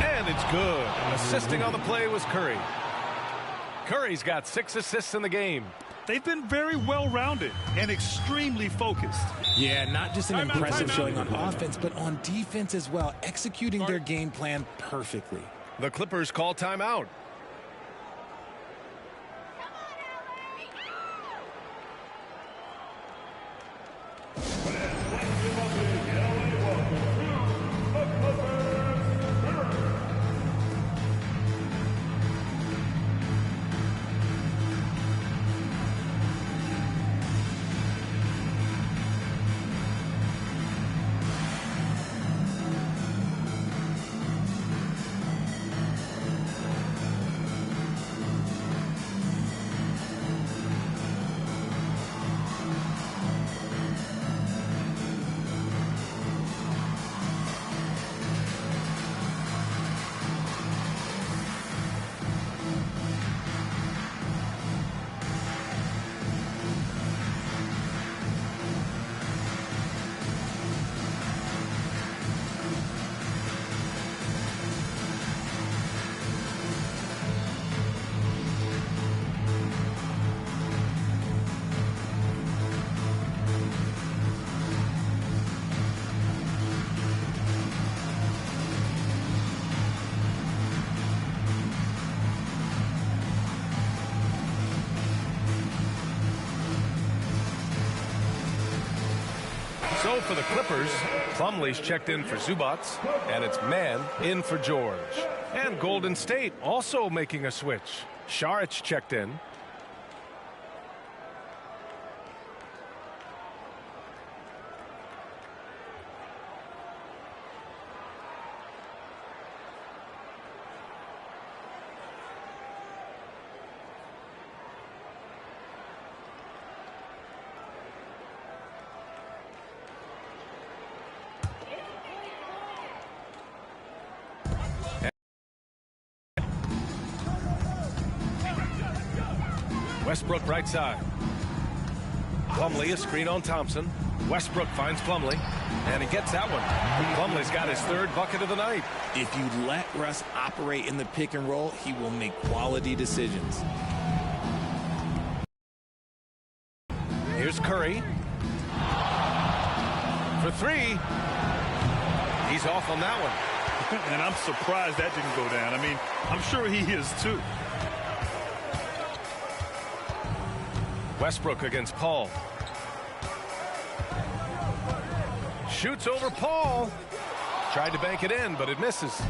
And it's good. Assisting on the play was Curry. Curry's got 6 assists in the game. They've been very well-rounded and extremely focused. Yeah, not just an impressive showing on offense, but on defense as well, executing their game plan perfectly. The Clippers call timeout. So for the Clippers, Plumlee's checked in for Zubats, and it's Mann in for George. And Golden State also making a switch. Saric checked in. Westbrook right side. Plumlee a screen on Thompson. Westbrook finds Plumlee, and he gets that one. Plumlee's got his third bucket of the night. If you let Russ operate in the pick and roll, he will make quality decisions. Here's Curry. For three. He's off on that one. And I'm surprised that didn't go down. I mean, I'm sure he is too. Westbrook against Paul. Shoots over Paul. Tried to bank it in, but it misses.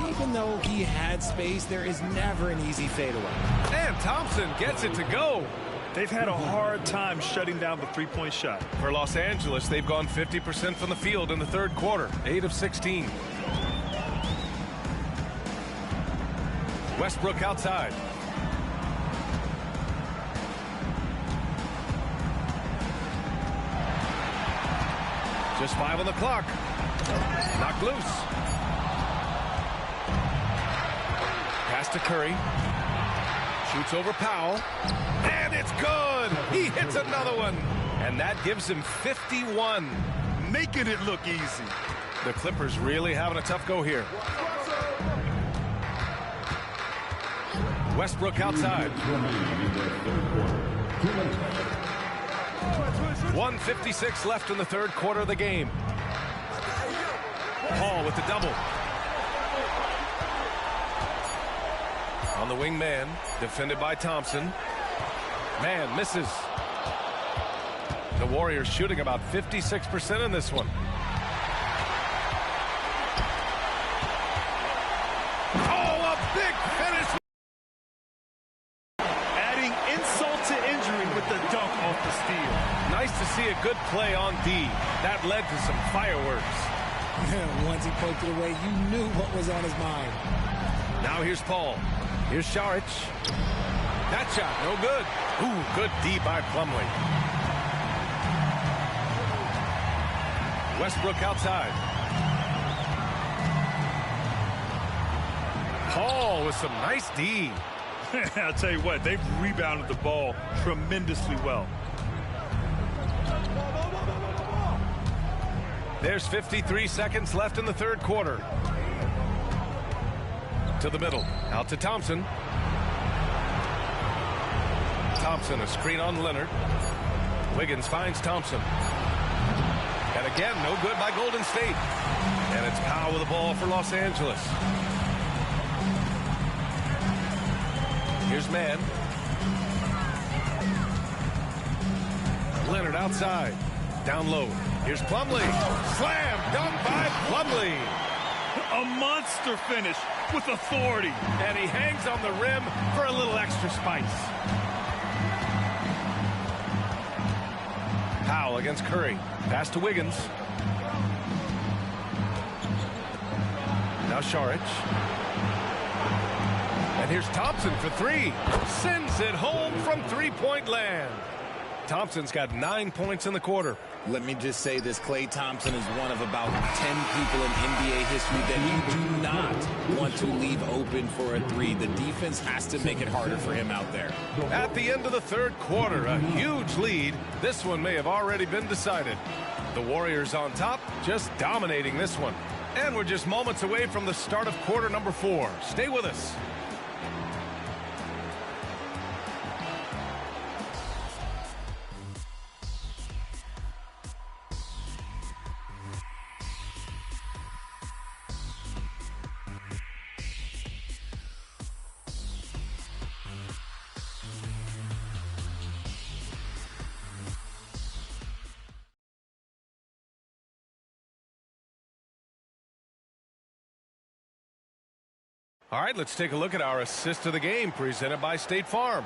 Even though he had space, there is never an easy fadeaway. And Thompson gets it to go. They've had a hard time shutting down the three-point shot. For Los Angeles, they've gone 50% from the field in the third quarter, 8 of 16. Westbrook outside. Just 5 on the clock. Knocked loose. Pass to Curry. Shoots over Powell. And it's good. He hits another one. And that gives him 51. Making it look easy. The Clippers really having a tough go here. Westbrook outside. 1:56 left in the third quarter of the game. Paul with the double. On the wing man, defended by Thompson. Man misses. The Warriors shooting about 56% in this one. Oh, a big finish. Adding insult to injury with the dunk off the steal. Nice to see a good play on D. That led to some fireworks. Once he poked it away, you knew what was on his mind. Now here's Paul. Here's Saric. That shot, no good. Ooh, good D by Plumlee. Westbrook outside. Paul with some nice D. I'll tell you what, they've rebounded the ball tremendously well. There's 53 seconds left in the third quarter. To the middle. Out to Thompson. Thompson, a screen on Leonard. Wiggins finds Thompson. And again, no good by Golden State. And it's Powell with the ball for Los Angeles. Here's Mann. Leonard outside. Down low. Here's Plumlee. Slam dunk by Plumlee. A monster finish with authority. And he hangs on the rim for a little extra spice. Powell against Curry. Pass to Wiggins. Now Saric. And here's Thompson for three. Sends it home from three-point land. Thompson's got 9 points in the quarter. Let me just say this, Klay Thompson is one of about 10 people in NBA history that you do not want to leave open for a three. The defense has to make it harder for him out there. At the end of the third quarter, a huge lead. This one may have already been decided. The Warriors on top, just dominating this one. And we're just moments away from the start of quarter number 4. Stay with us. All right, let's take a look at our assist of the game presented by State Farm.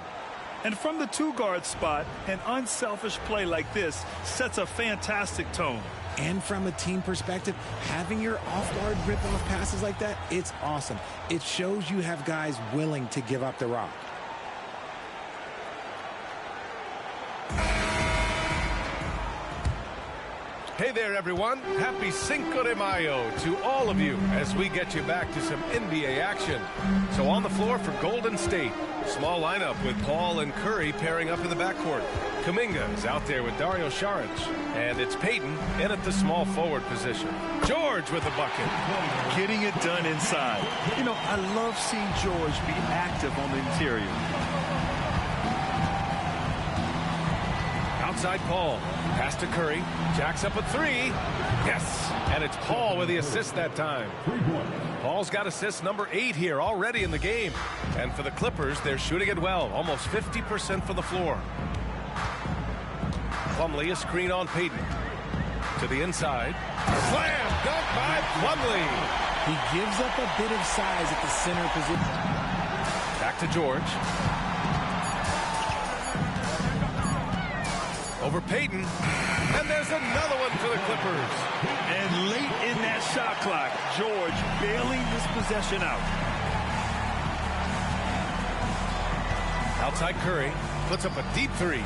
And from the two-guard spot, an unselfish play like this sets a fantastic tone. And from a team perspective, having your off-guard rip-off passes like that, it's awesome. It shows you have guys willing to give up the rock. Hey there, everyone. Happy Cinco de Mayo to all of you as we get you back to some NBA action. So on the floor for Golden State, small lineup with Paul and Curry pairing up in the backcourt. Kuminga is out there with Dario Saric, and it's Payton in at the small forward position. George with the bucket. Getting it done inside. You know, I love seeing George be active on the interior. Outside Paul. Pass to Curry. Jacks up a three. Yes. And it's Paul with the assist that time. Paul's got assist number 8 here already in the game. And for the Clippers, they're shooting it well. Almost 50% from the floor. Plumlee, a screen on Payton. To the inside. Slam dunk by Plumlee. He gives up a bit of size at the center position. Back to George. Over Payton. And there's another one for the Clippers. And late in that shot clock, George bailing this possession out. Outside Curry. Puts up a deep three.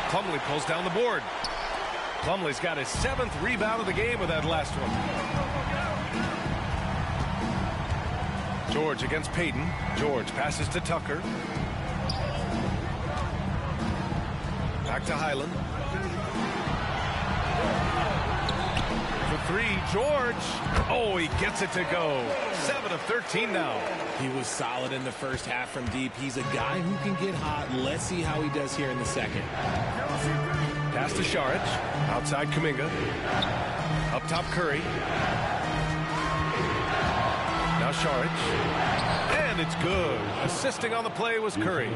Plumlee pulls down the board. Plumlee's got his 7th rebound of the game with that last one. George against Payton. George passes to Tucker. Back to Highland. For 3, George. Oh, he gets it to go. 7 of 13 now. He was solid in the first half from deep. He's a guy who can get hot. Let's see how he does here in the second. Pass to Saric. Outside Kuminga. Up top Curry. Now Saric. And it's good. Assisting on the play was Curry.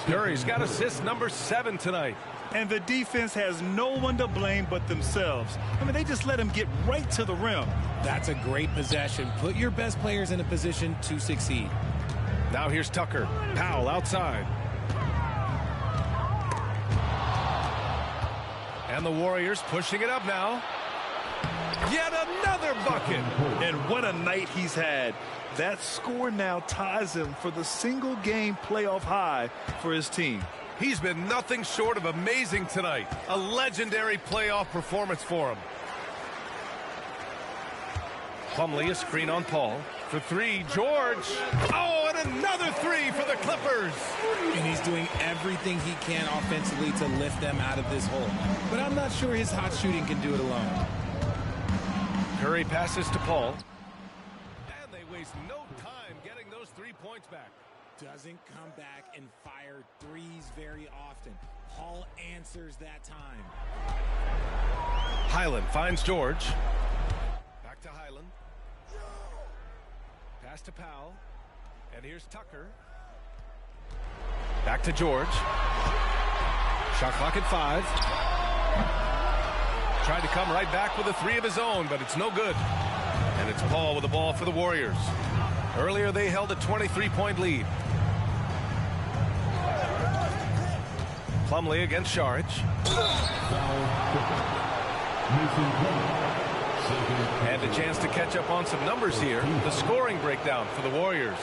Curry's got assist number 7 tonight. And the defense has no one to blame but themselves. I mean, they just let him get right to the rim. That's a great possession. Put your best players in a position to succeed. Now here's Tucker. Powell outside. And the Warriors pushing it up now. Yet another bucket. And what a night he's had. That score now ties him for the single-game playoff high for his team. He's been nothing short of amazing tonight. A legendary playoff performance for him. Plumlee, a screen on Paul. For 3, George. Oh, and another 3 for the Clippers. And he's doing everything he can offensively to lift them out of this hole. But I'm not sure his hot shooting can do it alone. Curry passes to Paul. And they waste no time getting those 3 points back. Doesn't come back and fire threes very often. Paul answers that time. Highland finds George. Back to Highland. Pass to Powell. And here's Tucker. Back to George. Shot clock at 5. Tried to come right back with a 3 of his own, but it's no good. And it's Paul with the ball for the Warriors. Earlier they held a 23-point lead. Plumlee against Saric. And a chance to catch up on some numbers here. The scoring breakdown for the Warriors.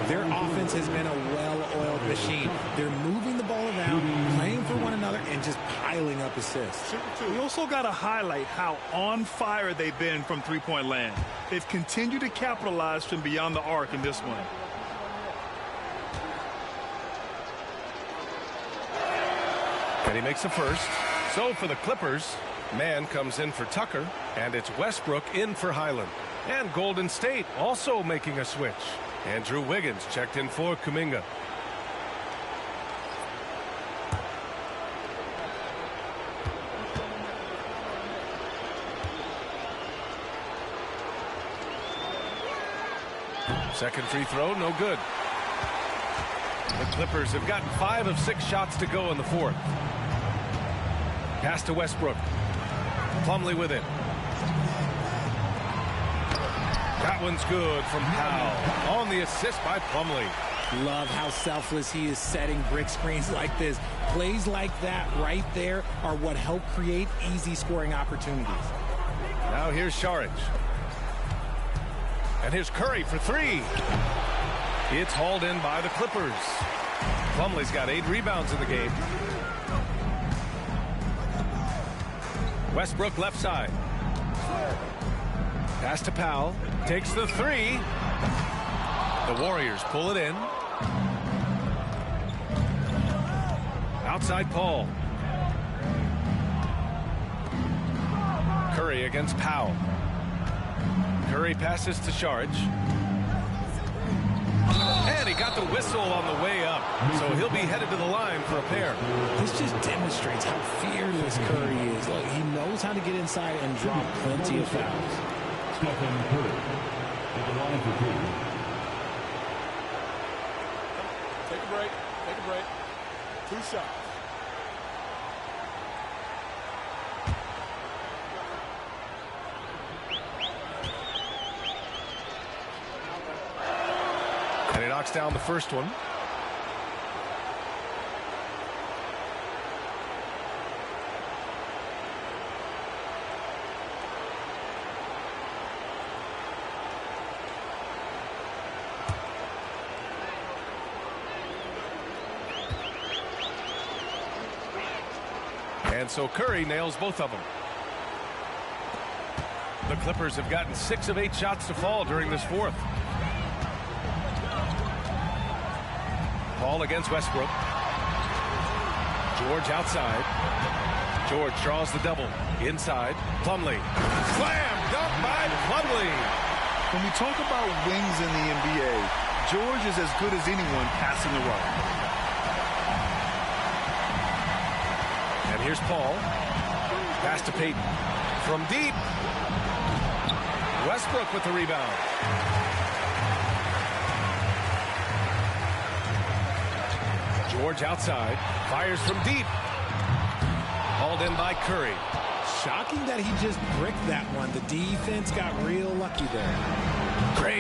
Their offense has been a well-oiled machine. They're moving the ball around, playing for one another, and just piling up assists. We also got to highlight how on fire they've been from three-point land. They've continued to capitalize from beyond the arc in this one. And he makes the first. So for the Clippers, man comes in for Tucker, and it's Westbrook in for Highland. And Golden State also making a switch. Andrew Wiggins checked in for Kuminga. Second free throw, no good. The Clippers have gotten 5 of 6 shots to go in the 4th. Pass to Westbrook. Plumlee with it. That one's good from Powell. On the assist by Plumlee. Love how selfless he is setting brick screens like this. Plays like that right there are what help create easy scoring opportunities. Now here's Saric. And here's Curry for three. It's hauled in by the Clippers. Plumlee's got 8 rebounds in the game. Westbrook left side. Pass to Powell. Takes the three. The Warriors pull it in. Outside Paul. Curry against Powell. Curry passes to Saric. And he got the whistle on the way up. So he'll be headed to the line for a pair. This just demonstrates how fearless Curry is. Look, he knows how to get inside and drop plenty of fouls. Stephen Curry at the line for 2. Take a break. Take a break. 2 shots. And he knocks down the first one. And so Curry nails both of them. The Clippers have gotten 6 of 8 shots to fall during this fourth. Paul against Westbrook. George outside. George draws the double. Inside. Plumlee. Slam dunk by Plumlee. When we talk about wings in the NBA, George is as good as anyone passing the rock. And here's Paul. Pass to Payton. From deep. Westbrook with the rebound. George outside. Fires from deep. Hauled in by Curry. Shocking that he just bricked that one. The defense got real lucky there. Great.